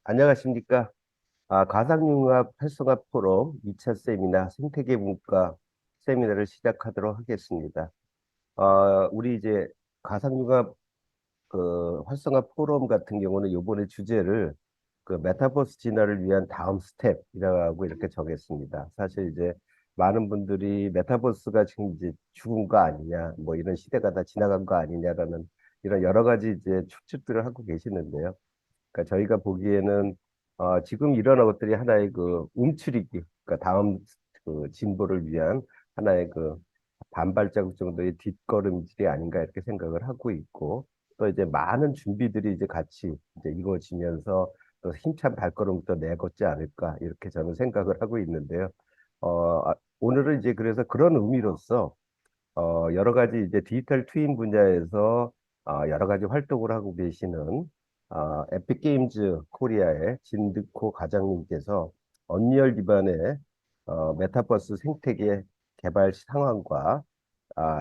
안녕하십니까. 가상융합 활성화 포럼 2차 세미나 생태계 문과 세미나를 시작하도록 하겠습니다. 우리 이제 가상융합 활성화 포럼 같은 경우는 이번에 주제를 그 메타버스 진화를 위한 다음 스텝이라고 이렇게 정했습니다. 사실 이제 많은 분들이 메타버스가 지금 이제 죽은 거 아니냐, 뭐 이런 시대가 다 지나간 거 아니냐라는 이런 여러 가지 이제 추측들을 하고 계시는데요. 그러니까 저희가 보기에는 지금 일어난 것들이 하나의 그 움츠리기, 그러니까 다음 그 진보를 위한 하나의 그 반발자국 정도의 뒷걸음질이 아닌가 이렇게 생각을 하고 있고, 또 이제 많은 준비들이 이제 같이 이제 이루어지면서 또 힘찬 발걸음부터 내걷지 않을까 이렇게 저는 생각을 하고 있는데요. 오늘은 이제 그래서 그런 의미로서 여러 가지 이제 디지털 트윈 분야에서 여러 가지 활동을 하고 계시는 에픽게임즈 코리아의 진드코 과장님께서 언리얼 기반의 메타버스 생태계 개발 상황과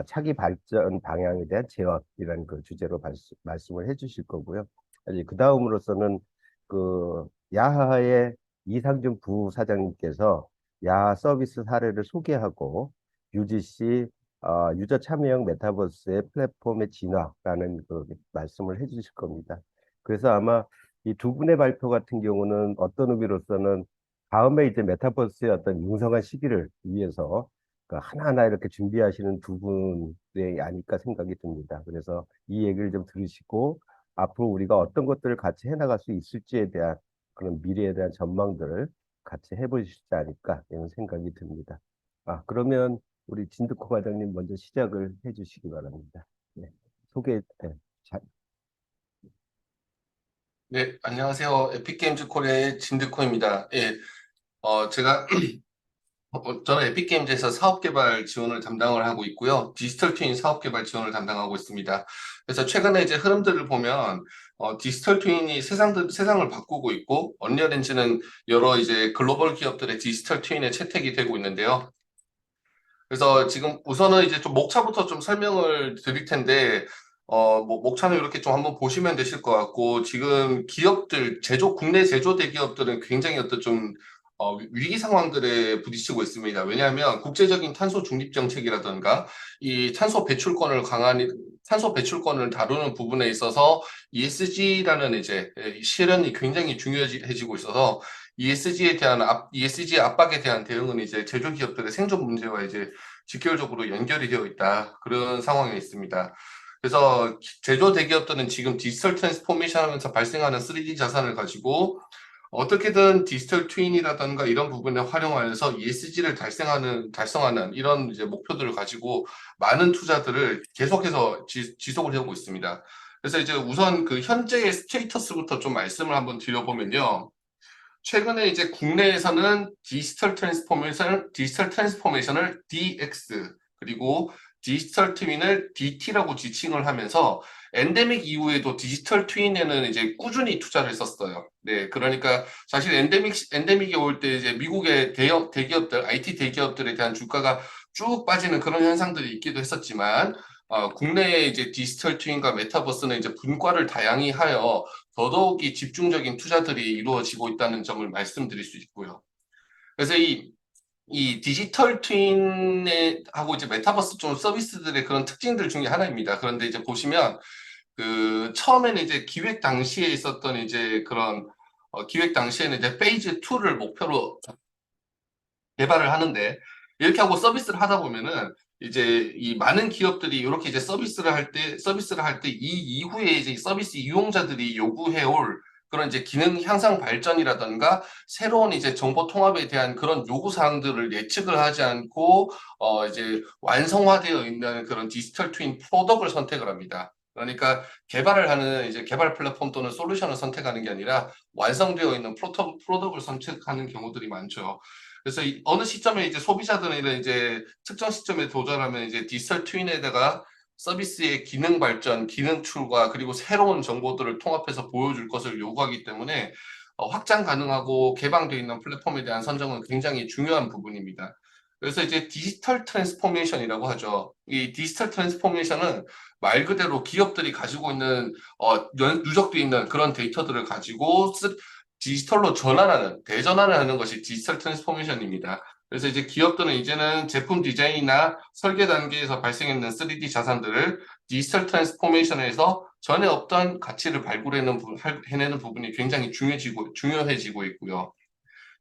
차기 발전 방향에 대한 제언이라는 그 주제로 말씀을 해주실 거고요. 이제 그 다음으로서는 그 야하의 이상준 부사장님께서 야하 서비스 사례를 소개하고 UGC 유저 참여형 메타버스의 플랫폼의 진화라는 그 말씀을 해주실 겁니다. 그래서 아마 이 두 분의 발표 같은 경우는 어떤 의미로서는 다음에 이제 메타버스의 어떤 융성한 시기를 위해서 그 하나하나 이렇게 준비하시는 두 분이 아닐까 생각이 듭니다. 그래서 이 얘기를 좀 들으시고 앞으로 우리가 어떤 것들을 같이 해나갈 수 있을지에 대한 그런 미래에 대한 전망들을 같이 해보시지 않을까 이런 생각이 듭니다. 그러면 우리 진득호 과장님 먼저 시작을 해주시기 바랍니다. 네. 소개, 네. 자, 네, 안녕하세요. 에픽게임즈 코리아의 진드코입니다. 예, 제가, 저는 에픽게임즈에서 사업개발 지원을 담당을 하고 있고요. 디지털 트윈 사업개발 지원을 담당하고 있습니다. 그래서 최근에 이제 흐름들을 보면, 디지털 트윈이 세상을 바꾸고 있고, 언리얼 엔진은 여러 이제 글로벌 기업들의 디지털 트윈에 채택이 되고 있는데요. 그래서 지금 우선은 이제 좀 목차부터 좀 설명을 드릴 텐데, 뭐, 목차는 이렇게 좀 한번 보시면 되실 것 같고, 지금 기업들, 국내 제조 대기업들은 굉장히 어떤 좀, 위기 상황들에 부딪히고 있습니다. 왜냐하면 국제적인 탄소 중립 정책이라든가, 이 탄소 배출권을 다루는 부분에 있어서 ESG라는 이제 실현이 굉장히 중요해지고 있어서, ESG 압박에 대한 대응은 이제 제조 기업들의 생존 문제와 이제 직결적으로 연결이 되어 있다. 그런 상황에 있습니다. 그래서 제조 대기업들은 지금 디지털 트랜스포메이션 하면서 발생하는 3D 자산을 가지고 어떻게든 디지털 트윈이라든가 이런 부분에 활용하여서 ESG를 달성하는 이런 이제 목표들을 가지고 많은 투자들을 계속해서 지속을 해오고 있습니다. 그래서 이제 우선 그 현재의 스테이터스부터 좀 말씀을 한번 드려보면요. 최근에 이제 국내에서는 디지털 트랜스포메이션을 DX, 그리고 디지털 트윈을 DT라고 지칭을 하면서 엔데믹 이후에도 디지털 트윈에는 이제 꾸준히 투자를 했었어요. 네, 그러니까 사실 엔데믹이 올 때 이제 미국의 대기업들, IT 대기업들에 대한 주가가 쭉 빠지는 그런 현상들이 있기도 했었지만, 국내의 이제 디지털 트윈과 메타버스는 이제 분과를 다양히 하여 더더욱이 집중적인 투자들이 이루어지고 있다는 점을 말씀드릴 수 있고요. 그래서 이 디지털 트윈에 하고 이제 메타버스 쪽 서비스들의 그런 특징들 중에 하나입니다. 그런데 이제 보시면 그 처음에는 이제 기획 당시에 있었던 이제 그런 기획 당시에는 이제 페이즈 2를 목표로 개발을 하는데 이렇게 하고 서비스를 하다 보면은 이제 이 많은 기업들이 이렇게 이제 서비스를 할 때 이 이후에 이제 서비스 이용자들이 요구해 올 그런 이제 기능 향상 발전이라든가 새로운 이제 정보 통합에 대한 그런 요구 사항들을 예측을 하지 않고 이제 완성화되어 있는 그런 디지털 트윈 프로덕트를 선택을 합니다. 그러니까 개발을 하는 이제 개발 플랫폼 또는 솔루션을 선택하는 게 아니라 완성되어 있는 프로덕트를 선택하는 경우들이 많죠. 그래서 어느 시점에 이제 소비자들은 이제 특정 시점에 도달하면 이제 디지털 트윈에다가 서비스의 기능 발전, 기능 추가, 그리고 새로운 정보들을 통합해서 보여줄 것을 요구하기 때문에 확장 가능하고 개방되어 있는 플랫폼에 대한 선정은 굉장히 중요한 부분입니다. 그래서 이제 디지털 트랜스포메이션이라고 하죠. 이 디지털 트랜스포메이션은 말 그대로 기업들이 가지고 있는 누적돼 있는 그런 데이터들을 가지고 디지털로 전환하는, 대전환을 하는 것이 디지털 트랜스포메이션입니다. 그래서 이제 기업들은 이제는 제품 디자인이나 설계 단계에서 발생했는 3D 자산들을 디지털 트랜스포메이션에서 전에 없던 가치를 해내는 부분이 굉장히 중요해지고 있고요.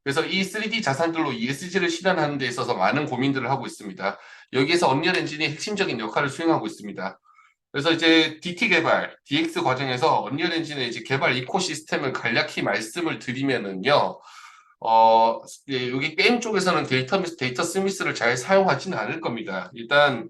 그래서 이 3D 자산들로 ESG를 실현하는 데 있어서 많은 고민들을 하고 있습니다. 여기에서 언리얼 엔진이 핵심적인 역할을 수행하고 있습니다. 그래서 이제 DT 개발, DX 과정에서 언리얼 엔진의 이제 개발 이코시스템을 간략히 말씀을 드리면은요, 여기 게임 쪽에서는 데이터 스미스를 잘 사용하지는 않을 겁니다. 일단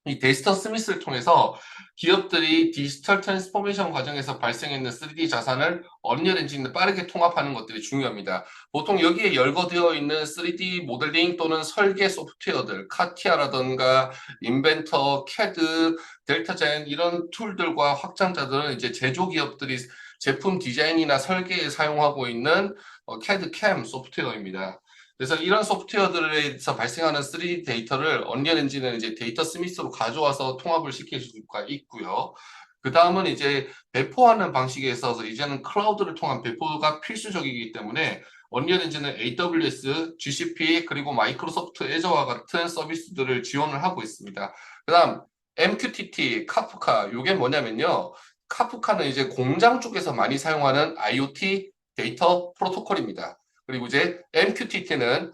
이 데이터 스미스를 통해서 기업들이 디지털 트랜스포메이션 과정에서 발생했는 3D 자산을 언리얼 엔진에 빠르게 통합하는 것들이 중요합니다. 보통 여기에 열거되어 있는 3D 모델링 또는 설계 소프트웨어들, 카티아라던가 인벤터, 캐드, 델타 자이언 이런 툴들과 확장자들은 이제 제조기업들이 제품 디자인이나 설계에 사용하고 있는 캐드 캠 소프트웨어입니다. 그래서 이런 소프트웨어들에서 발생하는 3D 데이터를 언리얼 엔진은 이제 데이터 스미스로 가져와서 통합을 시킬 수가 있고요. 그 다음은 이제 배포하는 방식에 있어서 이제는 클라우드를 통한 배포가 필수적이기 때문에 언리얼 엔진은 AWS, GCP 그리고 마이크로소프트 애저와 같은 서비스들을 지원을 하고 있습니다. 그 다음 MQTT, 카프카 이게 뭐냐면요. 카프카는 이제 공장 쪽에서 많이 사용하는 IoT 데이터 프로토콜입니다. 그리고 이제 MQTT는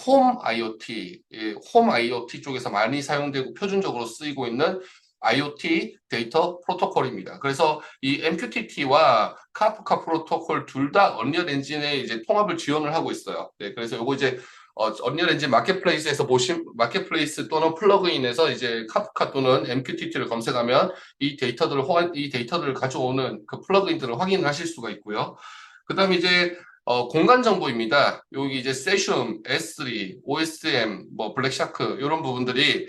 홈 IoT, 홈 IoT 쪽에서 많이 사용되고 표준적으로 쓰이고 있는 IoT 데이터 프로토콜입니다. 그래서 이 MQTT와 카프카 프로토콜 둘 다 언리얼 엔진의 이제 통합을 지원을 하고 있어요. 네, 그래서 요거 이제 언리얼 엔진 마켓플레이스에서 마켓플레이스 또는 플러그인에서 이제 카프카 또는 MQTT를 검색하면 이 데이터들을 가져오는 그 플러그인들을 확인하실 수가 있고요. 그다음에 이제 공간 정보입니다. 여기 이제 세슘, S3, OSM, 뭐 블랙샤크 이런 부분들이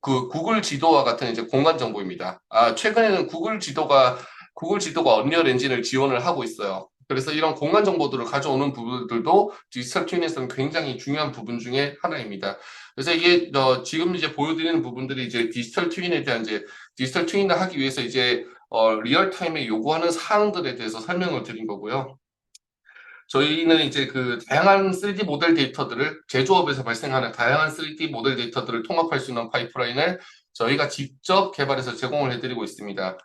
그 구글 지도와 같은 이제 공간 정보입니다. 최근에는 구글 지도가 언리얼 엔진을 지원을 하고 있어요. 그래서 이런 공간 정보들을 가져오는 부분들도 디지털 트윈에서는 굉장히 중요한 부분 중에 하나입니다. 그래서 이게 지금 이제 보여드리는 부분들이 이제 디지털 트윈에 대한 이제 디지털 트윈을 하기 위해서 이제 리얼 타임에 요구하는 사항들에 대해서 설명을 드린 거고요. 저희는 이제 그 다양한 3D 모델 데이터들을 제조업에서 발생하는 다양한 3D 모델 데이터들을 통합할 수 있는 파이프라인을 저희가 직접 개발해서 제공을 해드리고 있습니다.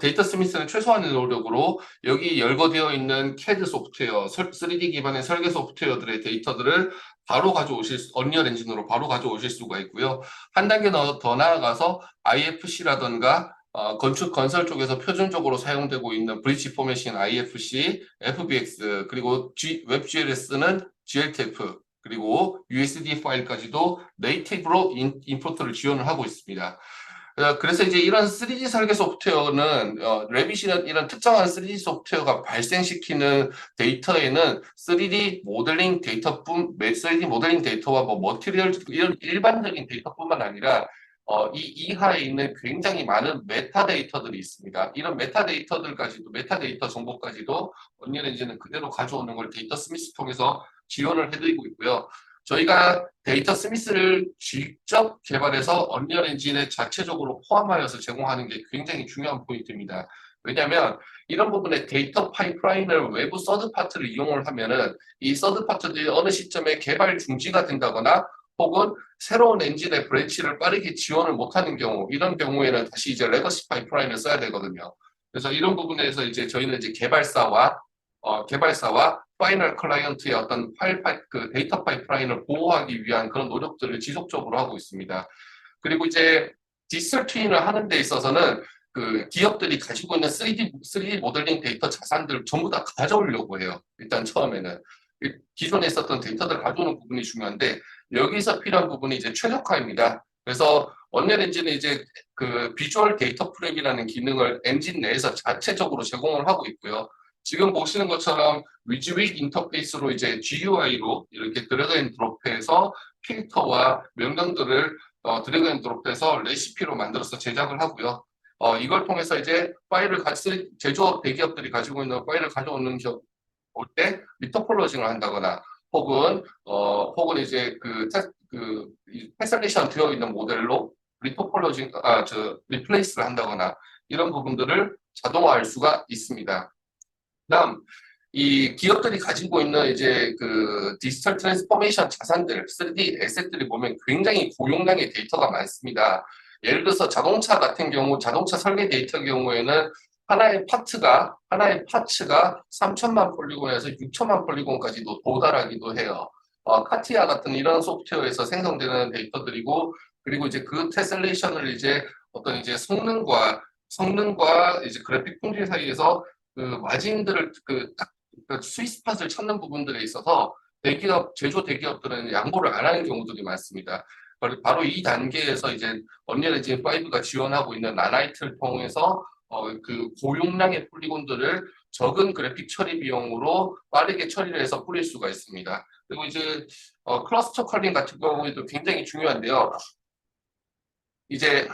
데이터 스미스는 최소한의 노력으로 여기 열거되어 있는 CAD 소프트웨어, 3D 기반의 설계 소프트웨어들의 데이터들을 언리얼 엔진으로 바로 가져오실 수가 있고요. 한 단계 더 나아가서 IFC라던가 건설 쪽에서 표준적으로 사용되고 있는 브릿지 포맷인 IFC, FBX, 그리고 WebGLS는 GLTF, 그리고 USD 파일까지도 네이티브로 임포트를 지원을 하고 있습니다. 그래서 이제 이런 3D 설계 소프트웨어는 레빗이나 이런 특정한 3D 소프트웨어가 발생시키는 데이터에는 3D 모델링 데이터와 뭐 머티리얼 이런 일반적인 데이터뿐만 아니라 이 이하에 있는 굉장히 많은 메타데이터들이 있습니다. 이런 메타데이터 정보까지도 언리얼 엔진은 그대로 가져오는 걸 데이터 스미스 통해서 지원을 해드리고 있고요. 저희가 데이터 스미스를 직접 개발해서 언리얼 엔진에 자체적으로 포함하여서 제공하는 게 굉장히 중요한 포인트입니다. 왜냐하면 이런 부분에 데이터 파이프라인을 외부 서드파트를 이용을 하면은 이 서드파트들이 어느 시점에 개발 중지가 된다거나 혹은 새로운 엔진의 브랜치를 빠르게 지원을 못하는 경우, 이런 경우에는 다시 이제 레거시 파이프라인을 써야 되거든요. 그래서 이런 부분에서 이제 저희는 이제 개발사와 파이널 클라이언트의 어떤 그 데이터 파이프라인을 보호하기 위한 그런 노력들을 지속적으로 하고 있습니다. 그리고 이제 디지털 트윈을 하는 데 있어서는 그 기업들이 가지고 있는 3D 모델링 데이터 자산들 전부 다 가져오려고 해요. 일단 처음에는. 기존에 있었던 데이터들 가져오는 부분이 중요한데 여기서 필요한 부분이 이제 최적화입니다. 그래서 언리얼 엔진은 이제 그 비주얼 데이터 프렘이라는 기능을 엔진 내에서 자체적으로 제공을 하고 있고요. 지금 보시는 것처럼 위즈윅 인터페이스로 이제 GUI로 이렇게 드래그 앤 드롭해서 필터와 명령들을 드래그 앤 드롭해서 레시피로 만들어서 제작을 하고요. 이걸 통해서 이제 제조업 대기업들이 가지고 있는 파일을 가져오는 올때 리터폴로징을 한다거나 혹은 이제 패설레이션 되어 있는 모델로 리플레이스를 한다거나 이런 부분들을 자동화할 수가 있습니다. 그다음 이 기업들이 가지고 있는 이제 그 디지털 트랜스포메이션 자산들, 3D 에셋들이 보면 굉장히 고용량의 데이터가 많습니다. 예를 들어서 자동차 같은 경우, 자동차 설계 데이터 경우에는 하나의 파츠가 3천만 폴리곤에서 6천만 폴리곤까지도 도달하기도 해요. 카티아 같은 이런 소프트웨어에서 생성되는 데이터들이고, 그리고 이제 그 테셀레이션을 이제 어떤 이제 성능과 이제 그래픽 품질 사이에서 그 마진들을 그 스위스팟을 찾는 부분들에 있어서 제조 대기업들은 양보를 안 하는 경우들이 많습니다. 바로 이 단계에서 이제 언리얼 엔진 5가 지원하고 있는 나나이트를 통해서 그 고용량의 폴리곤들을 적은 그래픽 처리 비용으로 빠르게 처리를 해서 뿌릴 수가 있습니다. 그리고 이제 클러스터 컬링 같은 경우에도 굉장히 중요한데요. 이제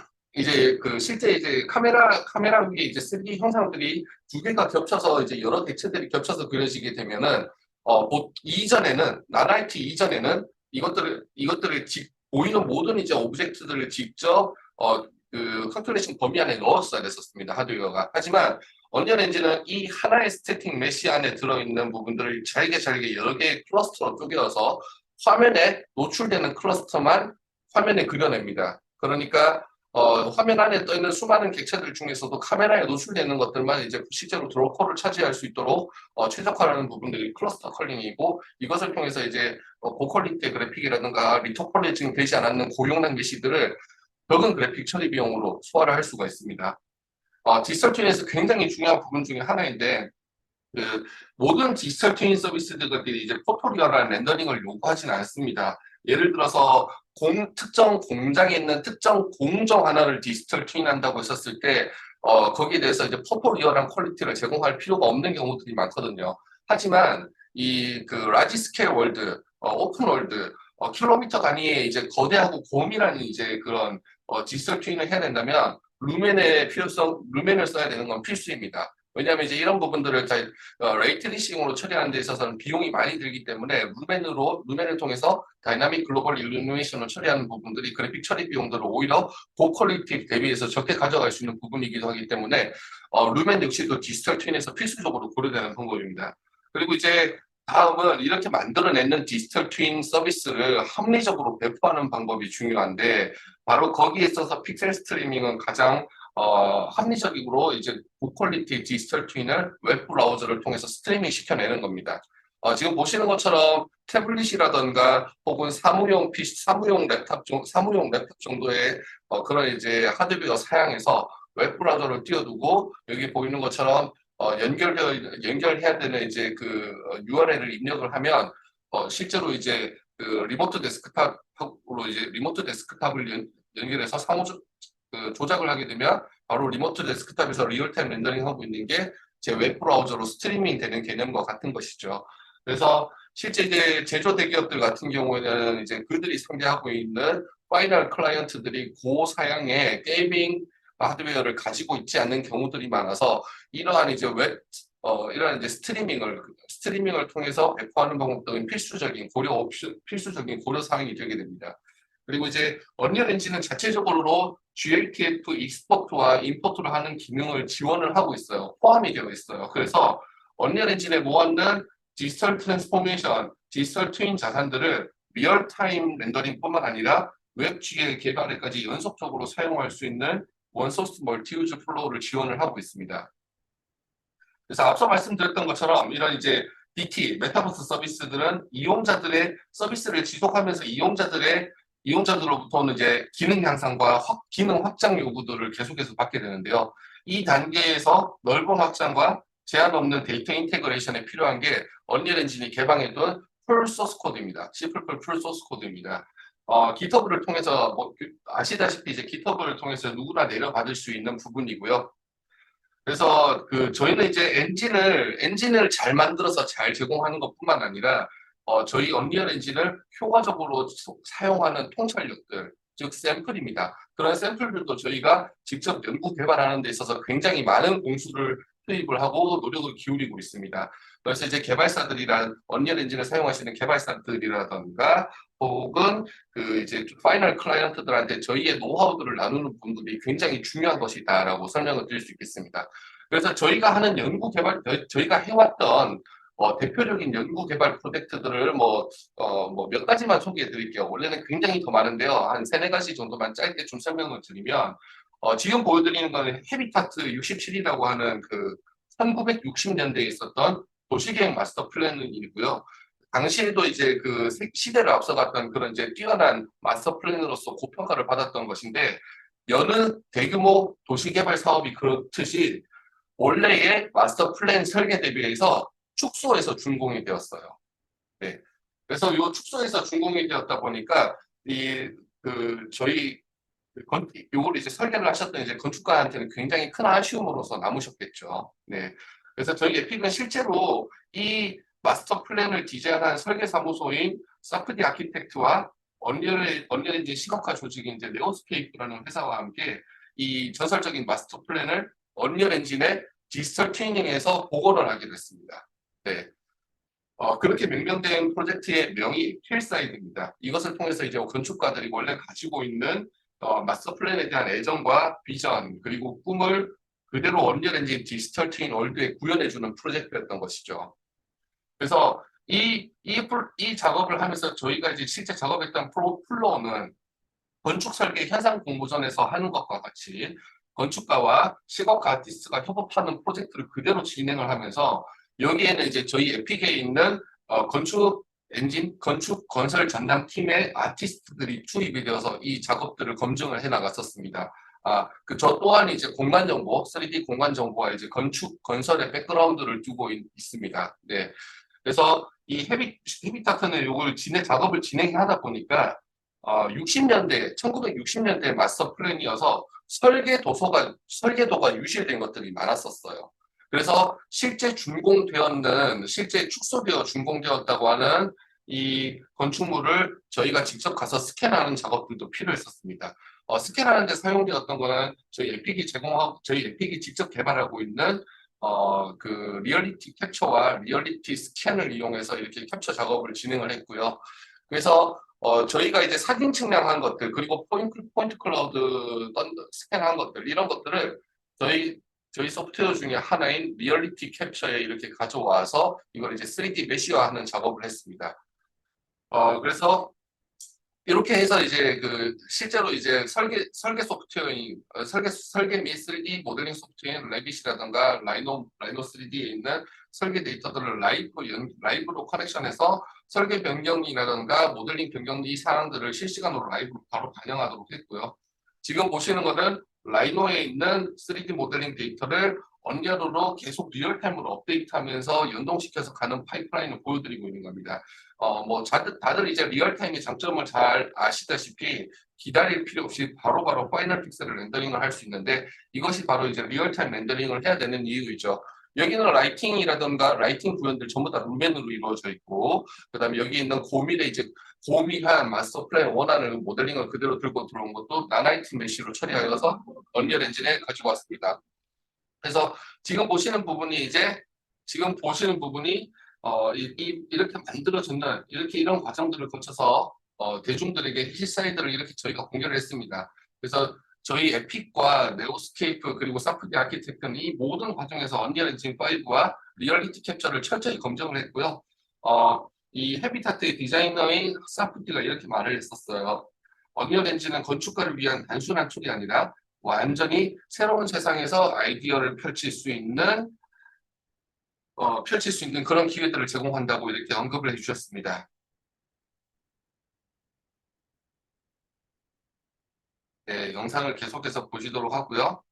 그 실제 이제 카메라 위에 이제 3D 형상들이 두 개가 겹쳐서 이제 여러 객체들이 겹쳐서 그려지게 되면은 이전에는 나나이트 이전에는 이것들을 보이는 모든 이제 오브젝트들을 직접 그 calculation 범위 안에 넣었어야 됐었습니다. 하드웨어가. 하지만 언리얼 엔진은 이 하나의 스태틱 메시 안에 들어있는 부분들을 잘게 여러 개의 클러스터로 쪼개어서 화면에 노출되는 클러스터만 화면에 그려냅니다. 그러니까 화면 안에 떠 있는 수많은 객체들 중에서도 카메라에 노출되는 것들만 이제 실제로 드로퍼를 차지할 수 있도록 최적화하는 부분들이 클러스터 컬링이고, 이것을 통해서 이제 고퀄리티 그래픽이라든가 리터폴레이징 되지 않았는 고용량 메시들을 적은 그래픽 처리 비용으로 소화를 할 수가 있습니다. 디지털 트윈에서 굉장히 중요한 부분 중에 하나인데, 그 모든 디지털 트윈 서비스들이 이제 포토리얼한 렌더링을 요구하지는 않습니다. 예를 들어서 특정 공장에 있는 특정 공정 하나를 디지털 트윈한다고 했었을 때 거기에 대해서 이제 포토리얼한 퀄리티를 제공할 필요가 없는 경우들이 많거든요. 하지만 이 그 라지 스케일 월드, 오픈 월드, 킬로미터 단위의 이제 거대하고 고밀한 이제 그런 디지털 트윈을 해야 된다면 루멘을 써야 되는 건 필수입니다. 왜냐하면 이제 이런 부분들을 레이트리싱으로 처리하는 데 있어서는 비용이 많이 들기 때문에 루멘을 통해서 다이나믹 글로벌 일루미네이션을 처리하는 부분들이 그래픽 처리 비용들을 오히려 고퀄리티 대비해서 적게 가져갈 수 있는 부분이기도 하기 때문에 루멘 역시도 디지털 트윈에서 필수적으로 고려되는 방법입니다. 그리고 이제 다음은 이렇게 만들어내는 디지털 트윈 서비스를 합리적으로 배포하는 방법이 중요한데, 바로 거기에 있어서 픽셀 스트리밍은 가장 합리적으로 이제 고퀄리티 디지털 트윈을 웹 브라우저를 통해서 스트리밍 시켜내는 겁니다. 지금 보시는 것처럼 태블릿이라던가 혹은 사무용 랩탑 정도의 그런 이제 하드웨어 사양해서 웹 브라우저를 띄워두고, 여기 보이는 것처럼 연결해야 되는 이제 그 URL을 입력을 하면 실제로 이제 그 리모트 데스크탑을 연결해서 조작을 하게 되면 바로 리모트 데스크탑에서 리얼타임 렌더링하고 있는 게 제 웹 브라우저로 스트리밍 되는 개념과 같은 것이죠. 그래서 실제 이제 제조 대기업들 같은 경우에는 이제 그들이 상대하고 있는 파이널 클라이언트들이 고사양의 게이밍 하드웨어를 가지고 있지 않는 경우들이 많아서 이러한 이제 이러한 이제 스트리밍을 통해서 배포하는 방법 등은 필수적인 고려 사항이 되게 됩니다. 그리고 이제 언리얼 엔진은 자체적으로 GLTF 익스포트와 임포트를 하는 기능을 지원을 하고 있어요. 포함이 되어 있어요. 그래서 언리얼 엔진에 모았는 디지털 트랜스포메이션, 디지털 트윈 자산들을 리얼타임 렌더링뿐만 아니라 웹 GL 개발에까지 연속적으로 사용할 수 있는 원소스 멀티유즈 플로우를 지원을 하고 있습니다. 그래서 앞서 말씀드렸던 것처럼 이런 이제 BT, 메타버스 서비스들은 이용자들의 서비스를 지속하면서 이용자들로부터는 이제 기능 향상과 기능 확장 요구들을 계속해서 받게 되는데요. 이 단계에서 넓은 확장과 제한 없는 데이터 인테그레이션에 필요한 게 언리얼 엔진이 개방해둔 풀 소스 코드입니다. C++ 풀 소스 코드입니다. GitHub를 통해서 아시다시피 이제 GitHub를 통해서 누구나 내려받을 수 있는 부분이고요. 그래서 저희는 이제 엔진을 잘 만들어서 잘 제공하는 것뿐만 아니라 저희 언리얼 엔진을 효과적으로 사용하는 통찰력들, 즉 샘플입니다. 그런 샘플들도 저희가 직접 연구 개발하는 데 있어서 굉장히 많은 공수를 투입을 하고 노력을 기울이고 있습니다. 그래서 이제 개발사들이란 언리얼 엔진을 사용하시는 개발사들이라던가 혹은 그 이제 파이널 클라이언트들한테 저희의 노하우들을 나누는 분들이 굉장히 중요한 것이다라고 설명을 드릴 수 있겠습니다. 그래서 저희가 하는 연구 개발, 저희가 해왔던 대표적인 연구 개발 프로젝트들을 뭐 몇 가지만 소개해 드릴게요. 원래는 굉장히 더 많은데요. 한 세네 가지 정도만 짧게 좀 설명을 드리면, 지금 보여드리는 거는 헤비타트 67이라고 하는 그 1960년대에 있었던 도시계획 마스터 플랜이고요. 당시에도 이제 그 시대를 앞서갔던 그런 이제 뛰어난 마스터 플랜으로서 고평가를 받았던 것인데, 여느 대규모 도시개발 사업이 그렇듯이 원래의 마스터 플랜 설계 대비해서 축소해서 준공이 되었어요. 네. 그래서 이 축소해서 준공이 되었다 보니까 저희 요걸 이제 설계를 하셨던 이제 건축가한테는 굉장히 큰 아쉬움으로서 남으셨겠죠. 네. 그래서 저희 에픽은 실제로 이 마스터 플랜을 디자인한 설계사무소인 사프디 아키텍트와 언리얼 엔진 시각화 조직인 이제 네오스케이프라는 회사와 함께 이 전설적인 마스터 플랜을 언리얼 엔진의 디지털 튜닝에서 복원을 하기로 했습니다. 네. 그렇게 명명된 프로젝트의 명이 힐사이드입니다. 이것을 통해서 이제 건축가들이 원래 가지고 있는 마스터 플랜에 대한 애정과 비전 그리고 꿈을 그대로 언리얼 엔진 디지털 트윈 월드에 구현해주는 프로젝트였던 것이죠. 그래서 이 작업을 하면서 저희가 이제 실제 작업했던 플로우는 건축 설계 현상 공모전에서 하는 것과 같이 건축가와 시각화 아티스트가 협업하는 프로젝트를 그대로 진행을 하면서 여기에는 이제 저희 에픽에 있는 건축 엔진, 건축 건설 전담 팀의 아티스트들이 투입이 되어서 이 작업들을 검증을 해 나갔었습니다. 저 또한 이제 공간 정보, 3D 공간 정보와 이제 건축 건설의 백그라운드를 두고 있습니다. 네. 그래서 이 헤비타트는 요걸 작업을 진행하다 보니까 1960년대 마스터 플랜이어서 설계도가 유실된 것들이 많았었어요. 그래서 실제 축소되어 준공되었다고 하는 이 건축물을 저희가 직접 가서 스캔하는 작업들도 필요했었습니다. 스캔하는 데 사용되었던 거는 저희 에픽이 직접 개발하고 있는 그 리얼리티 캡처와 리얼리티 스캔을 이용해서 이렇게 캡처 작업을 진행을 했고요. 그래서 저희가 이제 사진 측량한 것들 그리고 포인트 클라우드 스캔한 것들 이런 것들을 저희 소프트웨어 중에 하나인 리얼리티 캡처에 이렇게 가져와서 이걸 이제 3D 메시화하는 작업을 했습니다. 그래서 이렇게 해서 이제 실제로 이제 설계 소프트웨어인 설계 및 3D 모델링 소프트웨어인 레빗이라든가 라이노 3D에 있는 설계 데이터들을 라이브로 커넥션해서 설계 변경이라든가 모델링 변경 이 사항들을 실시간으로 라이브로 바로 반영하도록 했고요. 지금 보시는 것은 라이노에 있는 3D 모델링 데이터를 언리얼로 계속 리얼타임으로 업데이트하면서 연동시켜서 가는 파이프라인을 보여드리고 있는 겁니다. 다들 이제 리얼타임의 장점을 잘 아시다시피 기다릴 필요 없이 바로바로 파이널 픽셀을 렌더링을 할 수 있는데 이것이 바로 이제 리얼타임 렌더링을 해야 되는 이유이죠. 여기는 라이팅이라든가 라이팅 구현들 전부 다 루멘으로 이루어져 있고 그다음에 여기 있는 고미한 마스터 플랜 원하는 모델링을 그대로 들고 들어온 것도 나나이트 메쉬로 처리하여서 언리얼 엔진에 가지고 왔습니다. 그래서 지금 보시는 부분이 이렇게 만들어졌는 이런 과정들을 거쳐서 대중들에게 힐사이드를 이렇게 저희가 공개를 했습니다. 그래서 저희 에픽과 네오스케이프 그리고 사프디 아키텍트는 이 모든 과정에서 언리얼 엔진 5와 리얼리티 캡처를 철저히 검증을 했고요. 이 헤비타트의 디자이너인 사프디가 이렇게 말을 했었어요. 언리얼 엔진은 건축가를 위한 단순한 툴이 아니라 완전히 새로운 세상에서 아이디어를 펼칠 수 있는 그런 기회들을 제공한다고 이렇게 언급을 해주셨습니다. 네, 영상을 계속해서 보시도록 하고요.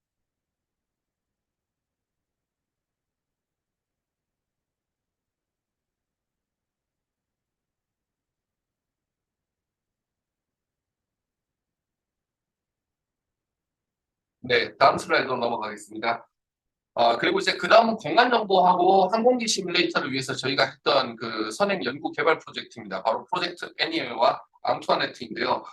네, 다음 슬라이드로 넘어가겠습니다. 그리고 이제 그 다음은 공간 정보하고 항공기 시뮬레이터를 위해서 저희가 했던 그 선행 연구 개발 프로젝트입니다. 바로 프로젝트 애니어와 앙투아네트인데요.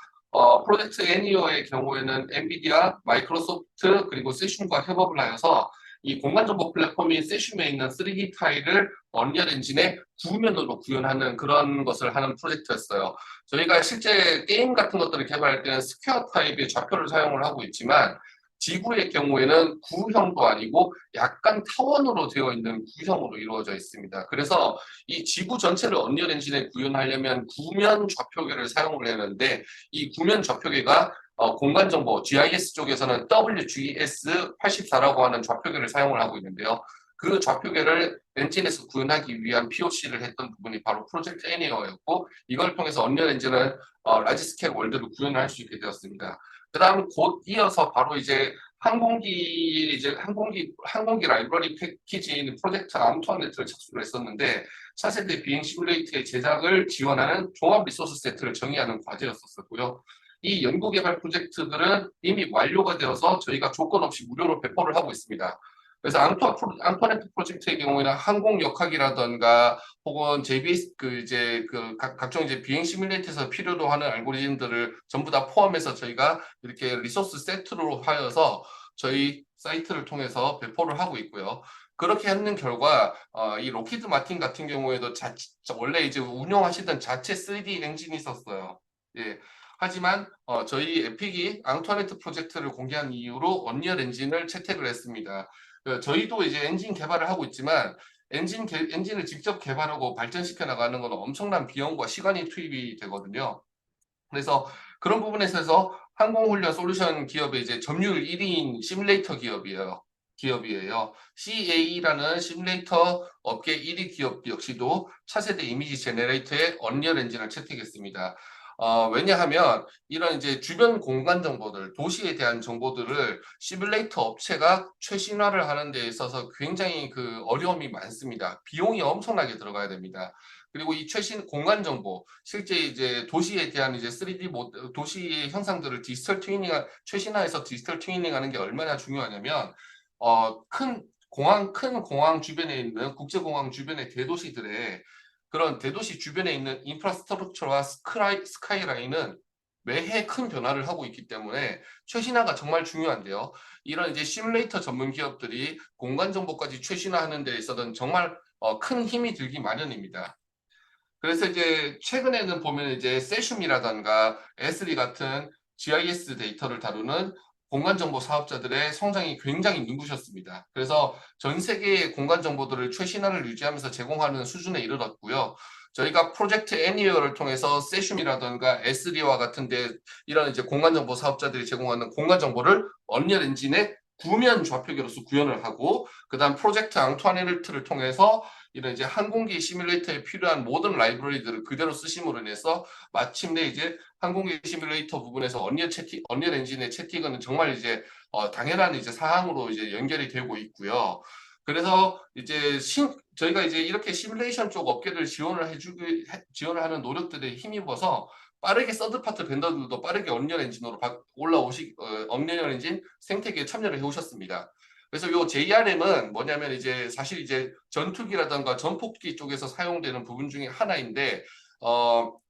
프로젝트 애니어의 경우에는 엔비디아, 마이크로소프트 그리고 세슌과 협업을 하여서 이 공간정보 플랫폼인 세슘에 있는 3D 타일을 언리얼 엔진의 구면으로 구현하는 그런 것을 하는 프로젝트였어요. 저희가 실제 게임 같은 것들을 개발할 때는 스퀘어 타입의 좌표를 사용을 하고 있지만 지구의 경우에는 구형도 아니고 약간 타원으로 되어 있는 구형으로 이루어져 있습니다. 그래서 이 지구 전체를 언리얼 엔진에 구현하려면 구면 좌표계를 사용을 했는데 이 구면 좌표계가 공간 정보 GIS 쪽에서는 WGS84라고 하는 좌표계를 사용을 하고 있는데요. 그 좌표계를 엔진에서 구현하기 위한 POC를 했던 부분이 바로 프로젝트 애니어였고 이걸 통해서 언리얼 엔진은 라지 스케일 월드를 구현할 수 있게 되었습니다. 그다음 곧 이어서 바로 이제 항공기 라이브러리 패키지인 프로젝트 앙투아네트를 착수를 했었는데 차세대 비행 시뮬레이터의 제작을 지원하는 종합 리소스 세트를 정의하는 과제였었고요. 이 연구개발 프로젝트들은 이미 완료가 되어서 저희가 조건 없이 무료로 배포를 하고 있습니다. 그래서 앙투아네트 프로젝트의 경우에는 항공역학이라던가 혹은 JBS 각종 이제 비행 시뮬레이터에서 필요로 하는 알고리즘들을 전부 다 포함해서 저희가 이렇게 리소스 세트로 하여서 저희 사이트를 통해서 배포를 하고 있고요. 그렇게 하는 결과 이 로키드 마틴 같은 경우에도 원래 이제 운영하시던 자체 3D 엔진이 있었어요. 예. 하지만 저희 에픽이 앙투아네트 프로젝트를 공개한 이후로 언리얼 엔진을 채택을 했습니다. 저희도 이제 엔진 개발을 하고 있지만 엔진을 직접 개발하고 발전시켜 나가는 건 엄청난 비용과 시간이 투입이 되거든요. 그래서 그런 부분에 있어서 항공훈련 솔루션 기업의 이제 점유율 1위인 시뮬레이터 기업이에요. CAE라는 시뮬레이터 업계 1위 기업 역시도 차세대 이미지 제너레이터의 언리얼 엔진을 채택했습니다. 왜냐하면 이런 이제 주변 공간 정보들, 도시에 대한 정보들을 시뮬레이터 업체가 최신화를 하는 데 있어서 굉장히 그 어려움이 많습니다. 비용이 엄청나게 들어가야 됩니다. 그리고 이 최신 공간 정보, 실제 이제 도시에 대한 이제 3D 도시의 형상들을 최신화해서 디지털 트위닝하는 게 얼마나 중요하냐면 큰 공항 주변에 있는 국제공항 주변의 대도시들의 그런 대도시 주변에 있는 인프라스트럭처와 스카이라인은 매해 큰 변화를 하고 있기 때문에 최신화가 정말 중요한데요. 이런 이제 시뮬레이터 전문 기업들이 공간 정보까지 최신화하는 데 있어서는 정말 큰 힘이 들기 마련입니다. 그래서 이제 최근에는 보면 이제 세슘이라던가 에스리 같은 GIS 데이터를 다루는 공간정보 사업자들의 성장이 굉장히 눈부셨습니다. 그래서 전 세계의 공간정보들을 최신화를 유지하면서 제공하는 수준에 이르렀고요. 저희가 프로젝트 애니어를 통해서 세슘이라던가 에스리와 같은데 이런 이제 공간정보 사업자들이 제공하는 공간정보를 언리얼 엔진의 구면 좌표계로서 구현을 하고 그다음 프로젝트 앙투아네르트를 통해서 이런 이제 항공기 시뮬레이터에 필요한 모든 라이브러리들을 그대로 쓰심으로 인해서 마침내 이제 항공기 시뮬레이터 부분에서 언리얼 엔진의 채팅은 정말 이제 당연한 이제 사항으로 이제 연결이 되고 있고요. 그래서 이제 저희가 이제 이렇게 시뮬레이션 쪽 업계를 지원을 하는 노력들에 힘입어서 빠르게 서드파트 벤더들도 빠르게 언리얼 엔진으로 언리얼 엔진 생태계에 참여를 해오셨습니다. 그래서 요 JRM은 뭐냐면 이제 사실 이제 전투기라든가 전폭기 쪽에서 사용되는 부분 중에 하나인데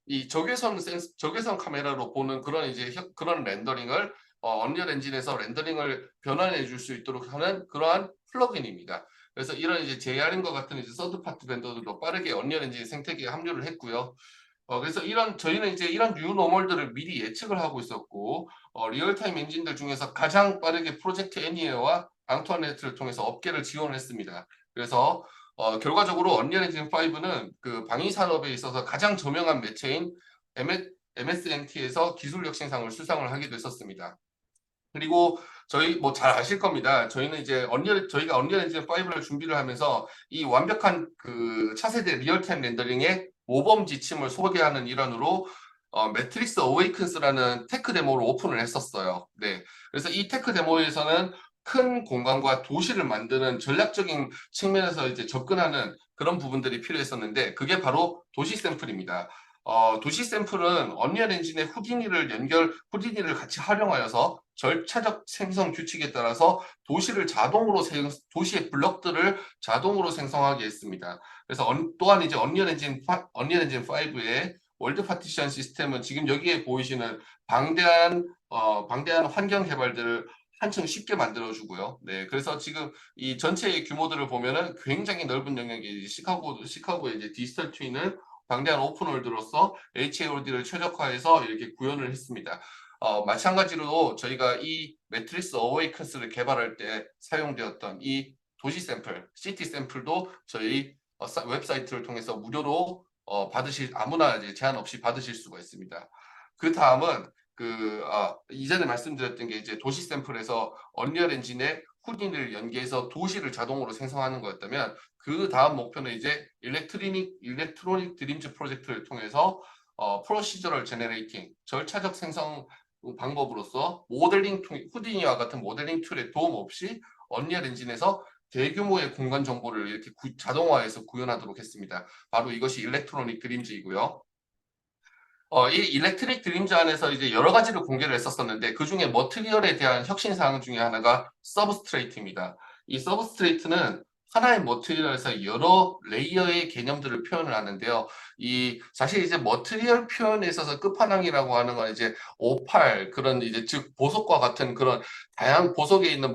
이 적외선 카메라로 보는 그런 이제 그런 렌더링을 언리얼 엔진에서 렌더링을 변환해 줄 수 있도록 하는 그러한 플러그인입니다. 그래서 이런 이제 JRM과 같은 이제 서드 파트 벤더들도 빠르게 언리얼 엔진 생태계에 합류를 했고요. 그래서 저희는 이제 이런 뉴노멀들을 미리 예측을 하고 있었고, 리얼타임 엔진들 중에서 가장 빠르게 프로젝트 애니어와 앙투아네트를 통해서 업계를 지원을 했습니다. 그래서 결과적으로 언리얼 엔진 5는 그 방위 산업에 있어서 가장 저명한 매체인 MSNT에서 기술 혁신상을 수상을 하게 됐었습니다. 그리고 저희 뭐 잘 아실 겁니다. 저희는 이제 저희가 언리얼 엔진 5를 준비를 하면서 이 완벽한 그 차세대 리얼타임 렌더링의 모범 지침을 소개하는 일환으로 매트릭스 어웨이큰스라는 테크 데모를 오픈을 했었어요. 네. 그래서 이 테크 데모에서는 큰 공간과 도시를 만드는 전략적인 측면에서 이제 접근하는 그런 부분들이 필요했었는데 그게 바로 도시 샘플입니다. 도시 샘플은 언리얼 엔진의 후디니를 같이 활용하여서 절차적 생성 규칙에 따라서 도시의 블럭들을 자동으로 생성하게 했습니다. 그래서 또한 이제 언리얼 엔진 5의 월드 파티션 시스템은 지금 여기에 보이시는 방대한 환경 개발들을 한층 쉽게 만들어주고요. 네, 그래서 지금 이 전체의 규모들을 보면은 굉장히 넓은 영역이 시카고의 이제 디지털 트윈을 방대한 오픈월드로서 HAOD를 최적화해서 이렇게 구현을 했습니다. 마찬가지로 저희가 이 매트리스 어웨이컨스를 개발할 때 사용되었던 이 도시 샘플, 시티 샘플도 저희 웹사이트를 통해서 무료로 아무나 이제 제한 없이 받으실 수가 있습니다. 그 다음은 이전에 말씀드렸던 게 이제 도시 샘플에서 언리얼 엔진에 후딘을 연계해서 도시를 자동으로 생성하는 거였다면 그 다음 목표는 이제 일렉트로닉 드림즈 프로젝트를 통해서 프로시저럴 제너레이팅 절차적 생성 방법으로서 후디니와 같은 모델링 툴의 도움 없이 언리얼 엔진에서 대규모의 공간 정보를 이렇게 자동화해서 구현하도록 했습니다. 바로 이것이 일렉트로닉 드림즈이고요. 이 일렉트릭 드림즈 안에서 이제 여러 가지를 공개를 했었었는데 그 중에 머티리얼에 대한 혁신 사항 중에 하나가 서브스트레이트입니다. 이 서브스트레이트는 하나의 머티리얼에서 여러 레이어의 개념들을 표현을 하는데요. 사실 이제 머티리얼 표현에 있어서 끝판왕이라고 하는 건 이제 오팔 그런 이제 즉 보석과 같은 그런 다양한 보석에 있는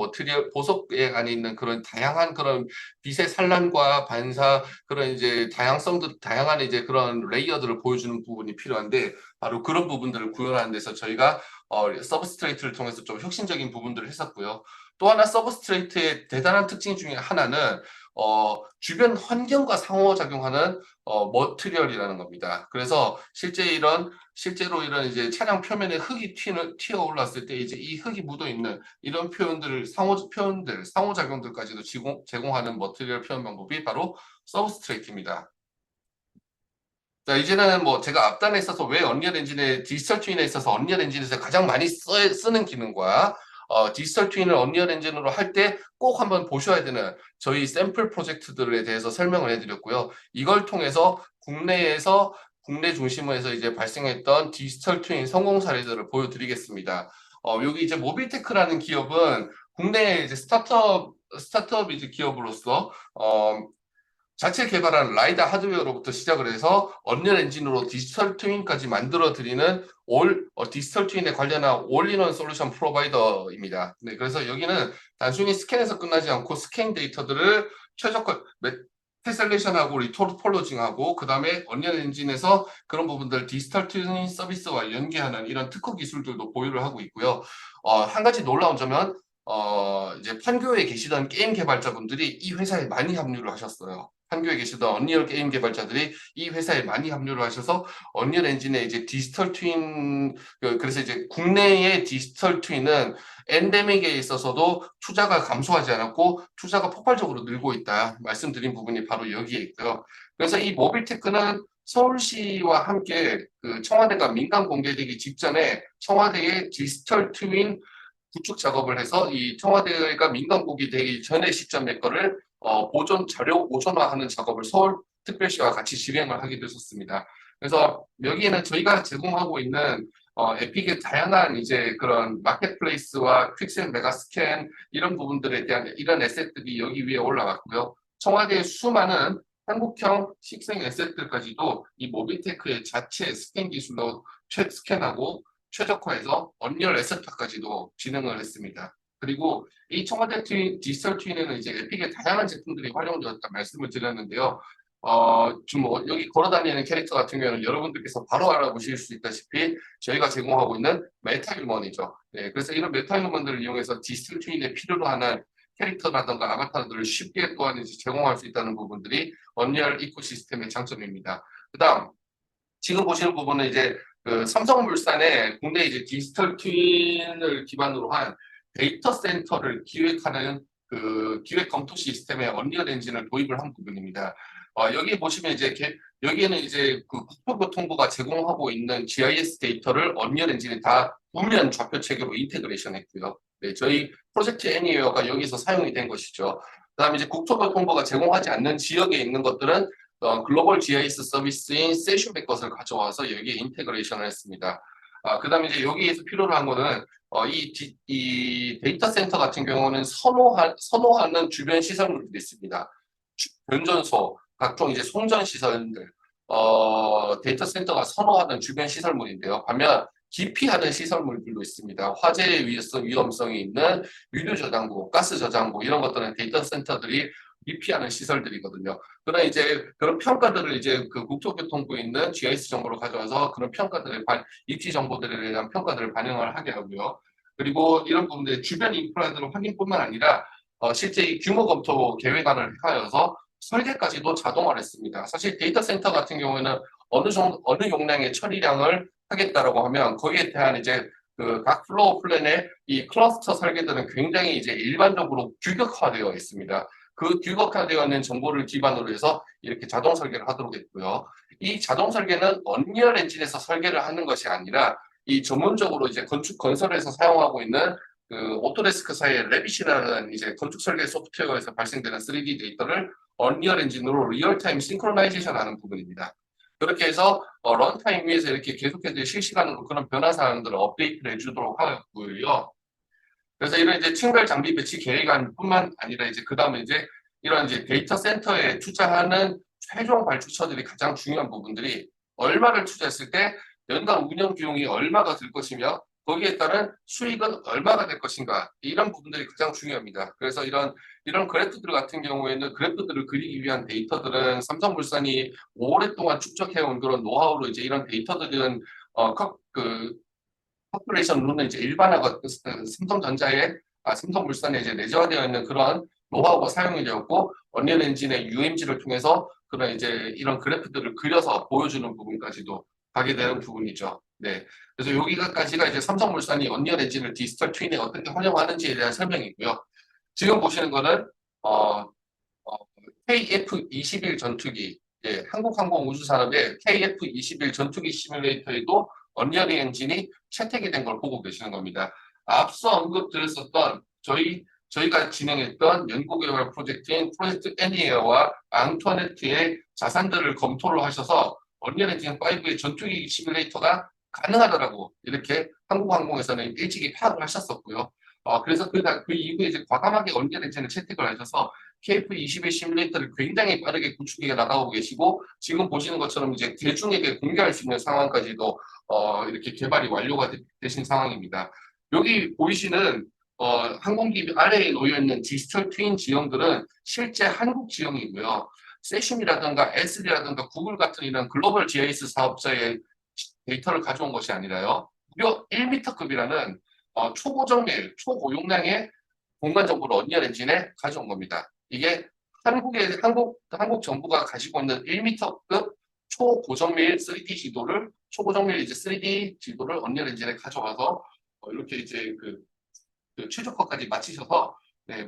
보석에 안에 있는 그런 다양한 그런 빛의 산란과 반사 그런 이제 다양한 이제 그런 레이어들을 보여주는 부분이 필요한데 바로 그런 부분들을 구현하는 데서 저희가 서브스트레이트를 통해서 좀 혁신적인 부분들을 했었고요. 또 하나 서브스트레이트의 대단한 특징 중에 하나는 주변 환경과 상호작용하는 머티리얼이라는 겁니다. 그래서 실제로 이런 이제 차량 표면에 흙이 튀어 올랐을 때 이제 이 흙이 묻어 있는 이런 상호작용들까지도 제공하는 머티리얼 표현 방법이 바로 서브스트레이트입니다. 자, 이제는 뭐 제가 앞단에 있어서 왜 언리얼 엔진의 디지털 트윈에 있어서 언리얼 엔진에서 가장 많이 쓰는 기능과 디지털 트윈을 언리얼 엔진으로 할 때 꼭 한번 보셔야 되는 저희 샘플 프로젝트들에 대해서 설명을 해드렸고요. 이걸 통해서 국내 중심으로 이제 발생했던 디지털 트윈 성공 사례들을 보여드리겠습니다. 여기 이제 모빌테크라는 기업은 국내 이제 스타트업 이제 기업으로서 자체 개발한 라이다 하드웨어로부터 시작을 해서 언리얼 엔진으로 디지털 트윈까지 만들어 드리는 디지털 트윈에 관련한 올인원 솔루션 프로바이더입니다. 네, 그래서 여기는 단순히 스캔해서 끝나지 않고 스캔 데이터들을 최적화 테셀레이션하고 리토폴로징하고 그 다음에 언리얼 엔진에서 그런 부분들 디지털 트윈 서비스와 연계하는 이런 특허 기술들도 보유를 하고 있고요. 한 가지 놀라운 점은 이제 판교에 계시던 게임 개발자분들이 이 회사에 많이 합류를 하셨어요. 판교에 계시던 언리얼 게임 개발자들이 이 회사에 많이 합류를 하셔서 언리얼 엔진의 이제 디지털 트윈 그래서 이제 국내의 디지털 트윈은 엔데믹에 있어서도 투자가 감소하지 않았고 투자가 폭발적으로 늘고 있다 말씀드린 부분이 바로 여기에 있고요. 그래서 이 모빌테크는 서울시와 함께 그 청와대가 민간 공개되기 직전에 청와대의 디지털 트윈 구축 작업을 해서 이 청와대가 민간국이 되기 전의 시점의 거를 자료 보존화하는 작업을 서울특별시와 같이 진행을 하게 됐었습니다. 그래서 여기에는 저희가 제공하고 있는 에픽의 다양한 이제 그런 마켓플레이스와 퀵셀 메가스캔 이런 부분들에 대한 이런 에셋들이 여기 위에 올라갔고요. 청와대의 수많은 한국형 식생 에셋들까지도 이 모빌테크의 자체 스캔 기술로 스캔하고 최적화해서 언리얼 에셋파까지도 진행을 했습니다. 그리고 이 청와대 디지털 트윈에는 이제 에픽의 다양한 제품들이 활용되었다 말씀을 드렸는데요. 여기 걸어다니는 캐릭터 같은 경우는 여러분들께서 바로 알아보실 수 있다시피 저희가 제공하고 있는 메타휴먼이죠. 네, 그래서 이런 메타휴먼들을 이용해서 디지털 트윈에 필요로 하는 캐릭터라든가 아바타들을 쉽게 또한 이제 제공할 수 있다는 부분들이 언리얼 이코시스템의 장점입니다. 그다음 지금 보시는 부분은 이제 그 삼성물산의 국내 이제 디지털 트윈을 기반으로 한 데이터 센터를 기획하는 그 기획 검토 시스템에 언리얼 엔진을 도입을 한 부분입니다. 여기 보시면 여기에는 이제 그 국토교통부가 제공하고 있는 GIS 데이터를 언리얼 엔진에 다 우면 좌표 체계로 인테그레이션 했고요. 네, 저희 프로젝트 애니웨어가 여기서 사용이 된 것이죠. 그다음에 이제 국토교통부가 제공하지 않는 지역에 있는 것들은 글로벌 GIS 서비스인 세슈백 것을 가져와서 여기에 인테그레이션을 했습니다. 그다음에 이제 여기에서 필요로 한 거는 이 데이터 센터 같은 경우는 선호하는 주변 시설물들이 있습니다. 변전소, 각종 이제 송전 시설들, 데이터 센터가 선호하는 주변 시설물인데요. 반면 기피하는 시설물들도 있습니다. 화재의 위험성이 있는 유류 저장고, 가스 저장고 이런 것들은 데이터 센터들이 기피하는 시설들이거든요. 그런 이제 그런 평가들을 이제 그 국토교통부에 있는 GIS 정보를 가져와서 그런 평가들의 입지 정보들에 대한 평가들을 반영을 하게 하고요. 그리고 이런 부분들 주변 인프라들의 확인뿐만 아니라 실제 이 규모 검토 계획안을 하여서 설계까지도 자동화했습니다. 사실 데이터 센터 같은 경우에는 어느 용량의 처리량을 하겠다라고 하면 거기에 대한 이제 그 각 플로우 플랜의 이 클러스터 설계들은 굉장히 이제 일반적으로 규격화되어 있습니다. 그 규격화되어 있는 정보를 기반으로 해서 이렇게 자동 설계를 하도록 했고요. 이 자동 설계는 언리얼 엔진에서 설계를 하는 것이 아니라 이 전문적으로 이제 건설에서 사용하고 있는 그 오토데스크 사이의 레빗이라는 이제 건축 설계 소프트웨어에서 발생되는 3D 데이터를 언리얼 엔진으로 리얼타임 싱크로나이제이션 하는 부분입니다. 그렇게 해서 런타임 위에서 이렇게 계속해서 실시간으로 그런 변화 사항들을 업데이트를 해주도록 하고요. 그래서 이런 이제 층별 장비 배치 계획안뿐만 아니라 이제 그 다음에 이제 이런 이제 데이터 센터에 투자하는 최종 발주처들이 가장 중요한 부분들이 얼마를 투자했을 때 연간 운영 비용이 얼마가 들 것이며 거기에 따른 수익은 얼마가 될 것인가 이런 부분들이 가장 중요합니다. 그래서 이런 그래프들 같은 경우에는 그래프들을 그리기 위한 데이터들은 삼성물산이 오랫동안 축적해온 그런 노하우로 이제 이런 데이터들은 그 커퍼레이션 룰은 이제 일반화가 삼성전자의 삼성물산에 이제 내재화되어 있는 그런 노하우가 사용이 되었고 언리얼 엔진의 UMG를 통해서 그런 이제 이런 그래프들을 그려서 보여주는 부분까지도 가게 되는 부분이죠. 네. 그래서 여기까지가 이제 삼성물산이 언리얼 엔진을 디지털 트윈에 어떻게 활용하는지에 대한 설명이고요. 지금 보시는 거는 어, KF-21 전투기, 예, 한국항공우주산업의 KF-21 전투기 시뮬레이터에도 언리얼 엔진이 채택이 된 걸 보고 계시는 겁니다. 앞서 언급드렸었던 저희가 진행했던 연구개발 프로젝트인 프로젝트 애니어와 앙투아네트의 자산들을 검토를 하셔서 언리얼 엔진 5의 전투기 시뮬레이터가 가능하더라고 이렇게 한국항공에서는 일찍이 파악을 하셨었고요. 그래서 그 이후에 이제 과감하게 언리얼 엔진을 채택을 하셔서 KF-21 시뮬레이터를 굉장히 빠르게 구축해 나가고 계시고 지금 보시는 것처럼 이제 대중에게 공개할 수 있는 상황까지도 이렇게 개발이 완료가 되신 상황입니다. 여기 보이시는 항공기 아래에 놓여 있는 디지털 트윈 지형들은 실제 한국 지형이고요. 세심이라든가 에스리라든가 구글 같은 이런 글로벌 GIS 사업자의 데이터를 가져온 것이 아니라요. 무려 1m급이라는 초고정밀, 초고용량의 공간 정보를 언리얼 엔진에 가져온 겁니다. 이게 한국 정부가 가지고 있는 1m급 초고정밀 3D 지도를 초고정밀 이제 3D 지도를 언리얼 엔진에 가져와서 이렇게 이제 그 최적화까지 마치셔서 네,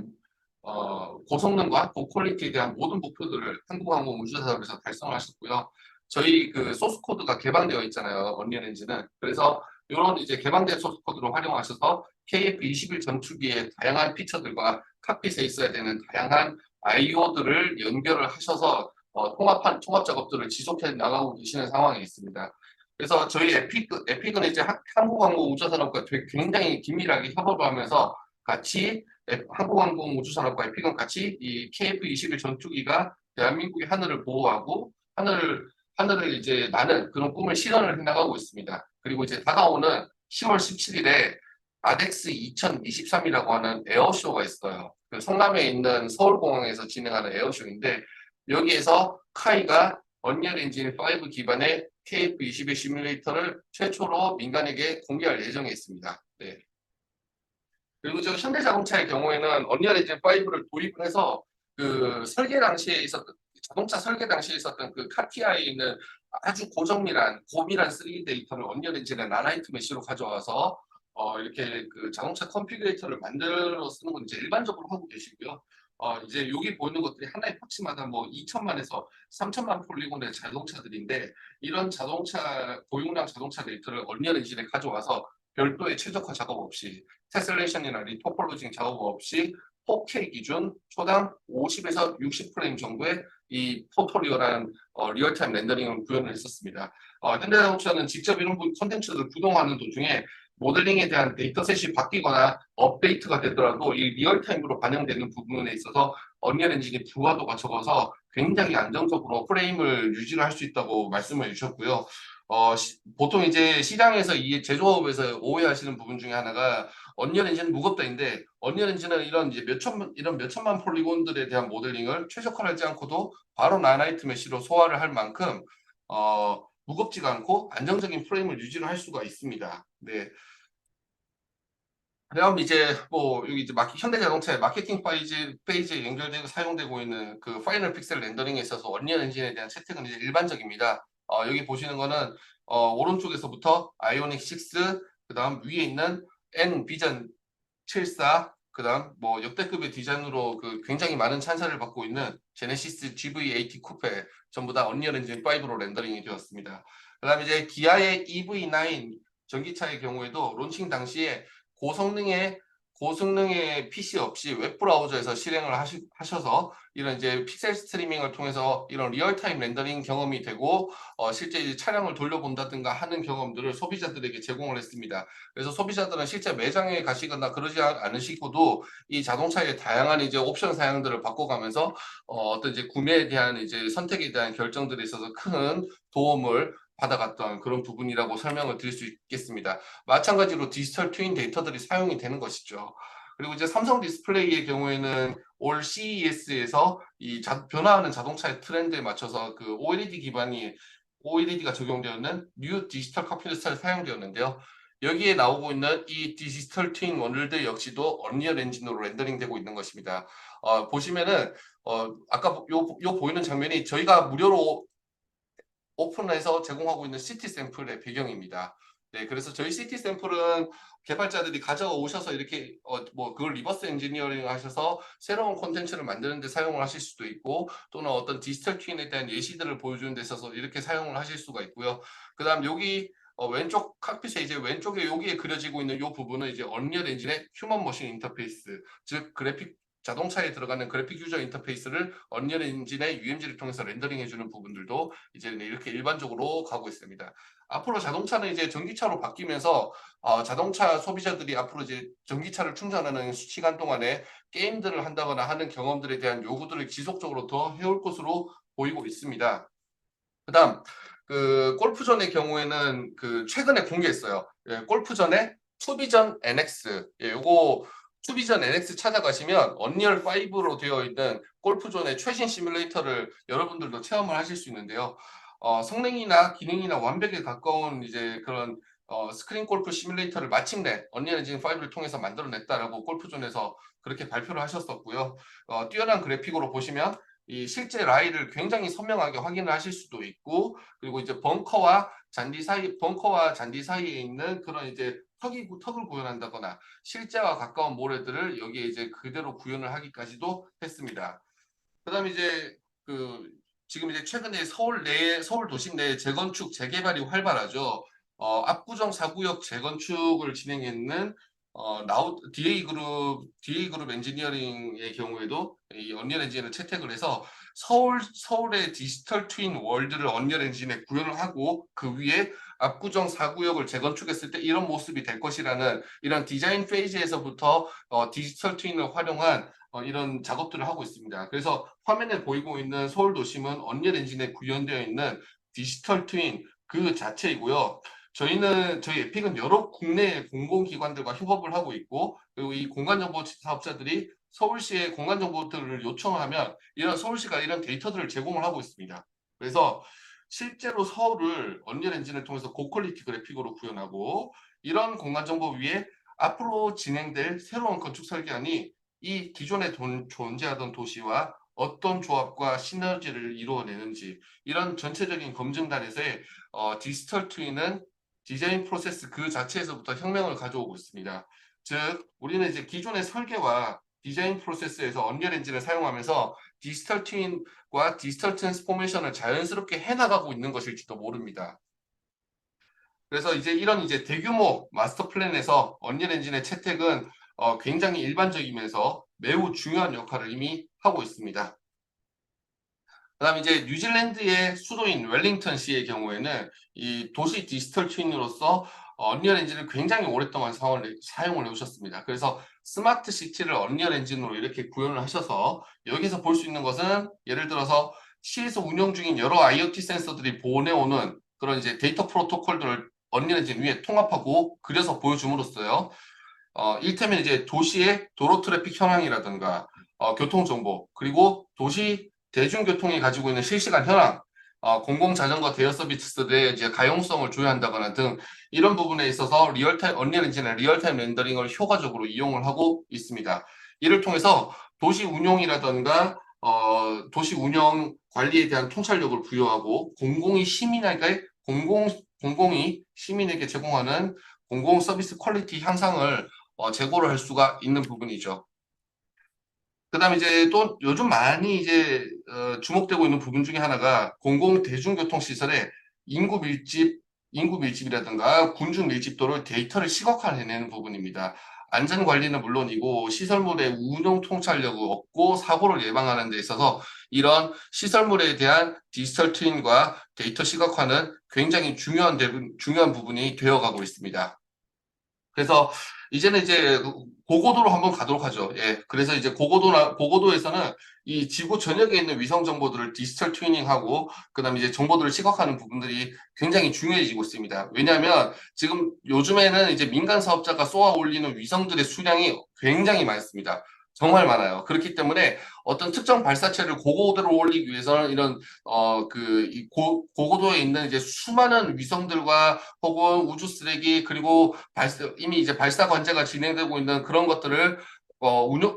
고성능과 고퀄리티에 대한 모든 목표들을 한국항공 우주사업에서 달성하셨고요. 저희 그 소스 코드가 개방되어 있잖아요. 언리얼 엔진은. 그래서 이런 이제 개방된 소스 코드를 활용하셔서 KF-21 전투기의 다양한 피처들과 칵핏에 있어야 되는 다양한 IO들을 연결을 하셔서 통합 작업들을 지속해 나가고 계시는 상황이 있습니다. 그래서 저희 에픽은 이제 한국항공우주산업과 굉장히 긴밀하게 협업을 하면서 같이 한국항공우주산업과 에픽은 같이 이 KF-21 전투기가 대한민국의 하늘을 보호하고 하늘을 이제 나는 그런 꿈을 실현을 해나가고 있습니다. 그리고 이제 다가오는 10월 17일에 아덱스 2023이라고 하는 에어쇼가 있어요. 그 성남에 있는 서울공항에서 진행하는 에어쇼인데 여기에서 카이가 언리얼 엔진 5 기반의 KF-21 시뮬레이터를 최초로 민간에게 공개할 예정에 있습니다. 네. 그리고 저 현대자동차의 경우에는 언리얼 엔진 5를 도입을 해서 그 설계 당시에 있었던 자동차 설계 당시에 있었던 그 카티아에 있는 아주 고밀한 3D 데이터를 언리얼 엔진의 나라이트 메쉬로 가져와서 이렇게 그 자동차 컨피그레이터를 만들어 쓰는 건 이제 일반적으로 하고 계시고요. 이제 여기 보이는 것들이 하나의 파츠마다 뭐 2천만에서 3천만 폴리곤의 자동차들인데 이런 고용량 자동차 데이터를 언리얼 엔진에 가져와서 별도의 최적화 작업 없이 테슬레이션이나 리토폴로징 작업 없이 4K 기준 초당 50에서 60프레임 정도의 이 포토리얼한 리얼타임 렌더링을 구현을 했었습니다. 현대자동차는 직접 이런 콘텐츠를 구동하는 도중에 모델링에 대한 데이터셋이 바뀌거나 업데이트가 되더라도 이 리얼타임으로 반영되는 부분에 있어서 언리얼 엔진이 부하도가 적어서 굉장히 안정적으로 프레임을 유지를 할 수 있다고 말씀을 주셨고요. 보통 이제 시장에서 이 제조업에서 오해하시는 부분 중에 하나가 언리얼 엔진은 무겁다인데 언리얼 엔진은 이런 몇 천만 폴리곤들에 대한 모델링을 최적화하지 않고도 바로 나나이트 메쉬로 소화를 할 만큼 무겁지가 않고 안정적인 프레임을 유지를 할 수가 있습니다. 네. 그다음 이제 뭐 여기 이제 현대자동차의 마케팅 페이지에 연결되고 사용되고 있는 그 파이널 픽셀 렌더링에 있어서 언리얼 엔진에 대한 채택은 이제 일반적입니다. 여기 보시는 거는 오른쪽에서부터 아이오닉 6, 그다음 위에 있는 N 비전 74, 그다음 뭐 역대급의 디자인으로 그 굉장히 많은 찬사를 받고 있는 제네시스 GV80 쿠페 전부 다 언리얼 엔진 5로 렌더링이 되었습니다. 그다음 이제 기아의 EV9 전기차의 경우에도 론칭 당시에 고성능의 고성능의 PC 없이 웹브라우저에서 실행을 하셔서 이런 이제 픽셀 스트리밍을 통해서 이런 리얼타임 렌더링 경험이 되고 실제 이제 차량을 돌려본다든가 하는 경험들을 소비자들에게 제공을 했습니다. 그래서 소비자들은 실제 매장에 가시거나 그러지 않으시고도 이 자동차의 다양한 이제 옵션 사양들을 바꿔가면서 어떤 이제 구매에 대한 이제 선택에 대한 결정들에 있어서 큰 도움을 받아갔던 그런 부분이라고 설명을 드릴 수 있겠습니다. 마찬가지로 디지털 트윈 데이터들이 사용이 되는 것이죠. 그리고 이제 삼성 디스플레이의 경우에는 올 CES에서 이 변화하는 자동차의 트렌드에 맞춰서 그 OLED가 적용되어 있는 뉴 디지털 컴퓨터 스타일이 사용되었는데요. 여기에 나오고 있는 이 디지털 트윈 월드 역시도 언리얼 엔진으로 렌더링되고 있는 것입니다. 보시면은 아까 요 보이는 장면이 저희가 무료로 오픈해서 제공하고 있는 시티 샘플의 배경입니다. 네, 그래서 저희 시티 샘플은 개발자들이 가져오셔서 이렇게 뭐 그걸 리버스 엔지니어링 하셔서 새로운 콘텐츠를 만드는 데 사용을 하실 수도 있고 또는 어떤 디지털 트윈에 대한 예시들을 보여주는 데 있어서 이렇게 사용을 하실 수가 있고요. 그다음 여기 왼쪽 칵핏에 이제 왼쪽에 여기에 그려지고 있는 이 부분은 이제 언리얼 엔진의 휴먼 머신 인터페이스, 즉 자동차에 들어가는 그래픽 유저 인터페이스를 언리얼 엔진의 UMG를 통해서 렌더링 해주는 부분들도 이제 이렇게 일반적으로 가고 있습니다. 앞으로 자동차는 이제 전기차로 바뀌면서 자동차 소비자들이 앞으로 이제 전기차를 충전하는 시간 동안에 게임들을 한다거나 하는 경험들에 대한 요구들을 지속적으로 더 해올 것으로 보이고 있습니다. 그다음 그 골프존의 경우에는 그 최근에 공개했어요. 예, 골프존의 투비전 NX. 예, 요거 투비전 NX 찾아가시면 언리얼 5로 되어 있는 골프존의 최신 시뮬레이터를 여러분들도 체험을 하실 수 있는데요. 성능이나 기능이나 완벽에 가까운 이제 그런 스크린 골프 시뮬레이터를 마침내 언리얼 엔진 5를 통해서 만들어냈다라고 골프존에서 그렇게 발표를 하셨었고요. 뛰어난 그래픽으로 보시면 이 실제 라이를 굉장히 선명하게 확인을 하실 수도 있고, 그리고 이제 벙커와 잔디 사이에 있는 그런 이제 턱을 구현한다거나 실제와 가까운 모래들을 여기에 이제 그대로 구현을 하기까지도 했습니다. 그다음에 이제 그 지금 이제 최근에 서울 도심 내 재건축 재개발이 활발하죠. 압구정 4구역 재건축을 진행했는 DA 그룹 엔지니어링의 경우에도 이 언리얼 엔진을 채택을 해서 서울의 디지털 트윈 월드를 언리얼 엔진에 구현을 하고 그 위에 압구정 4구역을 재건축했을 때 이런 모습이 될 것이라는 이런 디자인 페이지에서부터 디지털 트윈을 활용한 이런 작업들을 하고 있습니다. 그래서 화면에 보이고 있는 서울 도심은 언리얼 엔진에 구현되어 있는 디지털 트윈 그 자체이고요. 저희 에픽은 여러 국내 공공기관들과 협업을 하고 있고, 그리고 이 공간정보 사업자들이 서울시에 공간정보들을 요청하면 서울시가 이런 데이터들을 제공을 하고 있습니다. 그래서 실제로 서울을 언리얼 엔진을 통해서 고퀄리티 그래픽으로 구현하고 이런 공간정보 위에 앞으로 진행될 새로운 건축 설계안이 이 기존에 존재하던 도시와 어떤 조합과 시너지를 이루어내는지 이런 전체적인 검증단에서의 디지털 트윈은 디자인 프로세스 그 자체에서부터 혁명을 가져오고 있습니다. 즉 우리는 이제 기존의 설계와 디자인 프로세스에서 언리얼 엔진을 사용하면서 디지털 트윈과 디지털 트랜스포메이션을 자연스럽게 해나가고 있는 것일지도 모릅니다. 그래서 이제 이런 이제 대규모 마스터 플랜에서 언리얼 엔진의 채택은 굉장히 일반적이면서 매우 중요한 역할을 이미 하고 있습니다. 그다음 이제 뉴질랜드의 수도인 웰링턴시의 경우에는 이 도시 디지털 트윈으로서 언리얼 엔진을 굉장히 오랫동안 사용을 해오셨습니다. 그래서 스마트 시티를 언리얼 엔진으로 이렇게 구현을 하셔서 여기서 볼 수 있는 것은 예를 들어서 시에서 운영 중인 여러 IoT 센서들이 보내오는 그런 이제 데이터 프로토콜들을 언리얼 엔진 위에 통합하고 그려서 보여줌으로써요. 일테면 이제 도시의 도로 트래픽 현황이라든가 교통 정보, 그리고 도시 대중교통이 가지고 있는 실시간 현황, 공공자전거 대여 서비스들의 이제 가용성을 조회한다거나 등 이런 부분에 있어서 리얼타임 언리얼 엔진의 리얼타임 렌더링을 효과적으로 이용을 하고 있습니다. 이를 통해서 도시 운용이라든가 도시 운영 관리에 대한 통찰력을 부여하고 공공이 시민에게 제공하는 공공 서비스 퀄리티 향상을 제고를 할 수가 있는 부분이죠. 그다음에 이제 또 요즘 많이 이제 주목되고 있는 부분 중에 하나가 공공 대중교통 시설의 인구 밀집, 인구 밀집이라든가 군중 밀집도를 데이터를 시각화해내는 부분입니다. 안전 관리는 물론이고 시설물의 운영 통찰력을 얻고 사고를 예방하는 데 있어서 이런 시설물에 대한 디지털 트윈과 데이터 시각화는 굉장히 중요한 부분이 되어가고 있습니다. 그래서 이제는 이제 고고도로 한번 가도록 하죠. 예. 그래서 이제 고고도에서는 이 지구 전역에 있는 위성 정보들을 디지털 튜닝하고 그다음에 이제 정보들을 시각화하는 부분들이 굉장히 중요해지고 있습니다. 왜냐하면 지금 요즘에는 이제 민간 사업자가 쏘아 올리는 위성들의 수량이 굉장히 많습니다. 정말 많아요. 그렇기 때문에 어떤 특정 발사체를 고고도로 올리기 위해서는 이런 고고도에 있는 이제 수많은 위성들과 혹은 우주 쓰레기 그리고 이미 이제 발사 관제가 진행되고 있는 그런 것들을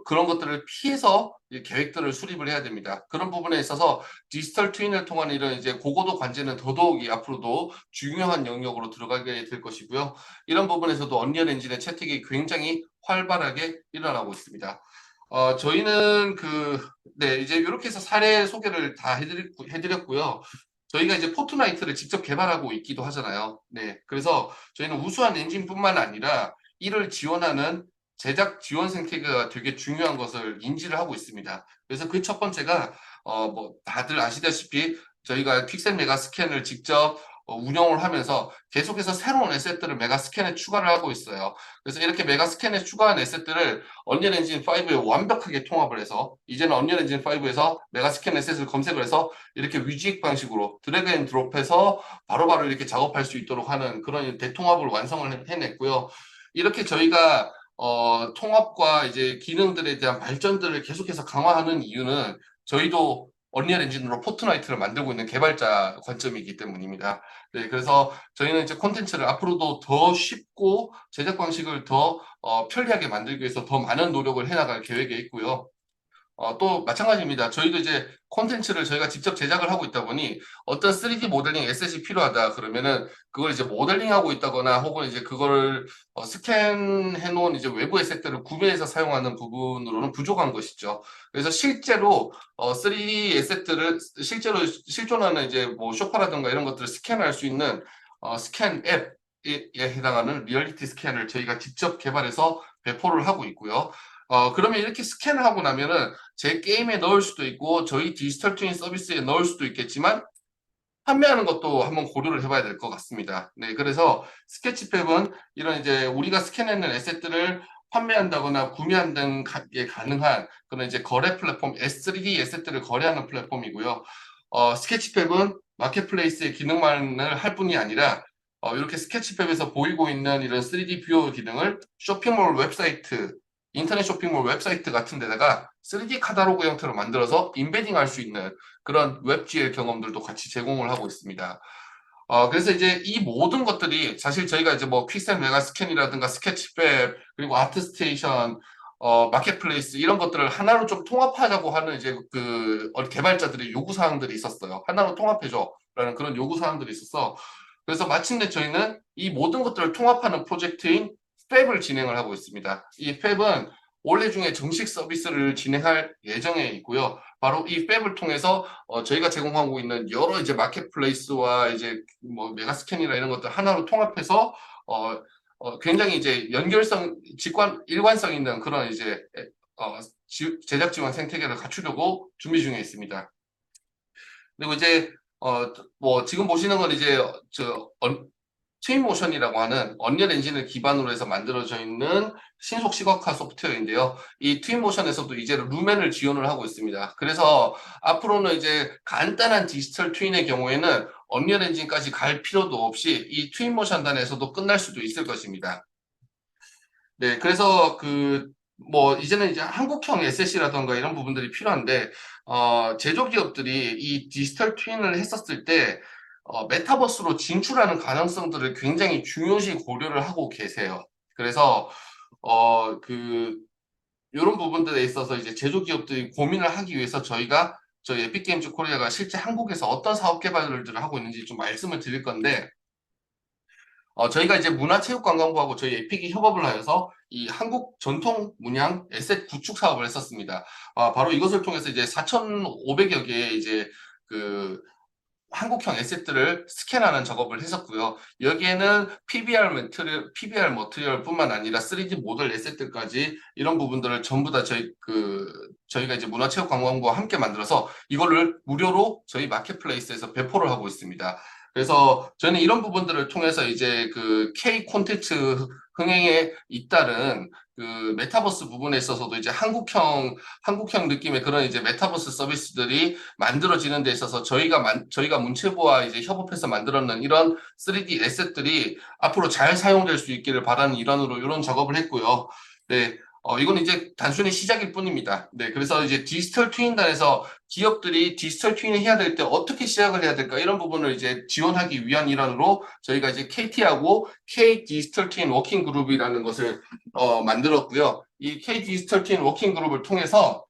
그런 것들을 피해서 계획들을 수립을 해야 됩니다. 그런 부분에 있어서 디지털 트윈을 통한 이런 이제 고고도 관제는 더더욱이 앞으로도 중요한 영역으로 들어가게 될 것이고요. 이런 부분에서도 언리얼 엔진의 채택이 굉장히 활발하게 일어나고 있습니다. 저희는 네, 이제 이렇게 해서 사례 소개를 다 해드렸고요. 저희가 이제 포트나이트를 직접 개발하고 있기도 하잖아요. 네, 그래서 저희는 우수한 엔진뿐만 아니라 이를 지원하는 제작 지원 생태계가 되게 중요한 것을 인지를 하고 있습니다. 그래서 그 첫 번째가 뭐 다들 아시다시피 저희가 퀵셀 메가 스캔을 직접 운영을 하면서 계속해서 새로운 에셋들을 메가 스캔에 추가를 하고 있어요. 그래서 이렇게 메가 스캔에 추가한 에셋들을 언리얼 엔진 5에 완벽하게 통합을 해서 이제는 언리얼 엔진 5에서 메가 스캔 에셋을 검색을 해서 이렇게 위지익 방식으로 드래그 앤 드롭해서 바로바로 이렇게 작업할 수 있도록 하는 그런 대통합을 완성을 해냈고요. 이렇게 저희가 통합과 이제 기능들에 대한 발전들을 계속해서 강화하는 이유는 저희도 언리얼 엔진으로 포트나이트를 만들고 있는 개발자 관점이기 때문입니다. 네, 그래서 저희는 이제 콘텐츠를 앞으로도 더 쉽고 제작 방식을 더 편리하게 만들기 위해서 더 많은 노력을 해나갈 계획에 있고요. 또 마찬가지입니다. 저희도 이제 콘텐츠를 저희가 직접 제작을 하고 있다 보니 어떤 3D 모델링 에셋이 필요하다 그러면은 그걸 이제 모델링하고 있다거나 혹은 이제 그걸 스캔해 놓은 이제 외부 에셋들을 구매해서 사용하는 부분으로는 부족한 것이죠. 그래서 실제로 3D 에셋들을 실제로 실존하는 이제 뭐 쇼파라든가 이런 것들을 스캔할 수 있는 스캔 앱에 해당하는 리얼리티 스캔을 저희가 직접 개발해서 배포를 하고 있고요. 그러면 이렇게 스캔을 하고 나면은 제 게임에 넣을 수도 있고 저희 디지털 트윈 서비스에 넣을 수도 있겠지만 판매하는 것도 한번 고려를 해봐야 될 것 같습니다. 네, 그래서 스케치팩은 이런 이제 우리가 스캔해낸 에셋들을 판매한다거나 구매한다는 게 가능한 그런 이제 거래 플랫폼 S3D 에셋들을 거래하는 플랫폼이고요. 스케치팩은 마켓플레이스의 기능만을 할 뿐이 아니라 이렇게 스케치팩에서 보이고 있는 이런 3D 뷰어 기능을 쇼핑몰 웹사이트 인터넷 쇼핑몰 웹사이트 같은 데다가 3D 카탈로그 형태로 만들어서 인베딩 할 수 있는 그런 웹GL 경험들도 같이 제공을 하고 있습니다. 그래서 이제 이 모든 것들이 사실 저희가 이제 뭐 퀵셀 메가 스캔이라든가 스케치팩 그리고 아트스테이션 마켓플레이스 이런 것들을 하나로 좀 통합하자고 하는 이제 개발자들의 요구 사항들이 있었어요. 하나로 통합해줘라는 그런 요구 사항들이 있어서 그래서 마침내 저희는 이 모든 것들을 통합하는 프로젝트인 팹을 진행을 하고 있습니다. 이 팹은 올해 중에 정식 서비스를 진행할 예정에 있고요. 바로 이 팹을 통해서 저희가 제공하고 있는 여러 이제 마켓플레이스와 이제 뭐 메가스캔이나 이런 것들 하나로 통합해서 굉장히 이제 일관성 있는 그런 이제 제작 지원 생태계를 갖추려고 준비 중에 있습니다. 그리고 이제 뭐 지금 보시는 건 이제 트윈모션이라고 하는 언리얼 엔진을 기반으로 해서 만들어져 있는 신속 시각화 소프트웨어인데요. 이 트윈모션에서도 이제 루멘을 지원을 하고 있습니다. 그래서 앞으로는 이제 간단한 디지털 트윈의 경우에는 언리얼 엔진까지 갈 필요도 없이 이 트윈모션단에서도 끝날 수도 있을 것입니다. 네, 그래서 뭐, 이제는 이제 한국형 SSC라던가 이런 부분들이 필요한데, 제조기업들이 이 디지털 트윈을 했었을 때, 메타버스로 진출하는 가능성들을 굉장히 중요시 고려를 하고 계세요. 그래서, 이런 부분들에 있어서 이제 제조기업들이 고민을 하기 위해서 저희 에픽게임즈 코리아가 실제 한국에서 어떤 사업 개발들을 하고 있는지 좀 말씀을 드릴 건데, 저희가 이제 문화체육관광부하고 저희 에픽이 협업을 하여서 이 한국 전통 문양 에셋 구축 사업을 했었습니다. 바로 이것을 통해서 이제 4,500여 개의 이제 그 한국형 에셋들을 스캔하는 작업을 했었고요. 여기에는 PBR 머티리얼뿐만 아니라 3D 모델 에셋들까지 이런 부분들을 전부 다 저희가 이제 문화체육관광부와 함께 만들어서 이거를 무료로 저희 마켓플레이스에서 배포를 하고 있습니다. 그래서 저는 이런 부분들을 통해서 이제 K 콘텐츠 흥행에 잇따른 메타버스 부분에 있어서도 이제 한국형 느낌의 그런 이제 메타버스 서비스들이 만들어지는 데 있어서 저희가 문체부와 이제 협업해서 만들었는 이런 3D 에셋들이 앞으로 잘 사용될 수 있기를 바라는 일환으로 이런 작업을 했고요. 네. 이건 이제 단순히 시작일 뿐입니다. 네, 그래서 이제 디지털 트윈단에서 기업들이 디지털 트윈을 해야 될 때 어떻게 시작을 해야 될까 이런 부분을 이제 지원하기 위한 일환으로 저희가 이제 KT하고 K 디지털 트윈 워킹 그룹이라는 것을 만들었고요. 이 K 디지털 트윈 워킹 그룹을 통해서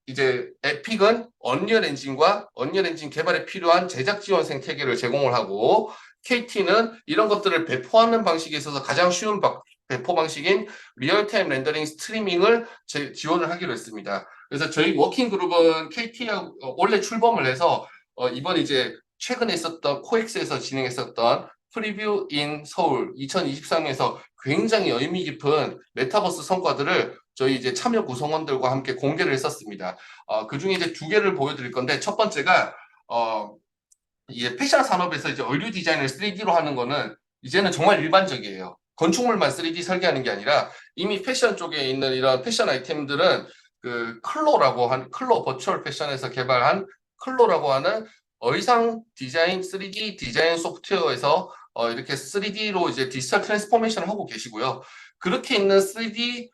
이제 에픽은 언리얼 엔진과 언리얼 엔진 개발에 필요한 제작 지원 생태계를 제공을 하고 KT는 이런 것들을 배포하는 방식에 있어서 가장 쉬운 배포 방식인 리얼타임 렌더링 스트리밍을 지원을 하기로 했습니다. 그래서 저희 워킹 그룹은 KT하고 원래 출범을 해서 이번 이제 최근에 있었던 코엑스에서 진행했었던 프리뷰 인 서울 2023에서 굉장히 의미 깊은 메타버스 성과들을 저희 이제 참여 구성원들과 함께 공개를 했었습니다. 그 중에 이제 두 개를 보여드릴 건데 첫 번째가 이제 패션 산업에서 이제 의류 디자인을 3D로 하는 거는 이제는 정말 일반적이에요. 건축물만 3D 설계하는 게 아니라 이미 패션 쪽에 있는 이런 패션 아이템들은 클로 버추얼 패션에서 개발한 클로라고 하는 의상 디자인 3D 디자인 소프트웨어에서 이렇게 3D로 이제 디지털 트랜스포메이션을 하고 계시고요. 그렇게 있는 3D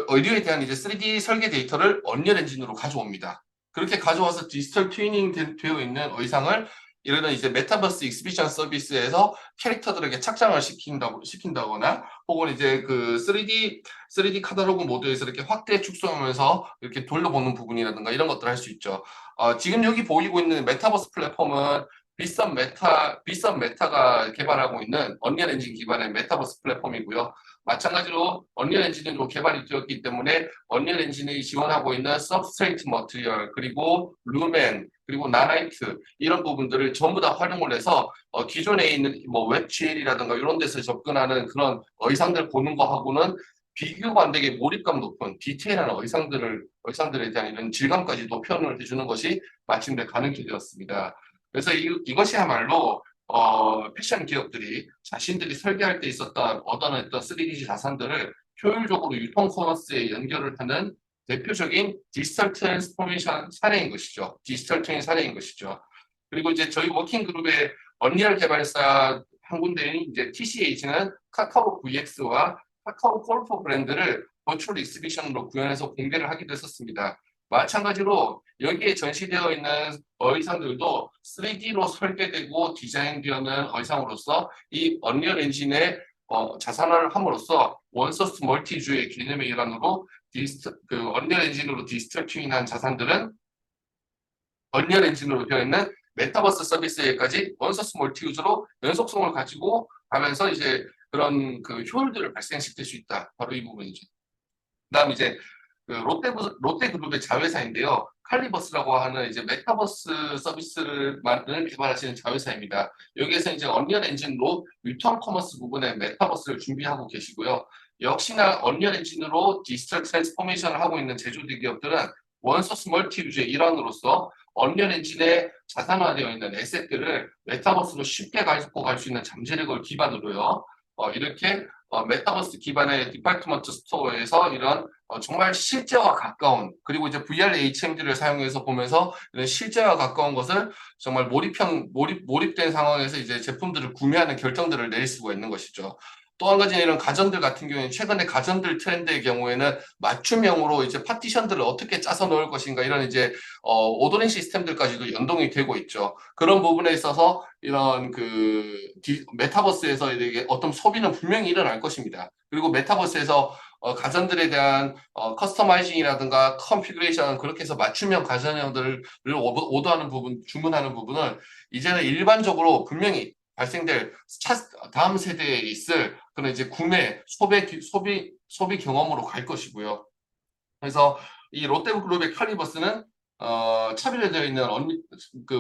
의류에 대한 이제 3D 설계 데이터를 언리얼 엔진으로 가져옵니다. 그렇게 가져와서 디지털 트위닝 되어 있는 의상을 이런 이제 메타버스 익스비션 서비스에서 캐릭터들에게 착장을 시킨다거나 혹은 이제 3D 카탈로그 모드에서 이렇게 확대 축소하면서 이렇게 돌려보는 부분이라든가 이런 것들을 할 수 있죠. 지금 여기 보이고 있는 메타버스 플랫폼은 빗썸 메타가 개발하고 있는 언리얼 엔진 기반의 메타버스 플랫폼이고요. 마찬가지로 언리얼 엔진으로 개발이 되었기 때문에 언리얼 엔진이 지원하고 있는 서브스트레이트 머티리얼 그리고 루멘 그리고 나나이트 이런 부분들을 전부 다 활용을 해서 기존에 있는 뭐 웹GL이라든가 이런 데서 접근하는 그런 의상들 보는 거하고는 비교가 안 되게 몰입감 높은 디테일한 의상들에 대한 이런 질감까지도 표현을 해주는 것이 마침내 가능하게 되었습니다. 그래서 이것이야말로 패션 기업들이 자신들이 설계할 때 있었던 얻어냈던 3D 자산들을 효율적으로 유통 커머스에 연결을 하는 대표적인 디지털 트랜스포메이션 사례인 것이죠. 디지털 트윈 사례인 것이죠. 그리고 이제 저희 워킹 그룹의 언리얼 개발사 한 군데인 이제 TCH는 카카오 VX와 카카오 골프 브랜드를 버추얼 익스비션으로 구현해서 공개를 하기도 했었습니다. 마찬가지로 여기에 전시되어 있는 의상들도 3D로 설계되고 디자인되는 의상으로서 이 언리얼 엔진의 자산화를 함으로써 원소스 멀티주의 개념의 일환으로 언리얼 엔진으로 디지털 트윈한 자산들은 언리얼 엔진으로 되어 있는 메타버스 서비스에까지 원소스 멀티유즈로 연속성을 가지고 가면서 이제 그런 효율들을 발생시킬 수 있다. 바로 이 부분이죠. 그다음 이제 롯데그룹의 자회사인데요. 칼리버스라고 하는 이제 메타버스 서비스를 개발하시는 자회사입니다. 여기에서 이제 언리얼 엔진으로 유통 커머스 부분에 메타버스를 준비하고 계시고요. 역시나 언리얼 엔진으로 디지털 트랜스포메이션을 하고 있는 제조대 기업들은 원소스 멀티 유즈의 일환으로서 언리얼 엔진에 자산화되어 있는 에셋들을 메타버스로 쉽게 가지고 갈 수 있는 잠재력을 기반으로요. 이렇게 메타버스 기반의 디파트먼트 스토어에서 이런 정말 실제와 가까운, 그리고 이제 VR HMD를 사용해서 보면서 이런 실제와 가까운 것을 정말 몰입된 상황에서 이제 제품들을 구매하는 결정들을 내릴 수가 있는 것이죠. 또 한 가지는 이런 가전들 같은 경우에는 최근에 가전들 트렌드의 경우에는 맞춤형으로 이제 파티션들을 어떻게 짜서 넣을 것인가, 이런 이제 오더링 시스템들까지도 연동이 되고 있죠. 그런 부분에 있어서 이런 메타버스에서 이렇게 어떤 소비는 분명히 일어날 것입니다. 그리고 메타버스에서 가전들에 대한 커스터마이징이라든가 컨피그레이션, 그렇게 해서 맞춤형 가전형들을 오더하는 부분, 주문하는 부분은 이제는 일반적으로 분명히 발생될 다음 세대에 있을 그런 이제 구매, 소비 경험으로 갈 것이고요. 그래서 이 롯데그룹의 칼리버스는 차별화되어 있는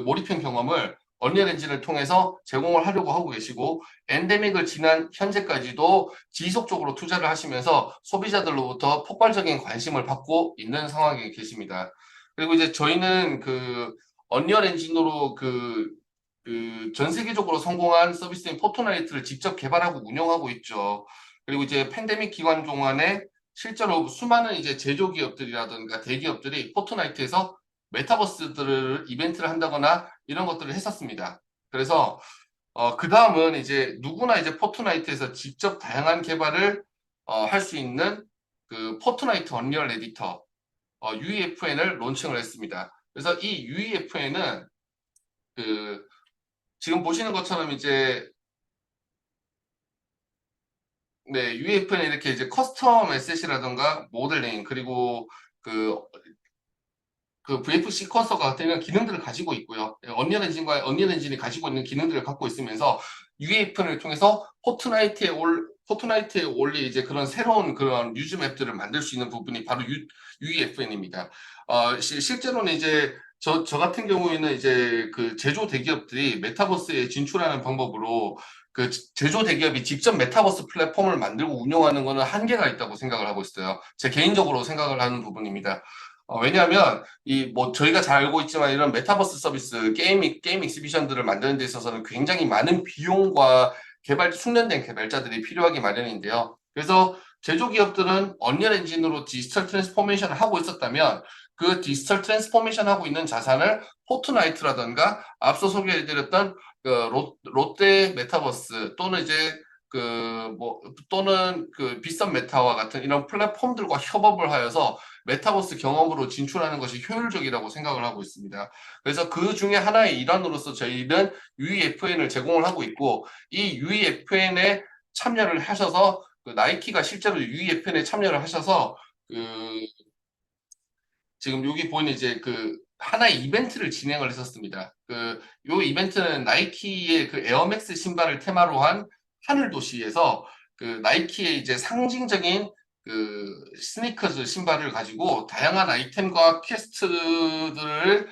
몰입형 경험을 언리얼 엔진을 통해서 제공을 하려고 하고 계시고, 엔데믹을 지난 현재까지도 지속적으로 투자를 하시면서 소비자들로부터 폭발적인 관심을 받고 있는 상황에 계십니다. 그리고 이제 저희는 언리얼 엔진으로 전 세계적으로 성공한 서비스인 포트나이트를 직접 개발하고 운영하고 있죠. 그리고 이제 팬데믹 기간 동안에 실제로 수많은 이제 제조기업들이라든가 대기업들이 포트나이트에서 메타버스들을 이벤트를 한다거나 이런 것들을 했었습니다. 그래서 그 다음은 이제 누구나 이제 포트나이트에서 직접 다양한 개발을 할 수 있는 포트나이트 언리얼 에디터 UEFN을 론칭을 했습니다. 그래서 이 UEFN은 지금 보시는 것처럼 이제 네, UEF는 이렇게 이제 커스텀 에셋이라든가 모델링, 그리고 그, VFC 커서 같은 이런 기능들을 가지고 있고요. 언리얼 엔진이 가지고 있는 기능들을 갖고 있으면서 UEFN을 통해서 포트나이트에 올리 이제 그런 새로운 그런 유즈 맵들을 만들 수 있는 부분이 바로 UEFN입니다. 실제로는 이제 저 같은 경우에는 이제 제조 대기업들이 메타버스에 진출하는 방법으로 제조 대기업이 직접 메타버스 플랫폼을 만들고 운영하는 것은 한계가 있다고 생각을 하고 있어요. 제 개인적으로 생각을 하는 부분입니다. 왜냐하면 저희가 잘 알고 있지만 이런 메타버스 서비스, 게임 익스비션들을 만드는 데 있어서는 굉장히 많은 비용과 숙련된 개발자들이 필요하기 마련인데요. 그래서 제조기업들은 언리얼 엔진으로 디지털 트랜스포메이션을 하고 있었다면 그 디지털 트랜스포메이션 하고 있는 자산을 포트나이트라든가 앞서 소개해드렸던 롯데 메타버스 또는 이제 또는 빗썸 메타와 같은 이런 플랫폼들과 협업을 하여서 메타버스 경험으로 진출하는 것이 효율적이라고 생각을 하고 있습니다. 그래서 그 중에 하나의 일환으로서 저희는 UEFN을 제공을 하고 있고, 이 UEFN에 참여를 하셔서 나이키가 실제로 UEFN에 참여를 하셔서 지금 여기 보이는 이제 하나의 이벤트를 진행을 했었습니다. 요 이벤트는 나이키의 에어맥스 신발을 테마로 한 하늘 도시에서 나이키의 이제 상징적인 스니커즈 신발을 가지고 다양한 아이템과 퀘스트들을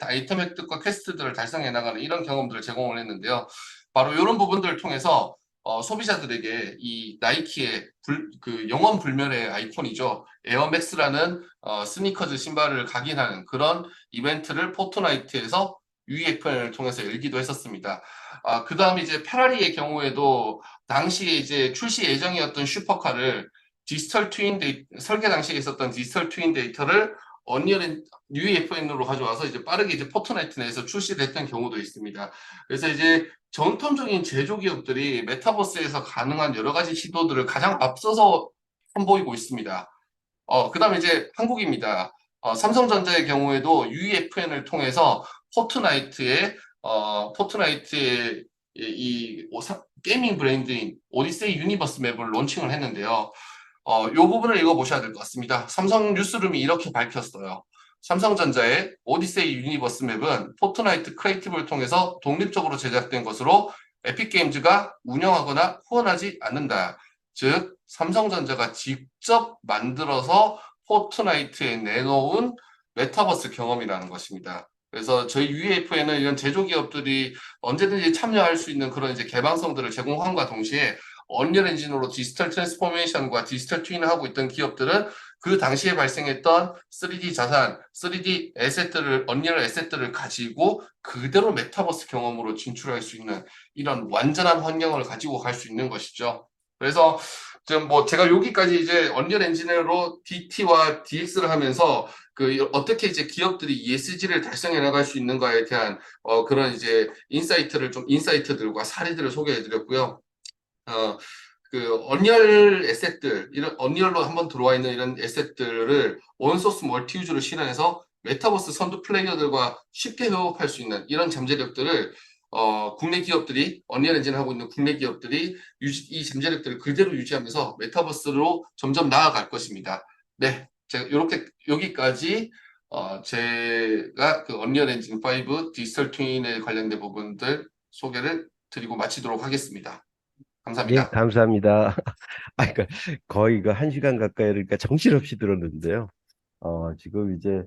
아이템 획득과 퀘스트들을 달성해 나가는 이런 경험들을 제공을 했는데요. 바로 이런 부분들을 통해서 소비자들에게 이 나이키의 영원 불멸의 아이콘이죠. 에어맥스라는 스니커즈 신발을 각인하는 그런 이벤트를 포트나이트에서 UEFN을 통해서 열기도 했었습니다. 그 다음에 이제 페라리의 경우에도 당시에 이제 출시 예정이었던 슈퍼카를 설계 당시에 있었던 디지털 트윈 데이터를 UEFN으로 가져와서 이제 빠르게 이제 포트나이트 내에서 출시됐던 경우도 있습니다. 그래서 이제 전통적인 제조기업들이 메타버스에서 가능한 여러 가지 시도들을 가장 앞서서 선보이고 있습니다. 그 다음에 이제 한국입니다. 삼성전자의 경우에도 UEFN을 통해서 포트나이트의 게이밍 브랜드인 오디세이 유니버스 맵을 론칭을 했는데요. 이 부분을 읽어보셔야 될 것 같습니다. 삼성 뉴스룸이 이렇게 밝혔어요. 삼성전자의 오디세이 유니버스 맵은 포트나이트 크리에이티브를 통해서 독립적으로 제작된 것으로 에픽게임즈가 운영하거나 후원하지 않는다. 즉, 삼성전자가 직접 만들어서 포트나이트에 내놓은 메타버스 경험이라는 것입니다. 그래서 저희 UEF에는 이런 제조기업들이 언제든지 참여할 수 있는 그런 이제 개방성들을 제공함과 동시에 언리얼 엔진으로 디지털 트랜스포메이션과 디지털 트윈을 하고 있던 기업들은 그 당시에 발생했던 3D 자산, 3D 에셋들을, 언리얼 에셋들을 가지고 그대로 메타버스 경험으로 진출할 수 있는 이런 완전한 환경을 가지고 갈 수 있는 것이죠. 그래서 지금 뭐 제가 여기까지 이제 언리얼 엔진으로 DT와 DX를 하면서 그 어떻게 이제 기업들이 ESG를 달성해 나갈 수 있는가에 대한 그런 이제 인사이트들과 사례들을 소개해 드렸고요. 어, 그 언리얼 에셋들, 이런 언리얼로 한번 들어와 있는 이런 에셋들을 원소스 멀티유즈로 실현해서 메타버스 선두 플레이어들과 쉽게 협업할 수 있는 이런 잠재력들을 국내 기업들이 언리얼 엔진을 하고 있는 국내 기업들이 이 잠재력들을 그대로 유지하면서 메타버스로 점점 나아갈 것입니다. 네, 제가 이렇게 여기까지 제가 그 언리얼 엔진 5 디지털 트윈에 관련된 부분들 소개를 드리고 마치도록 하겠습니다. 예, 감사합니다. 감사합니다. 그러니까 거의 그 1시간 가까이 그러니까 정신없이 들었는데요. 지금 이제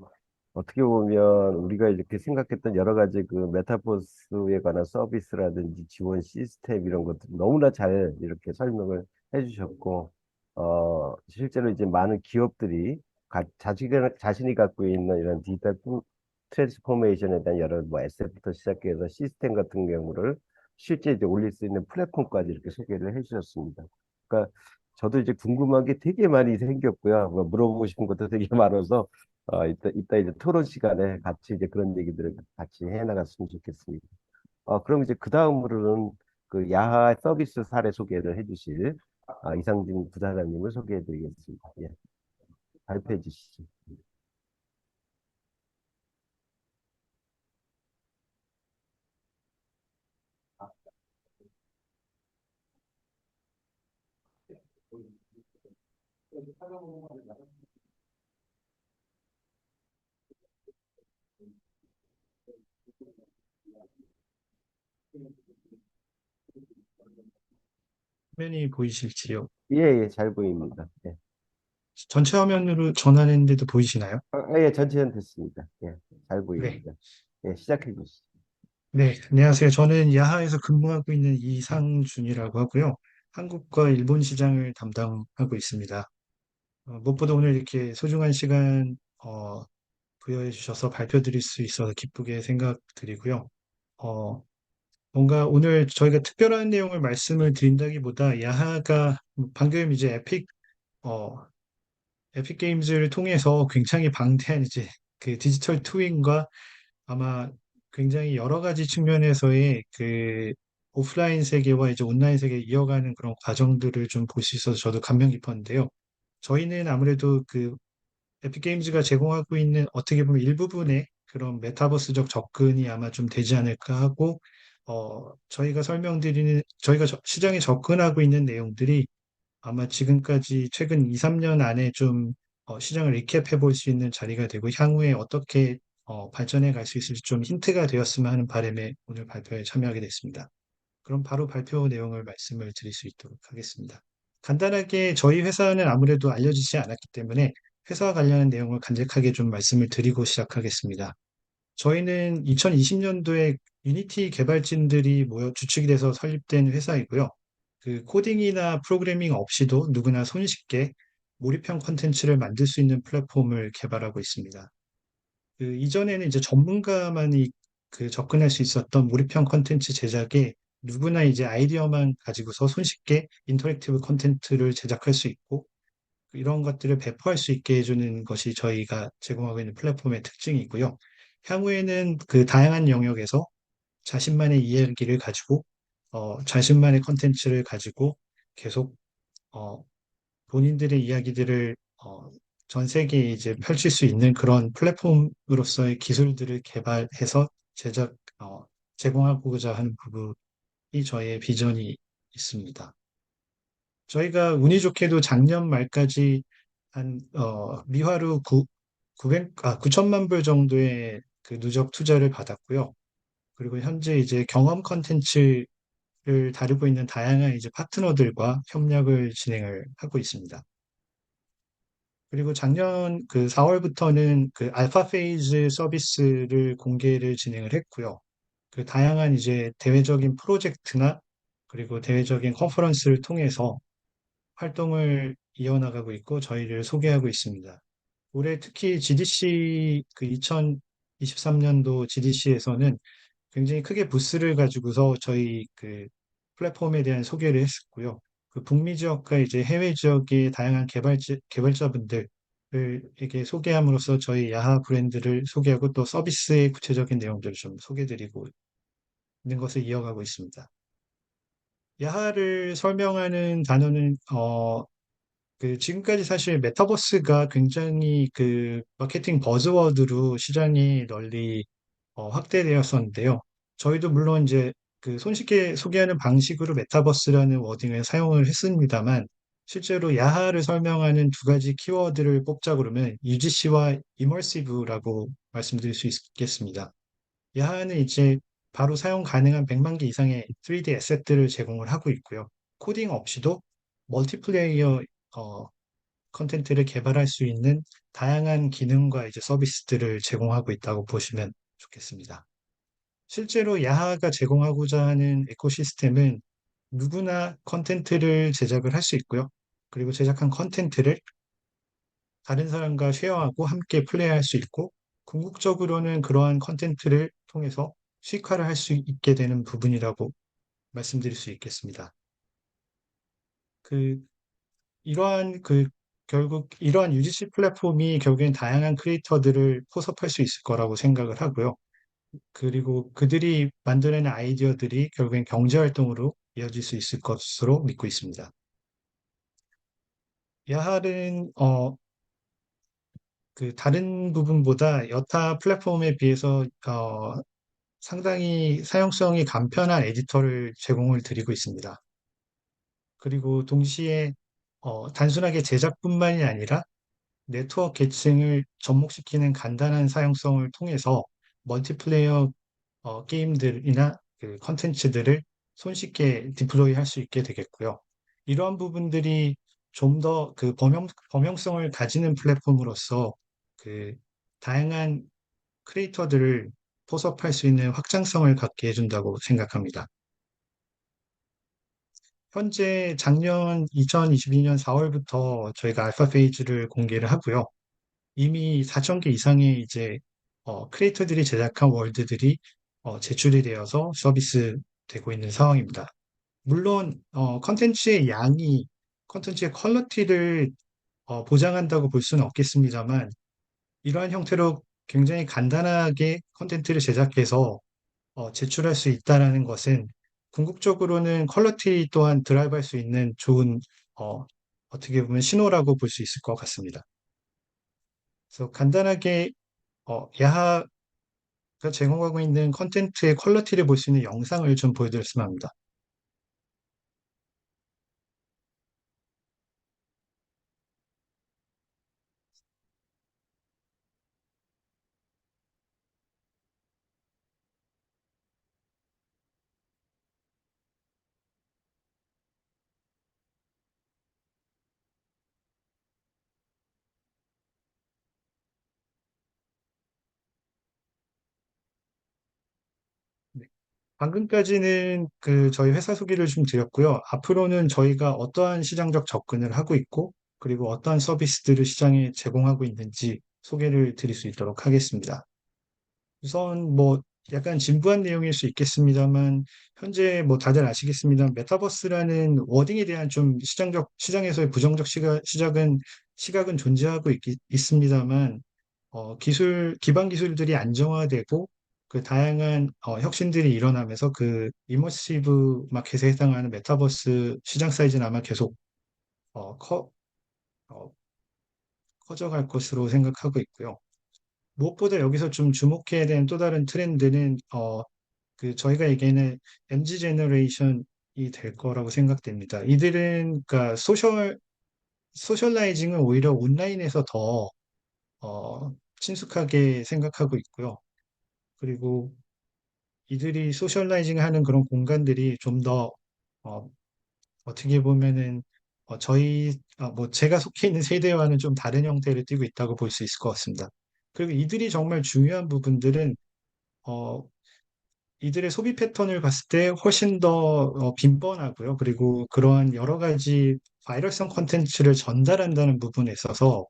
어떻게 보면 우리가 이렇게 생각했던 여러 가지 그 메타버스에 관한 서비스라든지 지원 시스템 이런 것들 너무나 잘 이렇게 설명을 해주셨고, 실제로 이제 많은 기업들이 자신이 갖고 있는 이런 디지털 트랜스포메이션에 대한 여러 뭐 에셋부터 시작해서 시스템 같은 경우를 실제 이제 올릴 수 있는 플랫폼까지 이렇게 소개를 해주셨습니다. 그러니까 저도 이제 궁금한 게 되게 많이 생겼고요. 뭐 물어보고 싶은 것도 되게 많아서 이따 이제 토론 시간에 같이 이제 그런 얘기들을 같이 해 나갔으면 좋겠습니다. 그럼 이제 그 다음으로는 그 야하 서비스 사례 소개를 해주실 이상진 부사장님을 소개해 드리겠습니다. 예, 발표해 주시죠. 화면이 보이실지요? 예, 예, 잘 보입니다. 예, 전체 화면으로 전환했는데도 보이시나요? 예, 전체는 됐습니다. 예, 잘 네. 보입니다. 예, 시작해 주시죠. 네, 안녕하세요. 저는 야하에서 근무하고 있는 이상준이라고 하고요. 한국과 일본 시장을 담당하고 있습니다. 무엇보다 오늘 이렇게 소중한 시간 부여해 주셔서 발표 드릴 수 있어서 기쁘게 생각드리고요. 어, 뭔가 오늘 저희가 특별한 내용을 말씀을 드린다기보다 야하가 방금 이제 어, 에픽 게임즈를 통해서 굉장히 방대한 이제 그 디지털 트윈과 아마 굉장히 여러 가지 측면에서의 그 오프라인 세계와 이제 온라인 세계 이어가는 그런 과정들을 좀 볼 수 있어서 저도 감명 깊었는데요. 저희는 아무래도 그 에픽 게임즈가 제공하고 있는 어떻게 보면 일부분의 그런 메타버스적 접근이 아마 좀 되지 않을까 하고 저희가 시장에 접근하고 있는 내용들이 아마 지금까지 최근 2, 3년 안에 좀 시장을 리캡해 볼 수 있는 자리가 되고 향후에 어떻게 발전해 갈 수 있을지 좀 힌트가 되었으면 하는 바람에 오늘 발표에 참여하게 됐습니다. 그럼 바로 발표 내용을 말씀을 드릴 수 있도록 하겠습니다. 간단하게 저희 회사는 아무래도 알려지지 않았기 때문에 회사와 관련한 내용을 간략하게 좀 말씀을 드리고 시작하겠습니다. 저희는 2020년도에 유니티 개발진들이 모여 주축이 돼서 설립된 회사이고요. 그 코딩이나 프로그래밍 없이도 누구나 손쉽게 몰입형 콘텐츠를 만들 수 있는 플랫폼을 개발하고 있습니다. 그 이전에는 이제 전문가만이 그 접근할 수 있었던 몰입형 콘텐츠 제작에 누구나 이제 아이디어만 가지고서 손쉽게 인터랙티브 콘텐츠를 제작할 수 있고 이런 것들을 배포할 수 있게 해주는 것이 저희가 제공하고 있는 플랫폼의 특징이고요. 향후에는 그 다양한 영역에서 자신만의 이야기를 가지고 자신만의 컨텐츠를 가지고 계속 어, 본인들의 이야기들을 전 세계에 이제 펼칠 수 있는 그런 플랫폼으로서의 기술들을 개발해서 제작 제공하고자 하는 부분이 저희의 비전이 있습니다. 저희가 운이 좋게도 작년 말까지 한 미화로 9천만 불 정도의 그 누적 투자를 받았고요. 그리고 현재 이제 경험 컨텐츠를 다루고 있는 다양한 이제 파트너들과 협력을 진행을 하고 있습니다. 그리고 작년 그 4월부터는 그 알파 페이즈 서비스를 공개를 진행을 했고요. 그 다양한 이제 대외적인 프로젝트나 그리고 대외적인 컨퍼런스를 통해서 활동을 이어나가고 있고 저희를 소개하고 있습니다. 올해 특히 GDC 그 2023년도 GDC에서는 굉장히 크게 부스를 가지고서 저희 그 플랫폼에 대한 소개를 했었고요. 그 북미 지역과 이제 해외 지역의 다양한 개발자분들을 이렇게 소개함으로써 저희 야하 브랜드를 소개하고 또 서비스의 구체적인 내용들을 좀 소개드리고 있는 것을 이어가고 있습니다. 야하를 설명하는 단어는 그 지금까지 사실 메타버스가 굉장히 그 마케팅 버즈워드로 시장이 널리 확대되었었는데요. 저희도 물론 이제 그 손쉽게 소개하는 방식으로 메타버스라는 워딩을 사용을 했습니다만 실제로 야하를 설명하는 두 가지 키워드를 뽑자 그러면 UGC와 이머시브라고 말씀드릴 수 있겠습니다. 야하는 이제 바로 사용 가능한 100만 개 이상의 3D 에셋들을 제공을 하고 있고요. 코딩 없이도 멀티플레이어 어, 컨텐츠를 개발할 수 있는 다양한 기능과 이제 서비스들을 제공하고 있다고 보시면 좋겠습니다. 실제로 야하가 제공하고자 하는 에코시스템은 누구나 컨텐츠를 제작을 할 수 있고요. 그리고 제작한 컨텐츠를 다른 사람과 쉐어하고 함께 플레이할 수 있고, 궁극적으로는 그러한 컨텐츠를 통해서 수익화를 할 수 있게 되는 부분이라고 말씀드릴 수 있겠습니다. 그 이러한 그 결국 이러한 UGC 플랫폼이 결국엔 다양한 크리에이터들을 포섭할 수 있을 거라고 생각을 하고요. 그리고 그들이 만들어낸 아이디어들이 결국엔 경제활동으로 이어질 수 있을 것으로 믿고 있습니다. 야할은 그 다른 부분보다 여타 플랫폼에 비해서 상당히 사용성이 간편한 에디터를 제공을 드리고 있습니다. 그리고 동시에 단순하게 제작뿐만이 아니라 네트워크 계층을 접목시키는 간단한 사용성을 통해서 멀티플레이어 게임들이나 그 컨텐츠들을 손쉽게 디플로이 할 수 있게 되겠고요. 이러한 부분들이 좀 더 그 범용성을 가지는 플랫폼으로서 그 다양한 크리에이터들을 포섭할 수 있는 확장성을 갖게 해준다고 생각합니다. 현재 작년 2022년 4월부터 저희가 알파 페이지를 공개를 하고요. 이미 4천 개 이상의 이제 크리에이터들이 제작한 월드들이 제출이 되어서 서비스 되고 있는 상황입니다. 물론 컨텐츠의 양이 컨텐츠의 퀄리티를 보장한다고 볼 수는 없겠습니다만 이러한 형태로 굉장히 간단하게 컨텐츠를 제작해서 제출할 수 있다라는 것은 궁극적으로는 퀄리티 또한 드라이브할 수 있는 좋은 어, 어떻게 보면 신호라고 볼 수 있을 것 같습니다. 그래서 간단하게 야하가 제공하고 있는 컨텐츠의 퀄리티를 볼 수 있는 영상을 좀 보여드렸으면 합니다. 네. 방금까지는 그 저희 회사 소개를 좀 드렸고요. 앞으로는 저희가 어떠한 시장적 접근을 하고 있고, 그리고 어떠한 서비스들을 시장에 제공하고 있는지 소개를 드릴 수 있도록 하겠습니다. 우선 뭐 약간 진부한 내용일 수 있겠습니다만 현재 뭐 다들 아시겠습니다. 메타버스라는 워딩에 대한 좀 시장에서의 부정적 시각은 존재하고 있습니다만 기반 기술들이 안정화되고 그 다양한 혁신들이 일어나면서 그 이머시브 마켓에 해당하는 메타버스 시장 사이즈는 아마 계속 어, 커, 어, 커져갈 것으로 생각하고 있고요. 무엇보다 여기서 좀 주목해야 되는 또 다른 트렌드는 그 저희가 얘기하는 MZ 제너레이션이 될 거라고 생각됩니다. 이들은 그러니까 소셜라이징을 오히려 온라인에서 더 친숙하게 생각하고 있고요. 그리고 이들이 소셜라이징 하는 그런 공간들이 좀 더 어떻게 보면은 뭐 제가 속해 있는 세대와는 좀 다른 형태를 띠고 있다고 볼 수 있을 것 같습니다. 그리고 이들이 정말 중요한 부분들은 어, 이들의 소비 패턴을 봤을 때 훨씬 더 빈번하고요. 그리고 그러한 여러 가지 바이럴성 콘텐츠를 전달한다는 부분에 있어서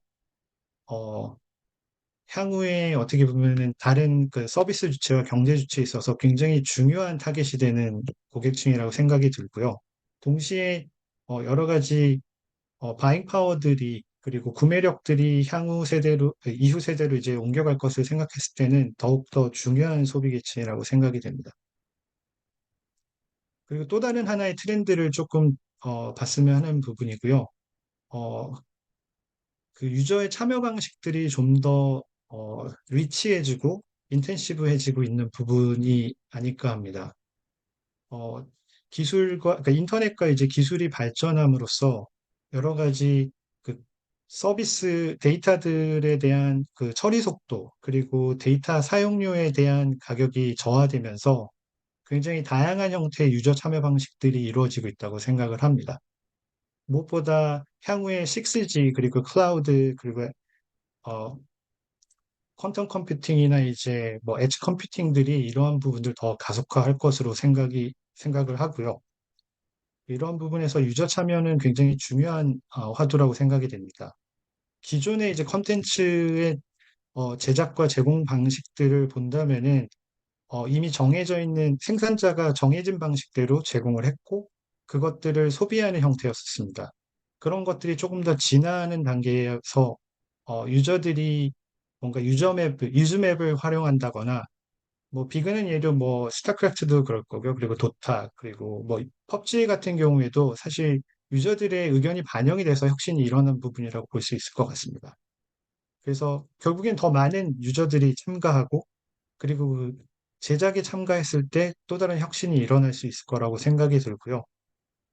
어, 향후에 어떻게 보면은 다른 그 서비스 주체와 경제 주체에 있어서 굉장히 중요한 타겟이 되는 고객층이라고 생각이 들고요. 동시에 여러 가지 바잉 파워들이 그리고 구매력들이 향후 세대로 이후 세대로 이제 옮겨갈 것을 생각했을 때는 더욱더 중요한 소비 계층이라고 생각이 됩니다. 그리고 또 다른 하나의 트렌드를 조금 봤으면 하는 부분이고요. 어, 그 유저의 참여 방식들이 좀 더 리치해지고 인텐시브해지고 있는 부분이 아닐까 합니다. 어, 그러니까 인터넷과 이제 기술이 발전함으로써 여러 가지 그 서비스 데이터들에 대한 그 처리 속도, 그리고 데이터 사용료에 대한 가격이 저하되면서 굉장히 다양한 형태의 유저 참여 방식들이 이루어지고 있다고 생각을 합니다. 무엇보다 향후에 6G, 그리고 클라우드, 그리고 어, 퀀텀 컴퓨팅이나 이제 뭐 엣지 컴퓨팅들이 이러한 부분들 더 가속화할 것으로 생각을 하고요. 이런 부분에서 유저 참여는 굉장히 중요한 화두라고 생각이 됩니다. 기존의 이제 컨텐츠의 제작과 제공 방식들을 본다면은 이미 정해져 있는 생산자가 정해진 방식대로 제공을 했고 그것들을 소비하는 형태였습니다. 그런 것들이 조금 더 진화하는 단계에서 유저들이 뭔가 유즈맵을 활용한다거나 뭐 비근은 예로 뭐 스타크래프트도 그럴 거고요. 그리고 도타 그리고 뭐 펍지 같은 경우에도 사실 유저들의 의견이 반영이 돼서 혁신이 일어난 부분이라고 볼 수 있을 것 같습니다. 그래서 결국엔 더 많은 유저들이 참가하고 그리고 그 제작에 참가했을 때 또 다른 혁신이 일어날 수 있을 거라고 생각이 들고요.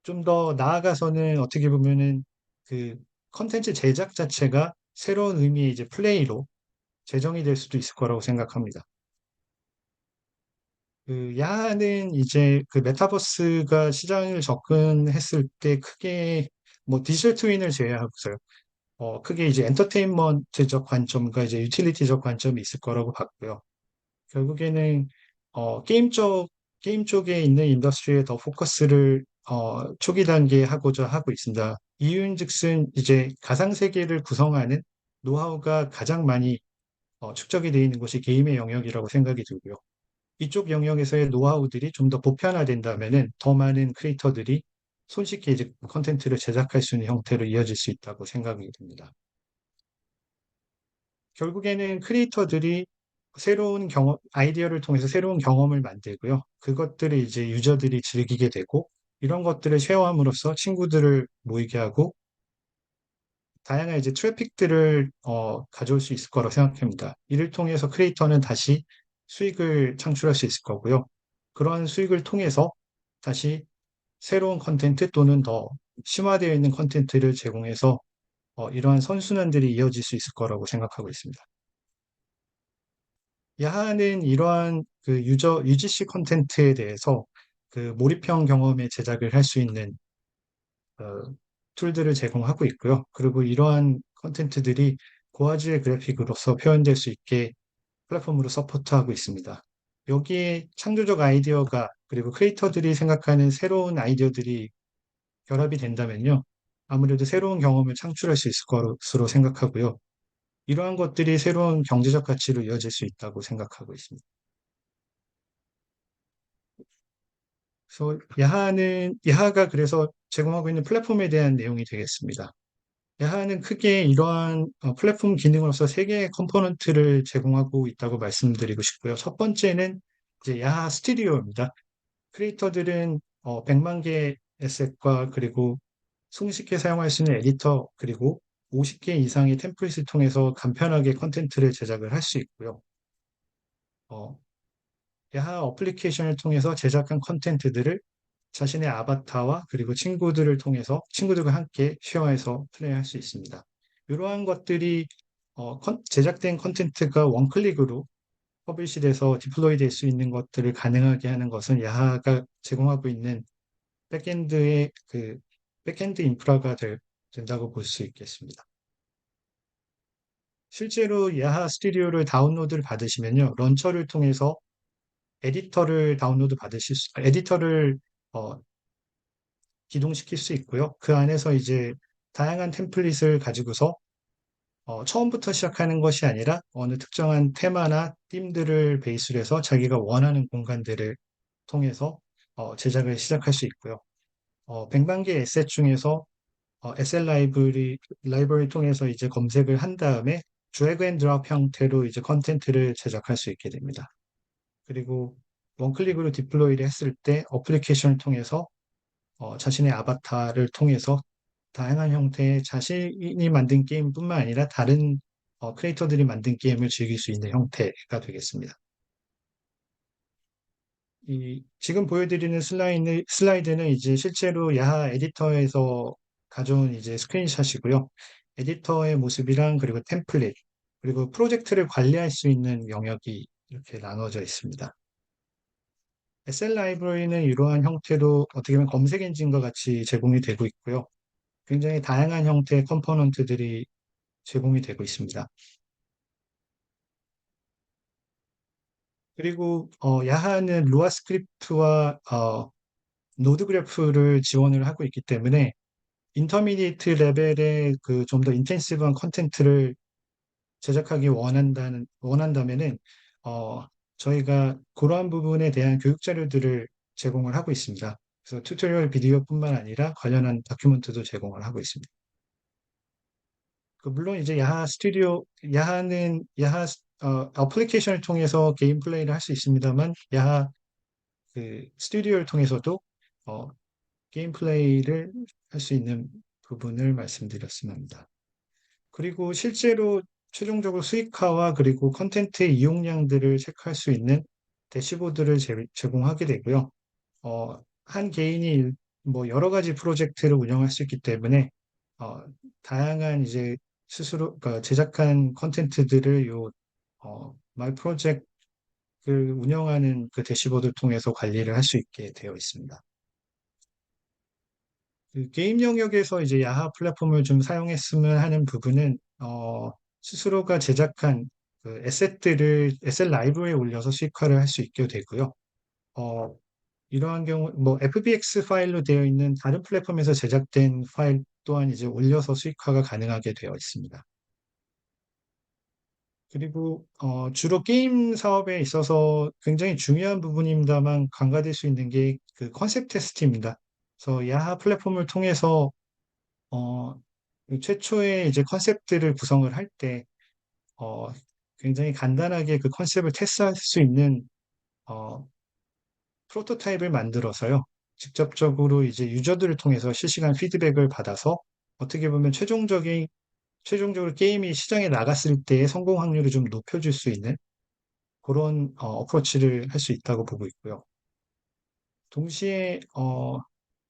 좀 더 나아가서는 어떻게 보면은 그 컨텐츠 제작 자체가 새로운 의미의 이제 플레이로 재정이 될 수도 있을 거라고 생각합니다. 그 야는 이제 그 메타버스가 시장을 접근했을 때 크게 뭐 디지털 트윈을 제외하고서요. 크게 이제 엔터테인먼트적 관점과 이제 유틸리티적 관점이 있을 거라고 봤고요. 결국에는 게임 쪽에 있는 인더스트리에 더 포커스를 초기 단계에 하고자 하고 있습니다. 이유인즉슨 이제 가상 세계를 구성하는 노하우가 가장 많이 축적이 되어 있는 것이 게임의 영역이라고 생각이 들고요. 이쪽 영역에서의 노하우들이 좀 더 보편화된다면은 더 많은 크리에이터들이 손쉽게 이제 컨텐츠를 제작할 수 있는 형태로 이어질 수 있다고 생각이 듭니다. 결국에는 크리에이터들이 새로운 아이디어를 통해서 새로운 경험을 만들고요. 그것들을 이제 유저들이 즐기게 되고, 이런 것들을 쉐어함으로써 친구들을 모이게 하고, 다양한 이제 트래픽들을 가져올 수 있을 거라고 생각합니다. 이를 통해서 크리에이터는 다시 수익을 창출할 수 있을 거고요. 그런 수익을 통해서 다시 새로운 컨텐츠 또는 더 심화되어 있는 컨텐츠를 제공해서 이러한 선순환들이 이어질 수 있을 거라고 생각하고 있습니다. 야하는 이러한 그 UGC 콘텐츠에 대해서 그 몰입형 경험의 제작을 할 수 있는 툴들을 제공하고 있고요. 그리고 이러한 콘텐츠들이 고화질의 그래픽으로서 표현될 수 있게 플랫폼으로 서포트하고 있습니다. 여기에 창조적 아이디어가 그리고 크리에이터들이 생각하는 새로운 아이디어들이 결합이 된다면요. 아무래도 새로운 경험을 창출할 수 있을 것으로 생각하고요. 이러한 것들이 새로운 경제적 가치로 이어질 수 있다고 생각하고 있습니다. 그래서 야하가 그래서 제공하고 있는 플랫폼에 대한 내용이 되겠습니다. 야하는 크게 이러한 플랫폼 기능으로서 세 개의 컴포넌트를 제공하고 있다고 말씀드리고 싶고요. 첫 번째는 이제 야하 스튜디오입니다. 크리에이터들은 100만 개의 에셋과 그리고 손쉽게 사용할 수 있는 에디터 그리고 50개 이상의 템플릿을 통해서 간편하게 컨텐츠를 제작을 할 수 있고요. 어, 야하 어플리케이션을 통해서 제작한 컨텐츠들을 자신의 아바타와 그리고 친구들과 함께 쉐어해서 플레이할 수 있습니다. 이러한 것들이 제작된 컨텐츠가 원클릭으로 퍼블리시돼서 디플로이 될 수 있는 것들을 가능하게 하는 것은 야하가 제공하고 있는 백엔드의 그 백엔드 인프라가 된다고 볼 수 있겠습니다. 실제로 야하 스튜디오를 다운로드를 받으시면요. 런처를 통해서 에디터를 어, 기동시킬 수 있고요. 그 안에서 이제 다양한 템플릿을 가지고서 처음부터 시작하는 것이 아니라 어느 특정한 테마나 ธีም들을 베이스로 해서 자기가 원하는 공간들을 통해서 제작을 시작할 수 있고요. 100만 개 에셋 중에서 SL 라이브러리 통해서 이제 검색을 한 다음에 드래그 앤 드롭 형태로 이제 컨텐츠를 제작할 수 있게 됩니다. 그리고 원클릭으로 디플로이를 했을 때 어플리케이션을 통해서 자신의 아바타를 통해서 다양한 형태의 자신이 만든 게임뿐만 아니라 다른 크리에이터들이 만든 게임을 즐길 수 있는 형태가 되겠습니다. 지금 보여드리는 슬라이드는 이제 실제로 야하 에디터에서 가져온 이제 스크린샷이고요. 에디터의 모습이랑 그리고 템플릿, 그리고 프로젝트를 관리할 수 있는 영역이 이렇게 나눠져 있습니다. SL 라이브러리는 이러한 형태로 어떻게 보면 검색 엔진과 같이 제공이 되고 있고요. 굉장히 다양한 형태의 컴포넌트들이 제공이 되고 있습니다. 그리고 야하는 루아 스크립트와 노드 그래프를 지원을 하고 있기 때문에 인터미디에이트 레벨의 그 좀 더 인텐시브한 컨텐츠를 제작하기 원한다면은 어, 저희가 그러한 부분에 대한 교육 자료들을 제공을 하고 있습니다. 그래서 튜토리얼 비디오뿐만 아니라 관련한 다큐멘트도 제공을 하고 있습니다. 물론 이제 야하는 어플리케이션을 통해서 게임 플레이를 할 수 있습니다만 야하 그 스튜디오를 통해서도 어, 게임 플레이를 할 수 있는 부분을 말씀드렸습니다. 합니다. 그리고 실제로 최종적으로 수익화와 그리고 컨텐츠의 이용량들을 체크할 수 있는 대시보드를 제공하게 되고요. 한 개인이 뭐 여러 가지 프로젝트를 운영할 수 있기 때문에 어, 다양한 이제 스스로 그러니까 제작한 컨텐츠들을 마이 프로젝트를 운영하는 그 대시보드를 통해서 관리를 할 수 있게 되어 있습니다. 그 게임 영역에서 이제 야하 플랫폼을 좀 사용했으면 하는 부분은 스스로가 제작한 그 에셋 라이브러리에 올려서 수익화를 할 수 있게 되고요. 어, 이러한 경우 뭐 FBX 파일로 되어 있는 다른 플랫폼에서 제작된 파일 또한 이제 올려서 수익화가 가능하게 되어 있습니다. 그리고 주로 게임 사업에 있어서 굉장히 중요한 부분입니다만 간과될 수 있는 게 그 컨셉 테스트입니다. 그래서 야하 플랫폼을 통해서 어, 최초의 이제 컨셉들을 구성을 할 때, 어, 굉장히 간단하게 그 컨셉을 테스트할 수 있는, 어, 프로토타입을 만들어서요. 직접적으로 이제 유저들을 통해서 실시간 피드백을 받아서 어떻게 보면 최종적으로 게임이 시장에 나갔을 때의 성공 확률을 좀 높여줄 수 있는 그런 어프로치를 할 수 있다고 보고 있고요. 동시에,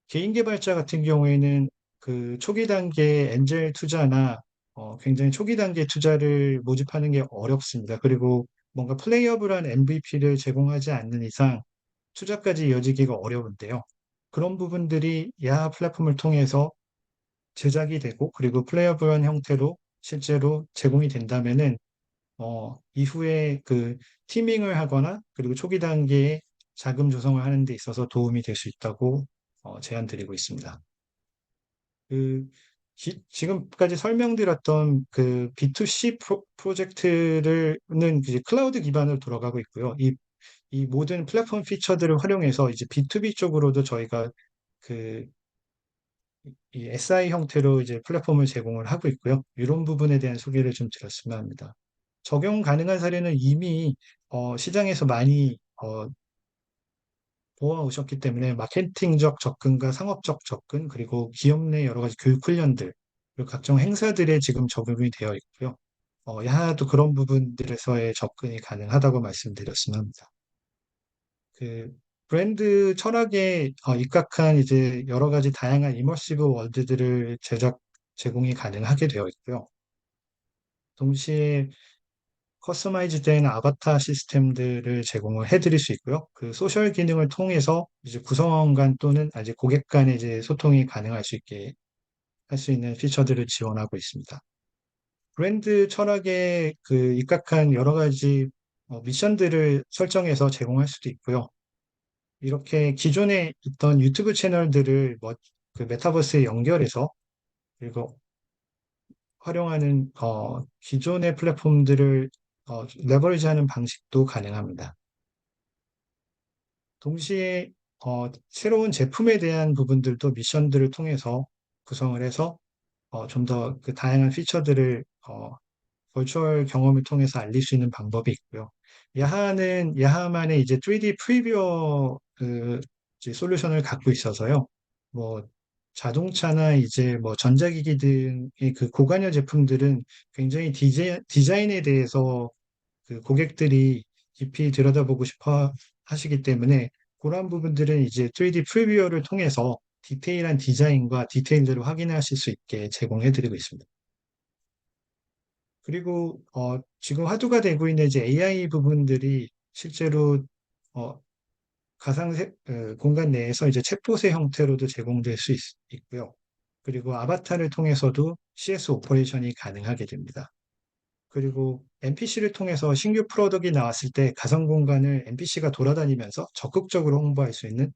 개인 개발자 같은 경우에는 그 초기 단계 엔젤 투자나 굉장히 초기 단계 투자를 모집하는 게 어렵습니다. 그리고 뭔가 플레이어블한 MVP를 제공하지 않는 이상 투자까지 이어지기가 어려운데요. 그런 부분들이 야하 플랫폼을 통해서 제작이 되고 그리고 플레이어블한 형태로 실제로 제공이 된다면은 이후에 그 티밍을 하거나 그리고 초기 단계에 자금 조성을 하는 데 있어서 도움이 될 수 있다고 제안 드리고 있습니다. 그 지금까지 설명드렸던 그 B2C 프로젝트는 이제 클라우드 기반으로 돌아가고 있고요. 이 모든 플랫폼 피처들을 활용해서 이제 B2B 쪽으로도 저희가 그 이 SI 형태로 이제 플랫폼을 제공을 하고 있고요. 이런 부분에 대한 소개를 좀 드렸으면 합니다. 적용 가능한 사례는 이미 시장에서 많이 보아오셨기 때문에 마케팅적 접근과 상업적 접근, 그리고 기업 내 여러 가지 교육 훈련들, 그리고 각종 행사들에 지금 적용이 되어 있고요. 야하도 그런 부분들에서의 접근이 가능하다고 말씀드렸으면 합니다. 그 브랜드 철학에 입각한 이제 여러 가지 다양한 이머시브 월드들을 제공이 가능하게 되어 있고요. 동시에 커스터마이즈된 아바타 시스템들을 제공을 해드릴 수 있고요. 그 소셜 기능을 통해서 이제 구성원 간 또는 아직 고객 간의 이제 소통이 가능할 수 있게 할 수 있는 피처들을 지원하고 있습니다. 브랜드 철학에 그 입각한 여러 가지 미션들을 설정해서 제공할 수도 있고요. 이렇게 기존에 있던 유튜브 채널들을 그 메타버스에 연결해서 그리고 활용하는 기존의 플랫폼들을 레버리지하는 방식도 가능합니다. 동시에 새로운 제품에 대한 부분들도 미션들을 통해서 구성을 해서 좀 더 그 다양한 피처들을 버추얼 경험을 통해서 알릴 수 있는 방법이 있고요. 야하는 야하만의 이제 3D 프리뷰어 그 이제 솔루션을 갖고 있어서요. 뭐 자동차나 이제 뭐 전자기기 등의 그 고관여 제품들은 굉장히 디자인에 대해서 그 고객들이 깊이 들여다보고 싶어 하시기 때문에 그런 부분들은 이제 3D 프리뷰어를 통해서 디테일한 디자인과 디테일들을 확인하실 수 있게 제공해드리고 있습니다. 그리고 지금 화두가 되고 있는 이제 AI 부분들이 실제로 어, 공간 내에서 이제 챗봇의 형태로도 제공될 수 있고요. 그리고 아바타를 통해서도 CS 오퍼레이션이 가능하게 됩니다. 그리고 NPC를 통해서 신규 프로덕트가 나왔을 때 가상 공간을 NPC가 돌아다니면서 적극적으로 홍보할 수 있는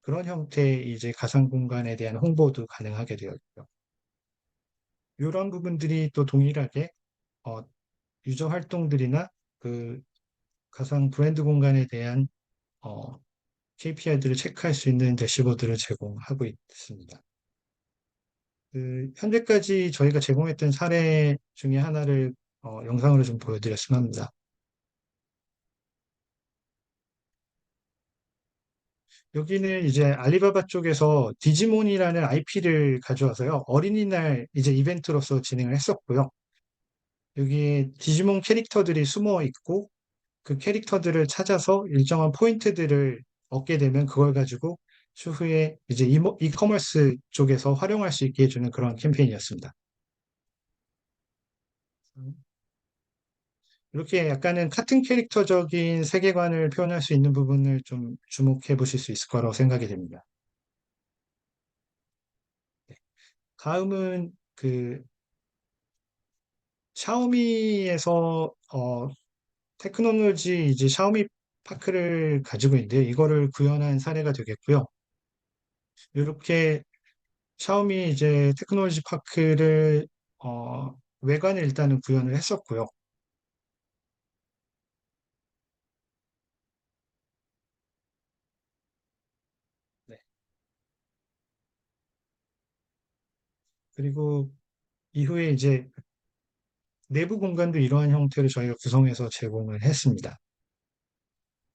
그런 형태의 이제 가상 공간에 대한 홍보도 가능하게 되어 있고요. 이런 부분들이 또 동일하게 어, 유저 활동들이나 그 가상 브랜드 공간에 대한 KPI들을 체크할 수 있는 대시보드를 제공하고 있습니다. 현재까지 저희가 제공했던 사례 중에 하나를 영상으로 좀 보여드렸으면 합니다. 여기는 이제 알리바바 쪽에서 디지몬이라는 IP를 가져와서요. 어린이날 이제 이벤트로서 진행을 했었고요. 여기에 디지몬 캐릭터들이 숨어 있고 그 캐릭터들을 찾아서 일정한 포인트들을 얻게 되면 그걸 가지고 추후에 이제 이커머스 쪽에서 활용할 수 있게 해주는 그런 캠페인이었습니다. 이렇게 약간은 카툰 캐릭터적인 세계관을 표현할 수 있는 부분을 좀 주목해 보실 수 있을 거라고 생각이 됩니다. 다음은 그 샤오미에서 테크놀로지 이제 샤오미 파크를 가지고 있는데 이거를 구현한 사례가 되겠고요. 이렇게 샤오미 이제 테크놀로지 파크를 외관을 일단은 구현을 했었고요. 네. 그리고 이후에 이제 내부 공간도 이러한 형태로 저희가 구성해서 제공을 했습니다.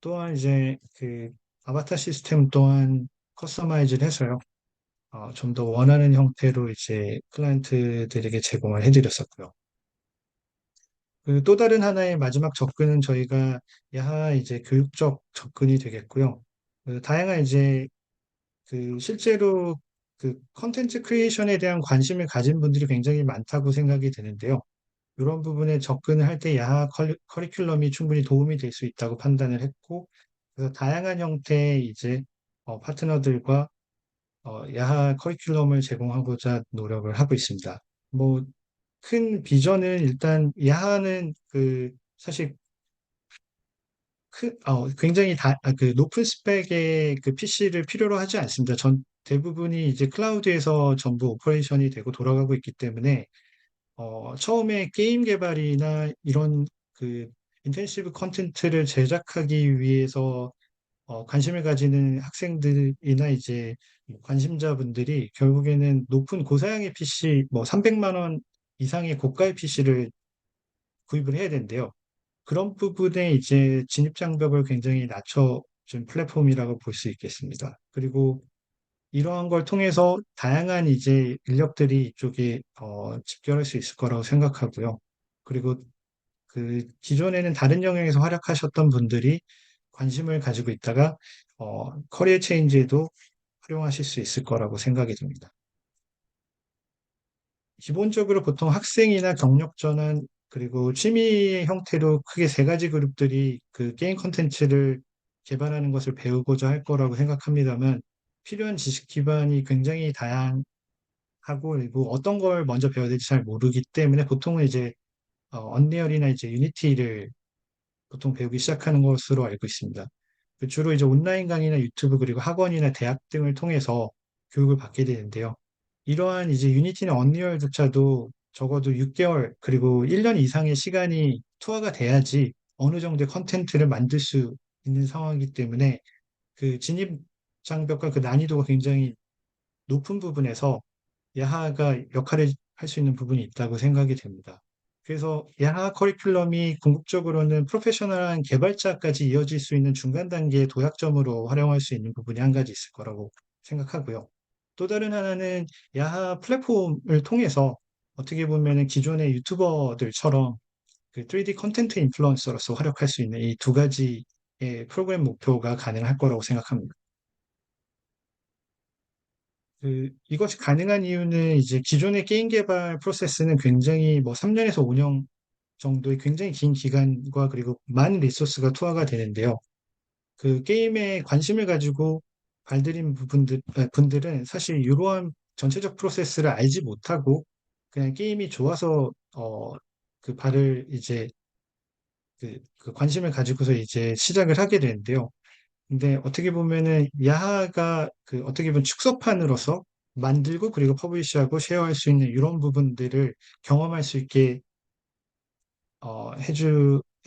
또한 이제 그 아바타 시스템 또한 커스터마이즈를 해서요. 좀 더 원하는 형태로 이제 클라이언트들에게 제공을 해드렸었고요. 그 또 다른 하나의 마지막 접근은 저희가 야하 이제 교육적 접근이 되겠고요. 다양한 이제 그 실제로 그 컨텐츠 크리에이션에 대한 관심을 가진 분들이 굉장히 많다고 생각이 드는데요. 이런 부분에 접근을 할 때 야하 커리큘럼이 충분히 도움이 될 수 있다고 판단을 했고, 그래서 다양한 형태의 이제 파트너들과 야하 커리큘럼을 제공하고자 노력을 하고 있습니다. 뭐 큰 비전은 일단 야하는 그 사실 굉장히 그 높은 스펙의 그 PC를 필요로 하지 않습니다. 대부분이 이제 클라우드에서 전부 오퍼레이션이 되고 돌아가고 있기 때문에 처음에 게임 개발이나 이런 그 인텐시브 컨텐츠를 제작하기 위해서 관심을 가지는 학생들이나 이제 관심자분들이 결국에는 높은 고사양의 PC, 뭐 300만 원 이상의 고가의 PC를 구입을 해야 된대요. 그런 부분에 이제 진입 장벽을 굉장히 낮춰준 플랫폼이라고 볼 수 있겠습니다. 그리고 이러한 걸 통해서 다양한 이제 인력들이 이쪽에 집결할 수 있을 거라고 생각하고요. 그리고 그 기존에는 다른 영역에서 활약하셨던 분들이 관심을 가지고 있다가 커리어 체인지에도 활용하실 수 있을 거라고 생각이 듭니다. 기본적으로 보통 학생이나 경력 전환 그리고 취미 형태로 크게 세 가지 그룹들이 그 게임 콘텐츠를 개발하는 것을 배우고자 할 거라고 생각합니다만 필요한 지식 기반이 굉장히 다양하고 그리고 어떤 걸 먼저 배워야 될지 잘 모르기 때문에 보통은 이제 언리얼이나 이제 유니티를 보통 배우기 시작하는 것으로 알고 있습니다. 주로 이제 온라인 강의나 유튜브 그리고 학원이나 대학 등을 통해서 교육을 받게 되는데요. 이러한 이제 유니티나 언리얼조차도 적어도 6개월 그리고 1년 이상의 시간이 투하가 돼야지 어느 정도의 컨텐츠를 만들 수 있는 상황이기 때문에 그 진입 장벽과 그 난이도가 굉장히 높은 부분에서 야하가 역할을 할 수 있는 부분이 있다고 생각이 됩니다. 그래서 야하 커리큘럼이 궁극적으로는 프로페셔널한 개발자까지 이어질 수 있는 중간 단계의 도약점으로 활용할 수 있는 부분이 한 가지 있을 거라고 생각하고요. 또 다른 하나는 야하 플랫폼을 통해서 어떻게 보면은 기존의 유튜버들처럼 그 3D 컨텐츠 인플루언서로서 활약할 수 있는 이 두 가지의 프로그램 목표가 가능할 거라고 생각합니다. 이것이 가능한 이유는 이제 기존의 게임 개발 프로세스는 굉장히 뭐 3년에서 5년 정도의 굉장히 긴 기간과 그리고 많은 리소스가 투하가 되는데요. 그 게임에 관심을 가지고 발들인 분들은 사실 이러한 전체적 프로세스를 알지 못하고 그냥 게임이 좋아서 그 발을 이제 그 관심을 가지고서 이제 시작을 하게 되는데요. 근데 어떻게 보면은 야하가 그 어떻게 보면 축소판으로서 만들고 그리고 퍼블리시하고 쉐어할 수 있는 이런 부분들을 경험할 수 있게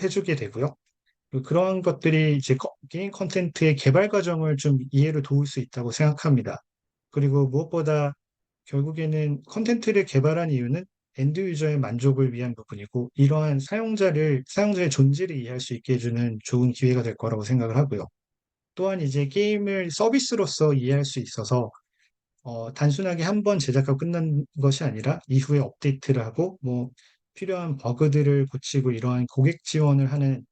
해주게 되고요. 그리고 그러한 것들이 이제 게임 콘텐츠의 개발 과정을 좀 이해를 도울 수 있다고 생각합니다. 그리고 무엇보다 결국에는 콘텐츠를 개발한 이유는 엔드 유저의 만족을 위한 부분이고 이러한 사용자의 존재를 이해할 수 있게 해주는 좋은 기회가 될 거라고 생각을 하고요. 또한 이제 게임을 서비스로서 이해할 수 있어서 단순하게 한 번 제작하고 끝난 것이 아니라 이후에 업데이트를 하고 뭐 필요한 버그들을 고치고 이러한 고객 지원을 하는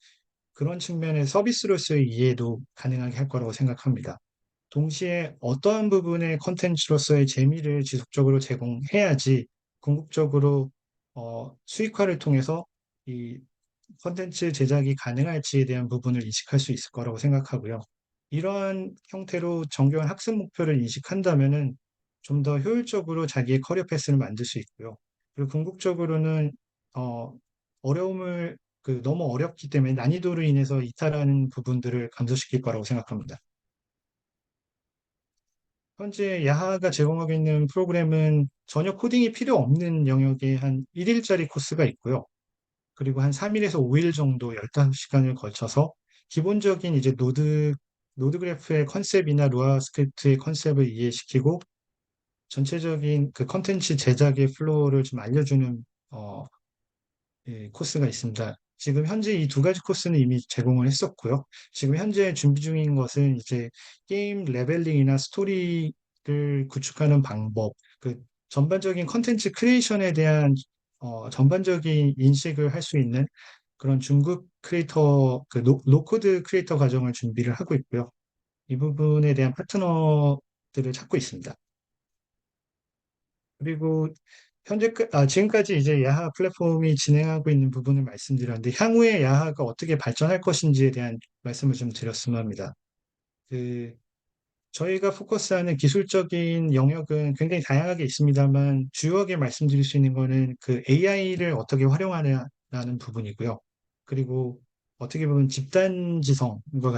그런 측면의 서비스로서의 이해도 가능하게 할 거라고 생각합니다. 동시에 어떠한 부분의 컨텐츠로서의 재미를 지속적으로 제공해야지 궁극적으로 수익화를 통해서 이 컨텐츠 제작이 가능할지에 대한 부분을 인식할 수 있을 거라고 생각하고요. 이러한 형태로 정교한 학습 목표를 인식한다면은 좀 더 효율적으로 자기의 커리어 패스를 만들 수 있고요. 그리고 궁극적으로는 어, 어려움을 너무 어렵기 때문에 난이도로 인해서 이탈하는 부분들을 감소시킬 거라고 생각합니다. 현재 야하가 제공하고 있는 프로그램은 전혀 코딩이 필요 없는 영역에 한 1일짜리 코스가 있고요. 그리고 한 3일에서 5일 정도 15시간을 걸쳐서 기본적인 이제 노드 그래프의 컨셉이나 루아 스크립트의 컨셉을 이해시키고 전체적인 그 컨텐츠 제작의 플로우를 좀 알려주는 어, 코스가 있습니다. 지금 현재 이 두 가지 코스는 이미 제공을 했었고요. 지금 현재 준비 중인 것은 이제 게임 레벨링이나 스토리를 구축하는 방법, 그 전반적인 컨텐츠 크리에이션에 대한 전반적인 인식을 할 수 있는 그런 중급 크리에이터, 노코드 크리에이터 과정을 준비를 하고 있고요. 이 부분에 대한 파트너들을 찾고 있습니다. 그리고 지금까지 이제 야하 플랫폼이 진행하고 있는 부분을 말씀드렸는데, 향후에 야하가 어떻게 발전할 것인지에 대한 말씀을 좀 드렸으면 합니다. 그, 저희가 포커스하는 기술적인 영역은 굉장히 다양하게 있습니다만, 주요하게 말씀드릴 수 있는 거는 그 AI를 어떻게 활용하느냐는 부분이고요. 그리고 어떻게 보면 집단지성과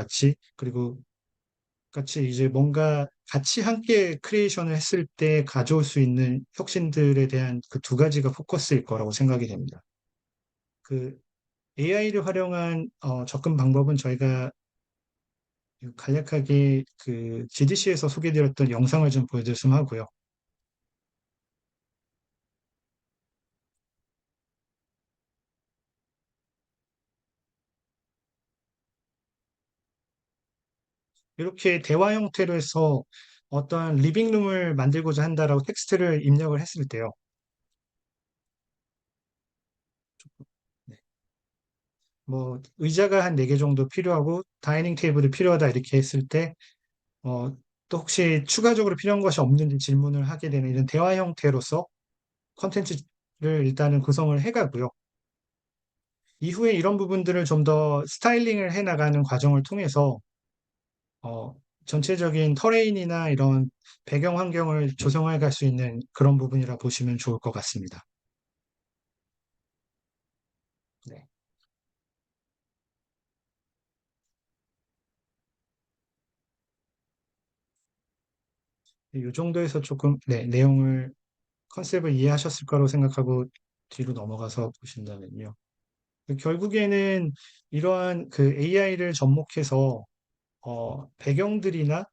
같이 이제 뭔가 같이 함께 크리에이션을 했을 때 가져올 수 있는 혁신들에 대한 그 두 가지가 포커스일 거라고 생각이 됩니다. 그 AI를 활용한 접근 방법은 저희가 간략하게 그 GDC에서 소개드렸던 영상을 좀 보여드렸으면 하고요. 이렇게 대화 형태로 해서 어떠한 리빙룸을 만들고자 한다라고 텍스트를 입력을 했을 때요. 네. 뭐 의자가 한 4개 정도 필요하고 다이닝 테이블이 필요하다 이렇게 했을 때 또 혹시 추가적으로 필요한 것이 없는지 질문을 하게 되는 이런 대화 형태로서 컨텐츠를 일단은 구성을 해가고요. 이후에 이런 부분들을 좀 더 스타일링을 해 나가는 과정을 통해서 어, 전체적인 터레인이나 이런 배경 환경을 조성해 갈 수 있는 그런 부분이라 보시면 좋을 것 같습니다. 네. 이 정도에서 조금 네, 내용을 컨셉을 이해하셨을 거라고 생각하고 뒤로 넘어가서 보신다면요. 결국에는 이러한 그 AI를 접목해서 배경들이나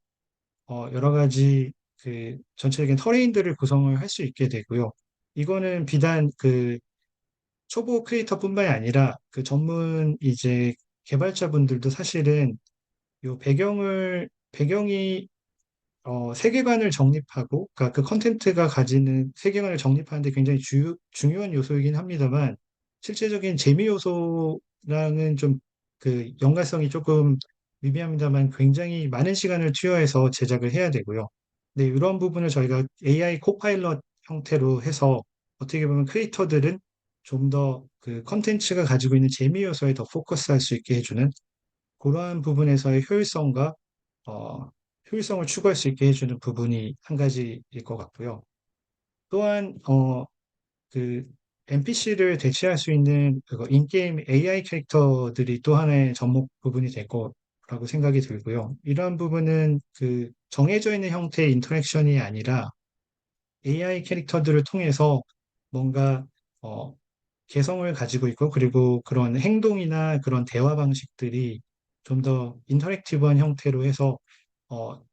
여러 가지 그 전체적인 터레인들을 구성을 할 수 있게 되고요. 이거는 비단 그 초보 크리에이터뿐만이 아니라 그 전문 이제 개발자분들도 사실은 요 배경이 세계관을 정립하고, 그러니까 그 컨텐츠가 가지는 세계관을 정립하는데 굉장히 중요한 요소이긴 합니다만, 실제적인 재미 요소랑은 좀 그 연관성이 조금 미비합니다만, 굉장히 많은 시간을 투여해서 제작을 해야 되고요. 근데 이런 부분을 저희가 AI 코파일럿 형태로 해서 어떻게 보면 크리에이터들은 좀 더 그 컨텐츠가 가지고 있는 재미 요소에 더 포커스할 수 있게 해주는 그러한 부분에서의 어, 효율성을 추구할 수 있게 해주는 부분이 한 가지일 것 같고요. 또한, 그 NPC를 대체할 수 있는 그거 인게임 AI 캐릭터들이 또 하나의 접목 부분이 될 거라고 생각이 들고요. 이러한 부분은 그 정해져 있는 형태의 인터랙션이 아니라 AI 캐릭터들을 통해서 뭔가 어, 개성을 가지고 있고 그리고 그런 행동이나 그런 대화 방식들이 좀 더 인터랙티브한 형태로 해서 어,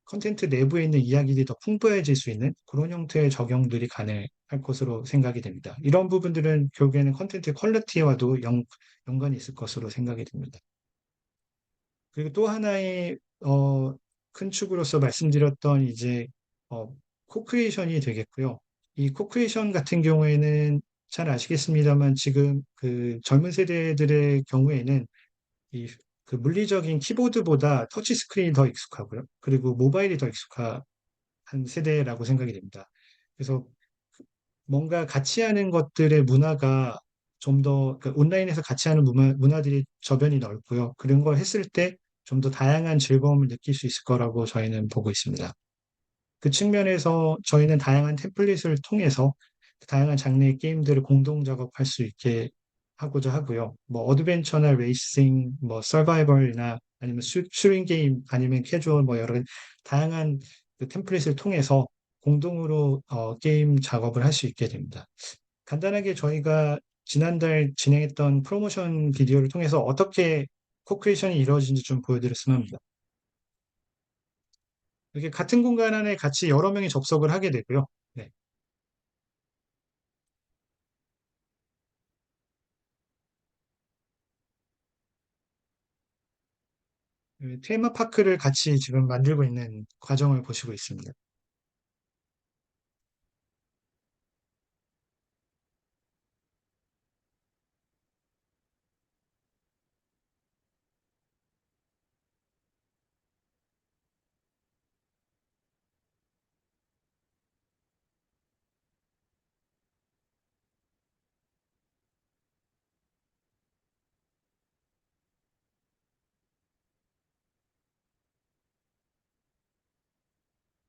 컨텐츠 내부에 있는 이야기들이 더 풍부해질 수 있는 그런 형태의 적용들이 가능할 것으로 생각이 됩니다. 이런 부분들은 결국에는 컨텐츠 퀄리티와도 연관이 있을 것으로 생각이 됩니다. 그리고 또 하나의 큰 축으로서 말씀드렸던 이제 어, 코크리에이션이 되겠고요. 이 코크리에이션 같은 경우에는 잘 아시겠습니다만 지금 그 젊은 세대들의 경우에는 이 그 물리적인 키보드보다 터치 스크린이 더 익숙하고요. 그리고 모바일이 더 익숙한 세대라고 생각이 됩니다. 그래서 뭔가 같이 하는 것들의 문화가 좀 더 온라인에서 같이 하는 문화들이 저변이 넓고요. 그런 걸 했을 때 좀 더 다양한 즐거움을 느낄 수 있을 거라고 저희는 보고 있습니다. 그 측면에서 저희는 다양한 템플릿을 통해서 다양한 장르의 게임들을 공동 작업할 수 있게 하고자 하고요. 뭐 어드벤처나 레이싱, 뭐 서바이벌이나 아니면 슈팅 게임 아니면 캐주얼 뭐 여러 다양한 그 템플릿을 통해서 공동으로 게임 작업을 할 수 있게 됩니다. 간단하게 저희가 지난달 진행했던 프로모션 비디오를 통해서 어떻게 코크리에이션이 이루어진지 좀 보여드렸으면 합니다. 이렇게 같은 공간 안에 같이 여러 명이 접속을 하게 되고요. 네. 그 테마파크를 같이 지금 만들고 있는 과정을 보시고 있습니다.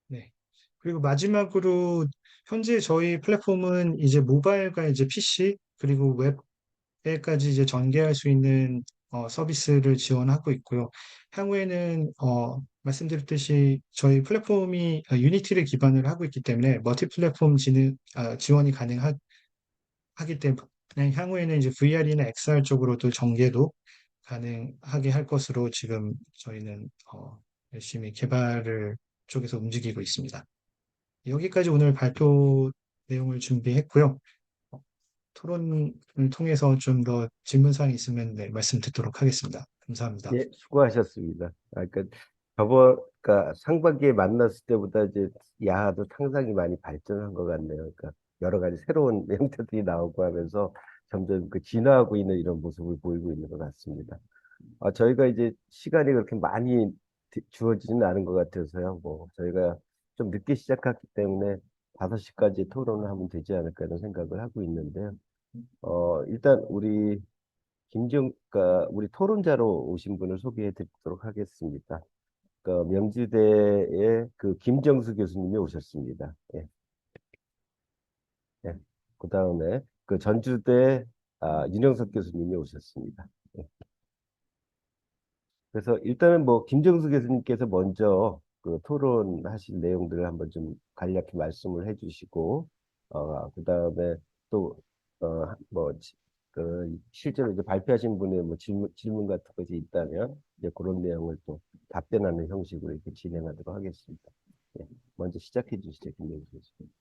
네. 그리고 마지막으로 현재 저희 플랫폼은 이제 모바일과 이제 PC 그리고 웹에까지 이제 전개할 수 있는 서비스를 지원하고 있고요. 향후에는 말씀드렸듯이 저희 플랫폼이 유니티를 기반으로 하고 있기 때문에 멀티 플랫폼 지원이 가능하기 때문에 향후에는 이제 VR이나 XR 쪽으로도 전개도 가능하게 할 것으로 지금 저희는 열심히 개발을 쪽에서 움직이고 있습니다. 여기까지 오늘 발표 내용을 준비했고요. 어, 토론을 통해서 좀 더 질문사항이 있으면 네, 말씀 듣도록 하겠습니다. 감사합니다. 예, 수고하셨습니다. 그러니까 상반기에 만났을 때보다 이제 야하도 상당히 많이 발전한 것 같네요. 그러니까 여러 가지 새로운 형태들이 나오고 하면서 점점 그 진화하고 있는 이런 모습을 보이고 있는 것 같습니다. 저희가 이제 시간이 그렇게 많이 주어지지는 않은 것 같아서요. 뭐 저희가 좀 늦게 시작했기 때문에 5시까지 토론을 하면 되지 않을까 이런 생각을 하고 있는데요. 일단 그러니까 우리 토론자로 오신 분을 소개해 드리도록 하겠습니다. 명지대의 그 김정수 교수님이 오셨습니다. 예, 예. 그 다음에 그 전주대 윤영석 교수님이 오셨습니다. 예. 그래서 일단은 뭐 김정수 교수님께서 먼저 그 토론하실 내용들을 한번 좀 간략히 말씀을 해주시고, 그다음에 또, 뭐, 실제로 이제 발표하신 분의 뭐 질문 같은 것이 있다면, 이제 그런 내용을 또 답변하는 형식으로 이렇게 진행하도록 하겠습니다. 예, 먼저 시작해 주시죠, 김명수 교수님.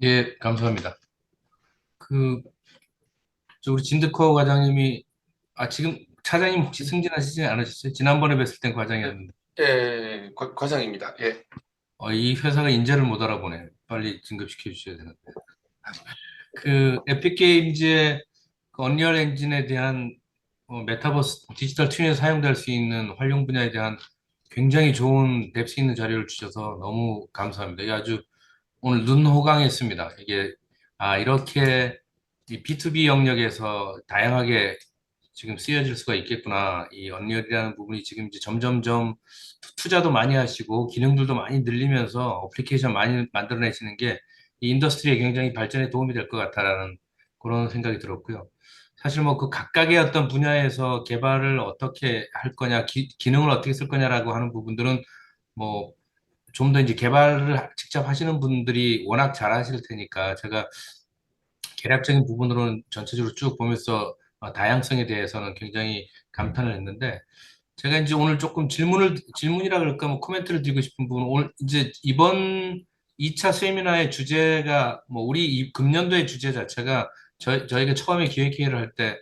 예, 감사합니다. 그, 우리 진드커 과장님이, 지금 차장님 혹시 승진하시지 않으셨어요? 지난번에 뵀을 땐 과장이었는데, 예, 과장입니다. 예. 이 회사가 인재를 못 알아보네. 빨리 진급시켜 주셔야 되는데. 에픽게임즈의 그 언리얼 엔진에 대한 메타버스 디지털 트윈에 사용될 수 있는 활용 분야에 대한 굉장히 좋은 뎁스 있는 자료를 주셔서 너무 감사합니다. 이게 아주 오늘 눈 호강했습니다. 이게 이렇게 이 B2B 영역에서 다양하게 지금 쓰여질 수가 있겠구나. 이 언리얼이라는 부분이 지금 이제 점점점 투자도 많이 하시고 기능들도 많이 늘리면서 어플리케이션 많이 만들어내시는 게 이 인더스트리의 굉장히 발전에 도움이 될 것 같다라는 그런 생각이 들었고요. 사실 뭐 그 각각의 어떤 분야에서 개발을 어떻게 할 거냐, 기능을 어떻게 쓸 거냐라고 하는 부분들은 뭐 좀 더 이제 개발을 직접 하시는 분들이 워낙 잘 하실 테니까 제가 개략적인 부분으로는 전체적으로 쭉 보면서 다양성에 대해서는 굉장히 감탄을 했는데 제가 이제 오늘 조금 질문이라 그럴까 뭐 코멘트를 드리고 싶은 부분은 오늘 이제 이번 2차 세미나의 주제가 뭐 우리 이 금년도의 주제 자체가 저희가 처음에 기획회의를 할 때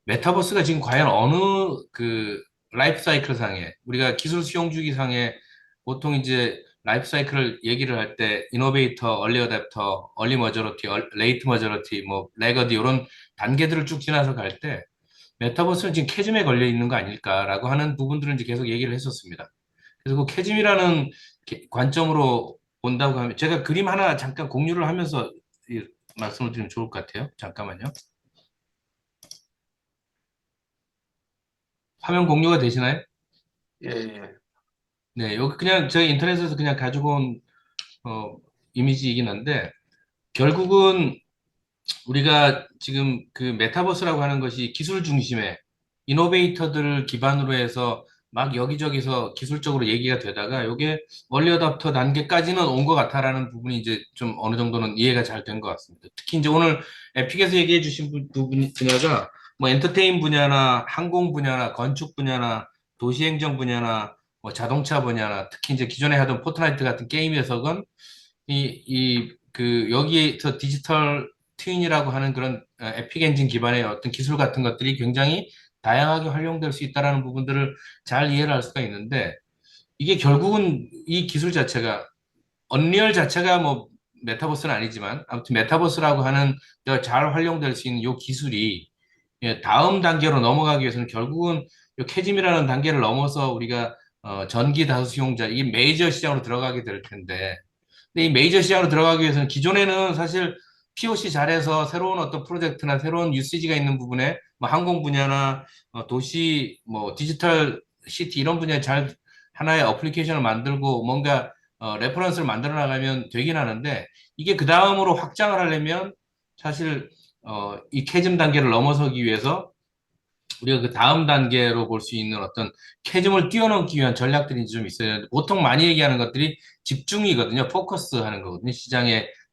메타버스가 지금 과연 어느 그 라이프 사이클 상에 우리가 기술 수용 주기 상에 보통 이제 라이프 사이클을 얘기를 할 때 이노베이터, 얼리 어댑터, 얼리 머저리티, 레이트 머저리티, 뭐 레거디 이런 단계들을 쭉 지나서 갈 때 메타버스는 지금 캐즘에 걸려 있는 거 아닐까라고 하는 부분들을 이제 계속 얘기를 했었습니다. 그래서 그 캐즘이라는 관점으로 본다고 하면 제가 그림 하나 잠깐 공유를 하면서 말씀을 드리면 좋을 것 같아요. 잠깐만요. 화면 공유가 되시나요? 예, 예. 네, 여기 그냥 저희 인터넷에서 그냥 가지고 온 이미지이긴 한데 결국은 우리가 지금 그 메타버스라고 하는 것이 기술 중심의 이노베이터들을 기반으로 해서 막 여기저기서 기술적으로 얘기가 되다가 이게 얼리 어답터 단계까지는 온 것 같다라는 부분이 이제 좀 어느 정도는 이해가 잘 된 것 같습니다. 특히 이제 오늘 에픽에서 얘기해 주신 분야가 뭐 엔터테인 분야나 항공 분야나 건축 분야나 도시행정 분야나 뭐 자동차 분야나 특히 이제 기존에 하던 포트나이트 같은 게임에서건 여기에서 디지털 트윈이라고 하는 그런 에픽 엔진 기반의 어떤 기술 같은 것들이 굉장히 다양하게 활용될 수 있다라는 부분들을 잘 이해를 할 수가 있는데 이게 결국은 이 기술 자체가 언리얼 자체가 뭐 메타버스는 아니지만 아무튼 메타버스라고 하는 잘 활용될 수 있는 이 기술이 다음 단계로 넘어가기 위해서는 결국은 이 캐즘이라는 단계를 넘어서 우리가 전기 다수 수용자 이 메이저 시장으로 들어가게 될 텐데 근데 이 메이저 시장으로 들어가기 위해서는 기존에는 사실 POC 잘해서 새로운 어떤 프로젝트나 새로운 유시지가 있는 부분에 뭐 항공 분야나 도시 뭐 디지털 시티 이런 분야에 잘 하나의 어플리케이션을 만들고 뭔가 레퍼런스를 만들어 나가면 되긴 하는데 이게 그 다음으로 확장을 하려면 사실 이 캐즘 단계를 넘어서기 위해서 우리가 그 다음 단계로 볼 수 있는 어떤 캐즘을 뛰어넘기 위한 전략들이 좀 있어요. 보통 많이 얘기하는 것들이 집중이거든요. 포커스 하는 거거든요.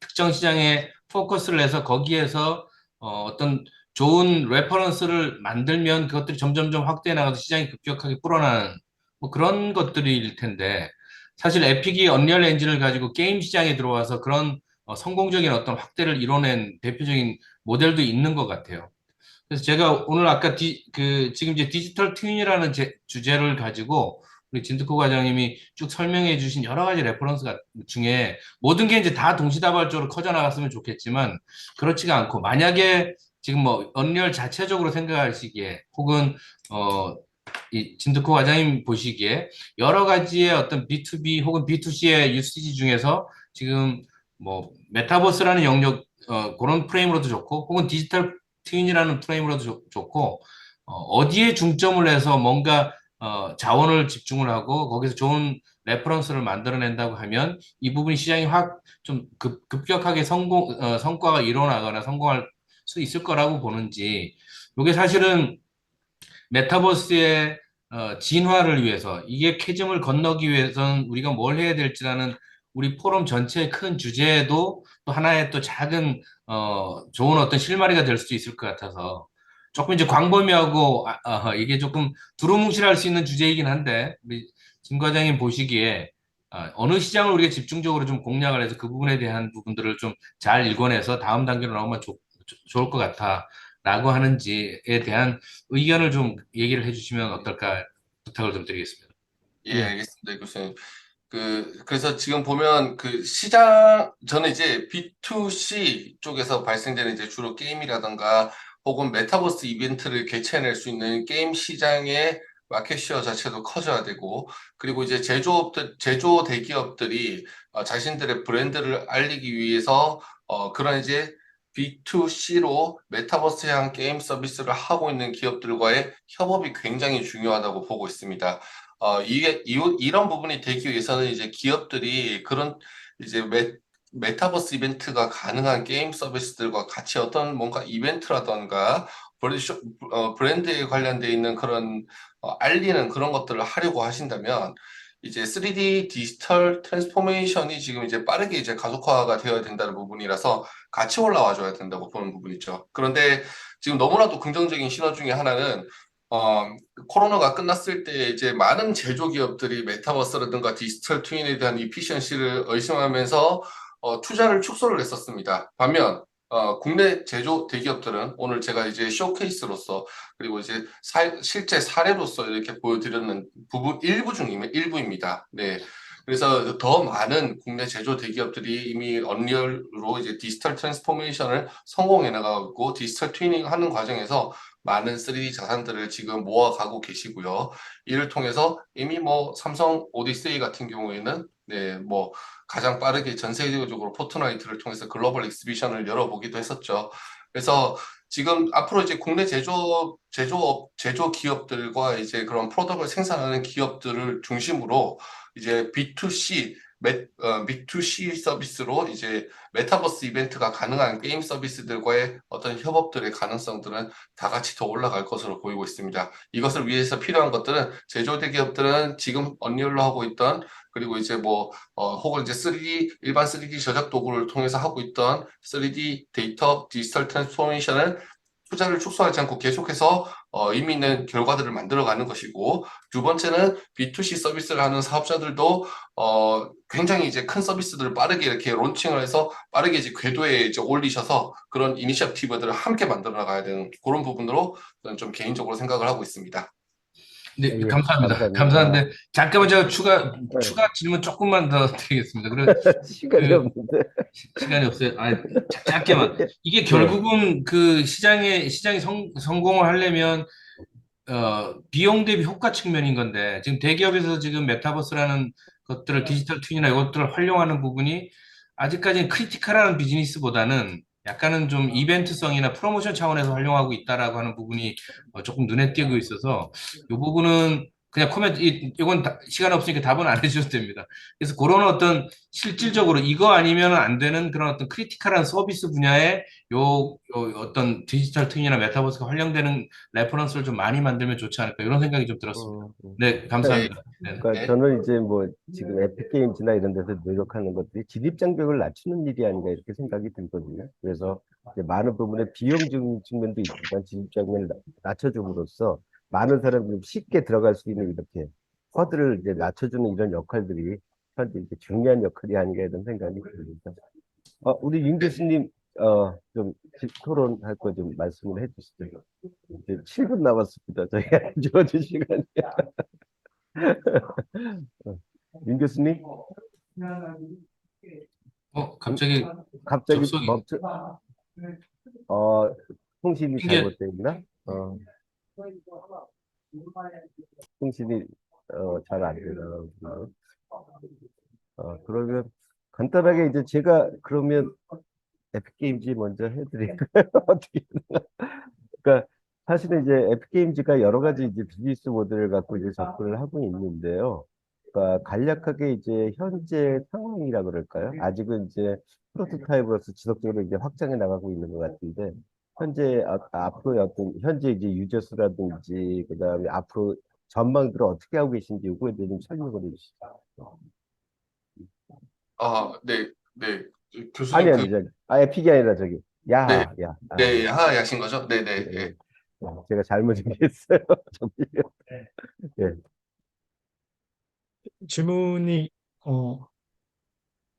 특정 시장에 포커스를 해서 거기에서 어떤 좋은 레퍼런스를 만들면 그것들이 점점점 확대해 나가서 시장이 급격하게 불어나는 뭐 그런 것들일 텐데 사실 에픽이 언리얼 엔진을 가지고 게임 시장에 들어와서 그런 성공적인 어떤 확대를 이뤄낸 대표적인 모델도 있는 것 같아요. 그래서 제가 오늘 아까 지금 이제 디지털 트윈이라는 주제를 가지고 우리 진드코 과장님이 쭉 설명해 주신 여러 가지 레퍼런스 중에 모든 게 이제 다 동시다발적으로 커져 나갔으면 좋겠지만 그렇지가 않고 만약에 지금 뭐 언리얼 자체적으로 생각하시기에 혹은 이 진드코 과장님 보시기에 여러 가지의 어떤 B2B 혹은 B2C의 유시지 중에서 지금 뭐 메타버스라는 영역 그런 프레임으로도 좋고 혹은 디지털 트윈이라는 프레임으로도 좋고 어디에 중점을 해서 뭔가 자원을 집중을 하고 거기서 좋은 레퍼런스를 만들어낸다고 하면 이 부분이 시장이 확 좀 급격하게 성과가 일어나거나 성공할 수 있을 거라고 보는지 이게 사실은 메타버스의 진화를 위해서 이게 chasm을 건너기 위해서는 우리가 뭘 해야 될지라는 우리 포럼 전체의 큰 주제에도 또 하나의 또 작은 좋은 어떤 실마리가 될 수도 있을 것 같아서 조금 이제 광범위하고 이게 조금 두루뭉실할 수 있는 주제이긴 한데 우리 진 과장님 보시기에 어느 시장을 우리가 집중적으로 좀 공략을 해서 그 부분에 대한 부분들을 좀 잘 일궈내서 다음 단계로 나오면 좋을 것 같아라고 하는지에 대한 의견을 좀 얘기를 해주시면 어떨까 부탁을 좀 드리겠습니다. 예, 예. 알겠습니다, 교수님. 그래서 지금 보면 그 시장, 저는 이제 B2C 쪽에서 발생되는 이제 주로 게임이라던가 혹은 메타버스 이벤트를 개최해낼 수 있는 게임 시장의 마켓시어 자체도 커져야 되고, 그리고 이제 제조 대기업들이 자신들의 브랜드를 알리기 위해서 그런 이제 B2C로 메타버스형 게임 서비스를 하고 있는 기업들과의 협업이 굉장히 중요하다고 보고 있습니다. 이런 부분이 되기 위해서는 이제 기업들이 그런 이제 메타버스 이벤트가 가능한 게임 서비스들과 같이 어떤 뭔가 이벤트라던가 브랜드에 관련돼 있는 그런 알리는 그런 것들을 하려고 하신다면 이제 3D 디지털 트랜스포메이션이 지금 이제 빠르게 이제 가속화가 되어야 된다는 부분이라서 같이 올라와 줘야 된다고 보는 부분이죠. 그런데 지금 너무나도 긍정적인 신호 중에 하나는 어, 코로나가 끝났을 때 이제 많은 제조기업들이 메타버스라든가 디지털 트윈에 대한 이피션시를 의심하면서 투자를 축소를 했었습니다. 반면 국내 제조 대기업들은 오늘 제가 이제 쇼케이스로서 그리고 이제 실제 사례로서 이렇게 보여드리는 부분 일부입니다. 네. 그래서 더 많은 국내 제조 대기업들이 이미 언리얼로 이제 디지털 트랜스포메이션을 성공해 나가고 있고 디지털 트위닝 하는 과정에서 많은 3D 자산들을 지금 모아가고 계시고요. 이를 통해서 이미 뭐 삼성 오디세이 같은 경우에는 네, 뭐 가장 빠르게 전 세계적으로 포트나이트를 통해서 글로벌 익스비션을 열어보기도 했었죠. 그래서 지금 앞으로 이제 국내 제조 기업들과 이제 그런 프로덕트를 생산하는 기업들을 중심으로 이제 B2C 서비스로 이제 메타버스 이벤트가 가능한 게임 서비스들과의 어떤 협업들의 가능성들은 다 같이 더 올라갈 것으로 보이고 있습니다. 이것을 위해서 필요한 것들은 제조 대기업들은 지금 언리얼로 하고 있던 그리고 이제 뭐 혹은 이제 일반 3D 저작 도구를 통해서 하고 있던 3D 데이터 디지털 트랜스포메이션을 투자를 축소하지 않고 계속해서 의미 있는 결과들을 만들어가는 것이고 두 번째는 B2C 서비스를 하는 사업자들도 굉장히 이제 큰 서비스들을 빠르게 이렇게 론칭을 해서 빠르게 이제 궤도에 이제 올리셔서 그런 이니셔티브들을 함께 만들어 나가야 되는 그런 부분으로 저는 좀 개인적으로 생각을 하고 있습니다. 네, 예, 감사합니다. 감사합니다. 감사한데 잠깐만 제가 네. 추가 질문 조금만 더 드리겠습니다. 시간이 그 없는데. 시간이 없어요. 짧게만. 이게 네. 결국은 그 시장이 성공을 하려면 비용 대비 효과 측면인 건데 지금 대기업에서 지금 메타버스라는 것들을 디지털 트윈이나 이것들을 활용하는 부분이 아직까지는 크리티컬한 비즈니스보다는 약간은 좀 이벤트성이나 프로모션 차원에서 활용하고 있다라고 하는 부분이 조금 눈에 띄고 있어서 이 부분은 그냥 코멘트 이건 시간 없으니까 답은 안 해주셔도 됩니다. 그래서 그런 어떤 실질적으로 이거 아니면 안 되는 그런 어떤 크리티컬한 서비스 분야에 요 어떤 디지털 트윈이나 메타버스가 활용되는 레퍼런스를 좀 많이 만들면 좋지 않을까 이런 생각이 좀 들었습니다. 음, 음. 네, 네, 감사합니다. 네. 그러니까 네. 저는 이제 뭐 지금 에픽게임즈나 이런 데서 노력하는 것들이 진입 장벽을 낮추는 일이 아닌가 이렇게 생각이 들거든요. 그래서 이제 많은 부분에 비용적인 측면도 있지만 진입 장벽을 낮춰줌으로써 많은 사람들이 쉽게 들어갈 수 있는 이렇게 허들을 이제 낮춰주는 이런 역할들이 현재 이렇게 중요한 역할이 아닌가 이런 생각이 듭니다. 우리 윤 교수님 좀 토론할 거 좀 말씀을 해주시죠. 이제 7분 남았습니다. 저희가 주어진 시간이. 윤 교수님? 갑자기 갑자기 접속이 멈춰, 어, 통신이 핑계 잘못되어 있나? 통신이, 잘 안 되나? 그러면 간단하게 이제 제가 그러면 에픽게임즈 먼저 해드릴까요? 어떻게. 그러니까 사실은 이제 에픽게임즈가 여러 가지 이제 비즈니스 모델을 갖고 이제 접근을 하고 있는데요. 그러니까 간략하게 이제 현재 상황이라 그럴까요? 아직은 이제 프로토타입으로서 지속적으로 이제 확장해 나가고 있는 것 같은데 현재 앞으로의 어떤 현재 이제 유저 수라든지 그다음에 앞으로 전망들을 어떻게 하고 계신지 요거에 대해 좀 설명을 해주시죠. 네, 네. 아니, 교수님, 아니, 저기, 에픽이 아니라 저기, 네, 야하, 야, 네, 하하야신 거죠? 네, 네, 예, 예. 제가 잘못 얘기했어요. 예. 질문이, 어,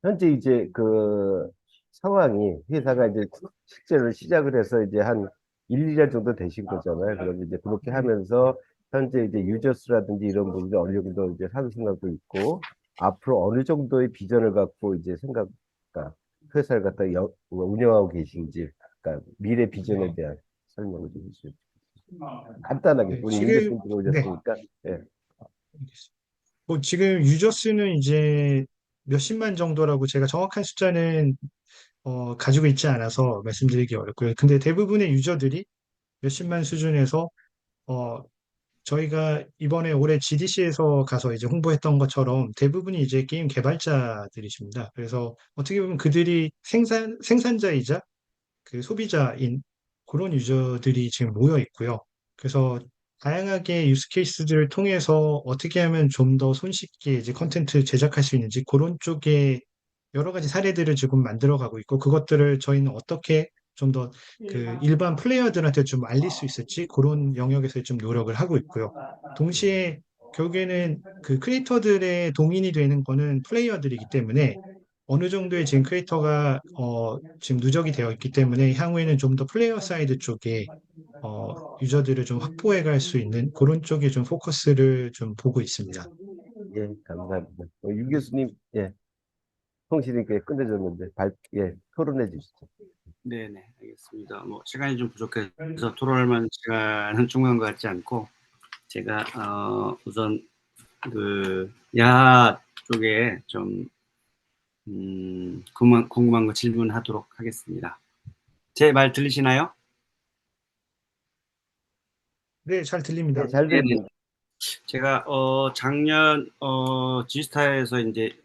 현재 이제 그 상황이 회사가 이제 실제로 시작을 해서 이제 한 1, 2년 정도 되신 거잖아요. 그런데 이제 그렇게 하면서 현재 이제 유저스라든지 이런 분들이 어느 정도 이제 상승하고 있고 앞으로 어느 정도의 비전을 갖고 이제 그러니까 회사를 갖다 운영하고 계신지 그러니까 미래 비전에 대한 설명을 좀 해주세요. 간단하게 네, 우리 임 지금, 교수님 네. 들어오셨으니까 예. 뭐 지금 유저 수는 이제 몇십만 정도라고 제가 정확한 숫자는 가지고 있지 않아서 말씀드리기 어렵고요. 근데 대부분의 유저들이 몇십만 수준에서 어, 저희가 이번에 올해 GDC에서 가서 이제 홍보했던 것처럼 대부분이 이제 게임 개발자들이십니다. 그래서 어떻게 보면 그들이 생산자이자 그 소비자인 그런 유저들이 지금 모여 있고요. 그래서 다양하게 유스 케이스들을 통해서 어떻게 하면 좀 더 손쉽게 이제 컨텐츠 제작할 수 있는지 그런 쪽에 여러 가지 사례들을 지금 만들어 가고 있고 그것들을 저희는 어떻게 좀 더 그 일반 플레이어들한테 좀 알릴 수 있을지 그런 영역에서 좀 노력을 하고 있고요. 동시에 결국에는 그 크리에이터들의 동인이 되는 거는 플레이어들이기 때문에 어느 정도의 지금 크리에이터가 지금 누적이 되어 있기 때문에 향후에는 좀 더 플레이어 사이드 쪽에 유저들을 좀 확보해 갈 수 있는 그런 쪽에 좀 포커스를 좀 보고 있습니다. 예, 감사합니다. 유 교수님, 예, 통신이 꽤 끝내줬는데, 토론해 주시죠. 네네, 알겠습니다. 뭐, 시간이 좀 부족해서 토론할 만한 시간은 충분한 것 같지 않고, 제가, 우선, 야하 쪽에 좀, 궁금한 거 질문하도록 하겠습니다. 제 말 들리시나요? 네, 잘 들립니다. 네, 잘 네네. 들립니다. 제가, 작년, 지스타에서 이제,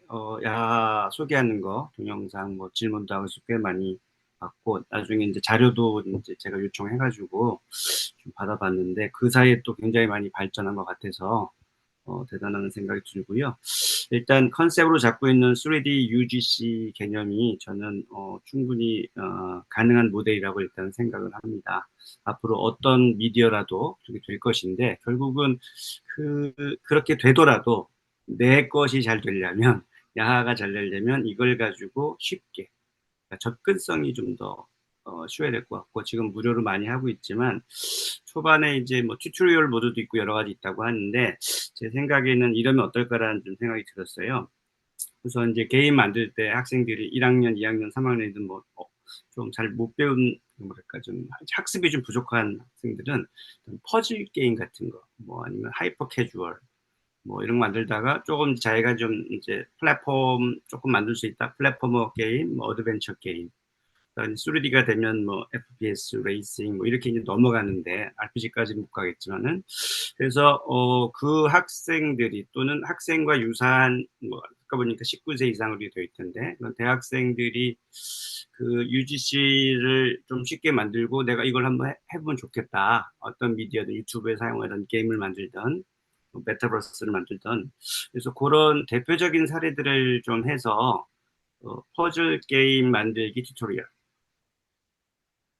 야하 소개하는 거, 동영상, 뭐, 질문도 하고 꽤 많이 받고, 나중에 이제 자료도 이제 제가 요청해가지고 좀 받아봤는데, 그 사이에 또 굉장히 많이 발전한 것 같아서, 대단한 생각이 들고요. 일단 컨셉으로 잡고 있는 3D UGC 개념이 저는 충분히 가능한 모델이라고 일단 생각을 합니다. 앞으로 어떤 미디어라도 그렇게 될 것인데 결국은 그렇게 되더라도 내 것이 잘 되려면 야하가 잘 되려면 이걸 가지고 쉽게 그러니까 접근성이 좀 더 쉬워야 될 것 같고 지금 무료로 많이 하고 있지만 초반에 이제 뭐 튜토리얼 모드도 있고 여러 가지 있다고 하는데 제 생각에는 이러면 어떨까라는 좀 생각이 들었어요. 그래서 이제 게임 만들 때 학생들이 1학년, 2학년, 3학년이든 뭐 좀 잘 못 배운 뭐랄까 좀 학습이 좀 부족한 학생들은 퍼즐 게임 같은 거, 뭐 아니면 하이퍼 캐주얼 뭐 이런 거 만들다가 조금 자기가 좀 이제 플랫폼 조금 만들 수 있다. 플랫포머 게임, 뭐 어드벤처 게임. 3D가 되면 뭐 FPS, 레이싱 뭐 이렇게 이제 넘어가는데 RPG까지 못 가겠지만은 그래서 그 학생들이 또는 학생과 유사한 뭐 아까 보니까 19세 이상으로 되어 있던데 그런 대학생들이 그 UGC를 좀 쉽게 만들고 내가 이걸 한번 해보면 좋겠다. 어떤 미디어든 유튜브에 사용하던 게임을 만들던 메타버스를 만들던 그래서 그런 대표적인 사례들을 좀 해서 퍼즐 게임 만들기 튜토리얼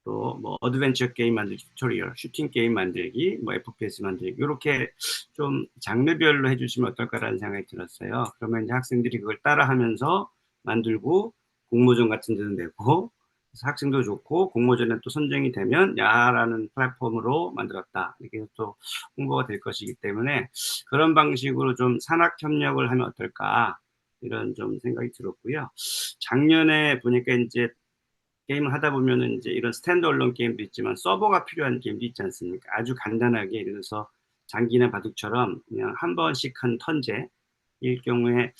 또 뭐 어드벤처 게임 만들기 튜토리얼, 슈팅 게임 만들기, 뭐 FPS 만들기 이렇게 좀 장르별로 해주시면 어떨까라는 생각이 들었어요. 그러면 이제 학생들이 그걸 따라하면서 만들고 공모전 같은 데도 내고 그래서 학생도 좋고 공모전에 또 선정이 되면 야라는 플랫폼으로 만들었다 이렇게 해서 또 홍보가 될 것이기 때문에 그런 방식으로 좀 산학 협력을 하면 어떨까 이런 좀 생각이 들었고요. 작년에 보니까 이제 게임을 하다 보면은 이제 이런 스탠드얼론 게임도 있지만 서버가 필요한 게임도 있지 않습니까? 아주 간단하게 예를 들어서 장기나 바둑처럼 그냥 한 번씩 한 턴제일 경우에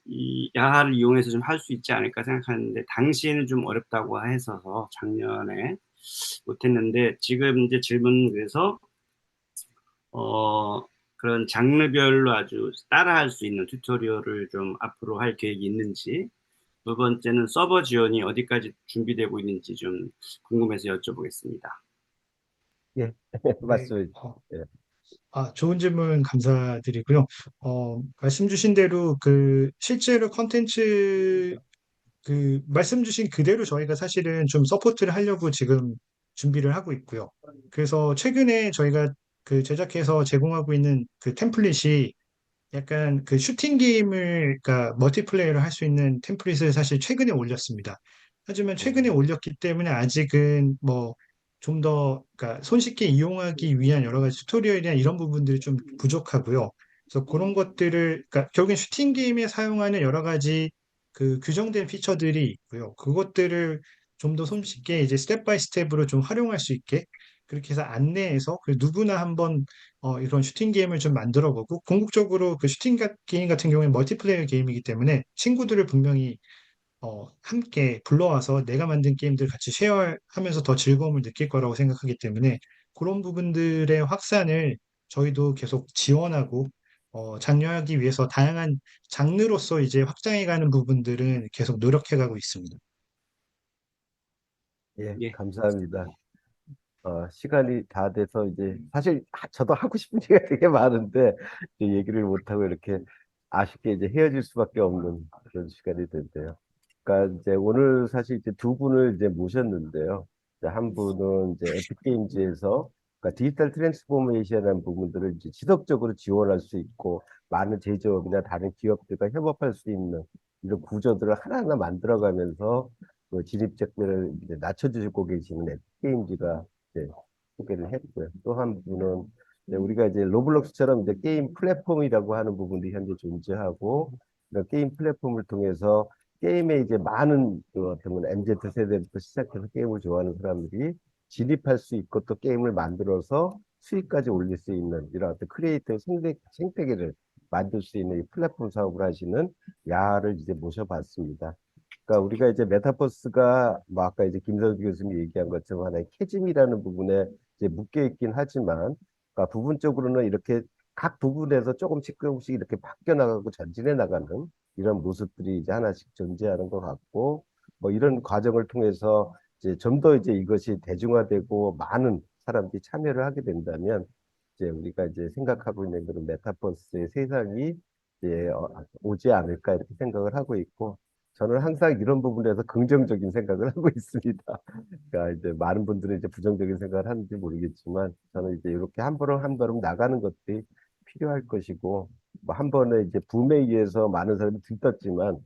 이 야하를 이용해서 좀 할 수 있지 않을까 생각하는데 당시에는 좀 어렵다고 해서 작년에 못했는데 지금 이제 질문 그래서 그런 장르별로 아주 따라할 수 있는 튜토리얼을 좀 앞으로 할 계획이 있는지 두 번째는 서버 지원이 어디까지 준비되고 있는지 좀 궁금해서 여쭤보겠습니다. 예, 네, 말씀해 주시죠. 예. 좋은 질문 감사드리고요. 말씀 주신 대로 실제로 컨텐츠 말씀 주신 그대로 저희가 사실은 좀 서포트를 하려고 지금 준비를 하고 있고요. 그래서 최근에 저희가 제작해서 제공하고 있는 템플릿이 약간 슈팅 게임을, 그러니까 멀티플레이를 할 수 있는 템플릿을 사실 최근에 올렸습니다. 하지만 최근에 올렸기 때문에 아직은 뭐 좀 더, 그러니까 손쉽게 이용하기 위한 여러 가지 튜토리얼이나 이런 부분들이 좀 부족하고요. 그래서 그런 것들을, 그러니까 결국엔 슈팅 게임에 사용하는 여러 가지 규정된 피처들이 있고요. 그것들을 좀 더 손쉽게 이제 스텝 바이 스텝으로 좀 활용할 수 있게 그렇게 해서 안내해서 누구나 한번 이런 슈팅 게임을 좀 만들어 보고, 궁극적으로 게임 같은 경우에 멀티플레이어 게임이기 때문에 친구들을 분명히 함께 불러와서 내가 만든 게임들 같이 쉐어하면서 더 즐거움을 느낄 거라고 생각하기 때문에 그런 부분들의 확산을 저희도 계속 지원하고 장려하기 위해서 다양한 장르로서 이제 확장해가는 부분들은 계속 노력해가고 있습니다. 예, 예. 감사합니다. 시간이 다 돼서 이제 사실 저도 하고 싶은 얘기가 되게 많은데 이제 얘기를 못하고 이렇게 아쉽게 이제 헤어질 수밖에 없는 그런 시간이 됐대요. 그러니까 이제 오늘 사실 이제 두 분을 이제 모셨는데요. 이제 한 분은 이제 에픽게임즈에서 그러니까 디지털 트랜스포메이션이라는 부분들을 이제 지속적으로 지원할 수 있고 많은 제조업이나 다른 기업들과 협업할 수 있는 이런 구조들을 하나하나 만들어가면서 그 진입장벽을 이제 낮춰주고 계시는 에픽게임즈가 이제 소개를 했고요. 또 한 분은 이제 우리가 이제 로블록스처럼 이제 게임 플랫폼이라고 하는 부분도 현재 존재하고 그런 게임 플랫폼을 통해서 게임에 이제 많은 어떤 MZ 세대부터 시작해서 게임을 좋아하는 사람들이 진입할 수 있고 또 게임을 만들어서 수익까지 올릴 수 있는 이런 어떤 크리에이터 생태계를 만들 수 있는 이 플랫폼 사업을 하시는 야를 이제 모셔봤습니다. 그러니까 우리가 이제 메타버스가 뭐 아까 이제 김선수 교수님이 얘기한 것처럼 하나의 캐즘이라는 부분에 이제 묶여 있긴 하지만, 그러니까 부분적으로는 이렇게 각 부분에서 조금씩 이렇게 바뀌어 나가고 전진해 나가는 이런 모습들이 이제 하나씩 존재하는 것 같고, 뭐 이런 과정을 통해서 이제 좀 더 이제 이것이 대중화되고 많은 사람들이 참여를 하게 된다면, 이제 우리가 이제 생각하고 있는 그런 메타버스의 세상이 이제 오지 않을까 이렇게 생각을 하고 있고, 저는 항상 이런 부분에서 긍정적인 생각을 하고 있습니다. 그러니까 이제 많은 분들은 이제 부정적인 생각을 하는지 모르겠지만 저는 이제 이렇게 한 걸음 한 걸음 나가는 것들이 필요할 것이고 뭐 한 번에 이제 붐에 의해서 많은 사람이 들떴지만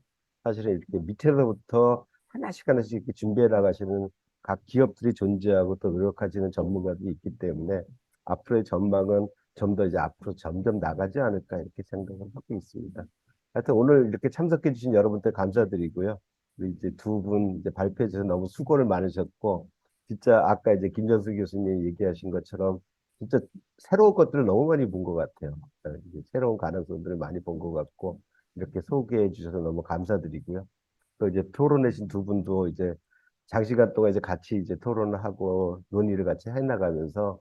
사실은 이렇게 밑에서부터 하나씩 이렇게 준비해 나가시는 각 기업들이 존재하고 또 노력하시는 전문가들이 있기 때문에 앞으로의 전망은 좀 더 이제 앞으로 점점 나가지 않을까 이렇게 생각을 하고 있습니다. 하여튼 오늘 이렇게 참석해 주신 여러분들 감사드리고요. 우리 이제 두 분 이제 발표해 주셔서 너무 수고를 많으셨고, 진짜 아까 이제 김전수 교수님이 얘기하신 것처럼 진짜 새로운 것들을 너무 많이 본 것 같아요. 이제 새로운 가능성들을 많이 본 것 같고, 이렇게 소개해 주셔서 너무 감사드리고요. 또 이제 토론하신 두 분도 이제 장시간 동안 이제 같이 이제 토론을 하고 논의를 같이 해나가면서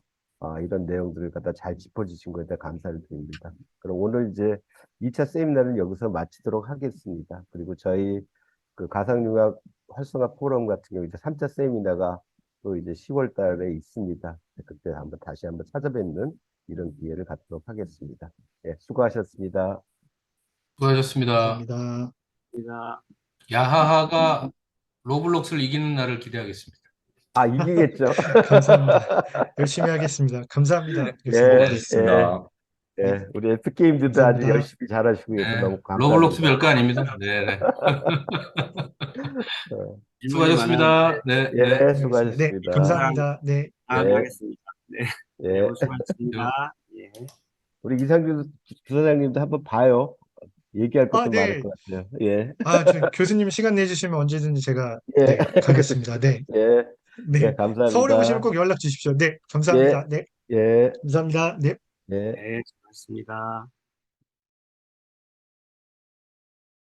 이런 내용들을 갖다 잘 짚어주신 거에 대해 감사를 드립니다. 그럼 오늘 이제 2차 세미나는 여기서 마치도록 하겠습니다. 그리고 저희 가상융합 활성화 포럼 같은 경우 이제 3차 세미나가 또 이제 10월 달에 있습니다. 그때 다시 한번 찾아뵙는 이런 기회를 갖도록 하겠습니다. 예, 수고하셨습니다. 수고하셨습니다. 감사합니다. 우리가 야하하가 로블록스를 이기는 날을 기대하겠습니다. 이기겠죠? 감사합니다. 열심히 하겠습니다. 감사합니다, 예, 교수님. 네, 수고하셨습니다. 네, 예, 우리 에픽게임들도 아주 감사합니다. 열심히 잘하시고 계셔서 네, 너무 로블록스 감사합니다. 별거 아닙니다. 네, 네. 어, 질문이 많았는데 수고하셨습니다. 네, 네. 예, 알겠습니다. 네, 수고하셨습니다. 다음 감사합니다. 네. 다음에 예, 하겠습니다. 네, 네, 예. 오늘 수고하셨습니다. 예. 우리 이상규 부사장님도 한번 봐요. 얘기할 것도 많을 네. 것 같아요. 예, 교수님 시간 내주시면 언제든지 제가, 예, 네, 가겠습니다. 네, 예, 예, 네. 서울에 오시면 감사합니다. 꼭 연락 주십시오. 네, 예, 감사합니다. 네, 예, 감사합니다. 네. 예. 네, 수고하셨습니다.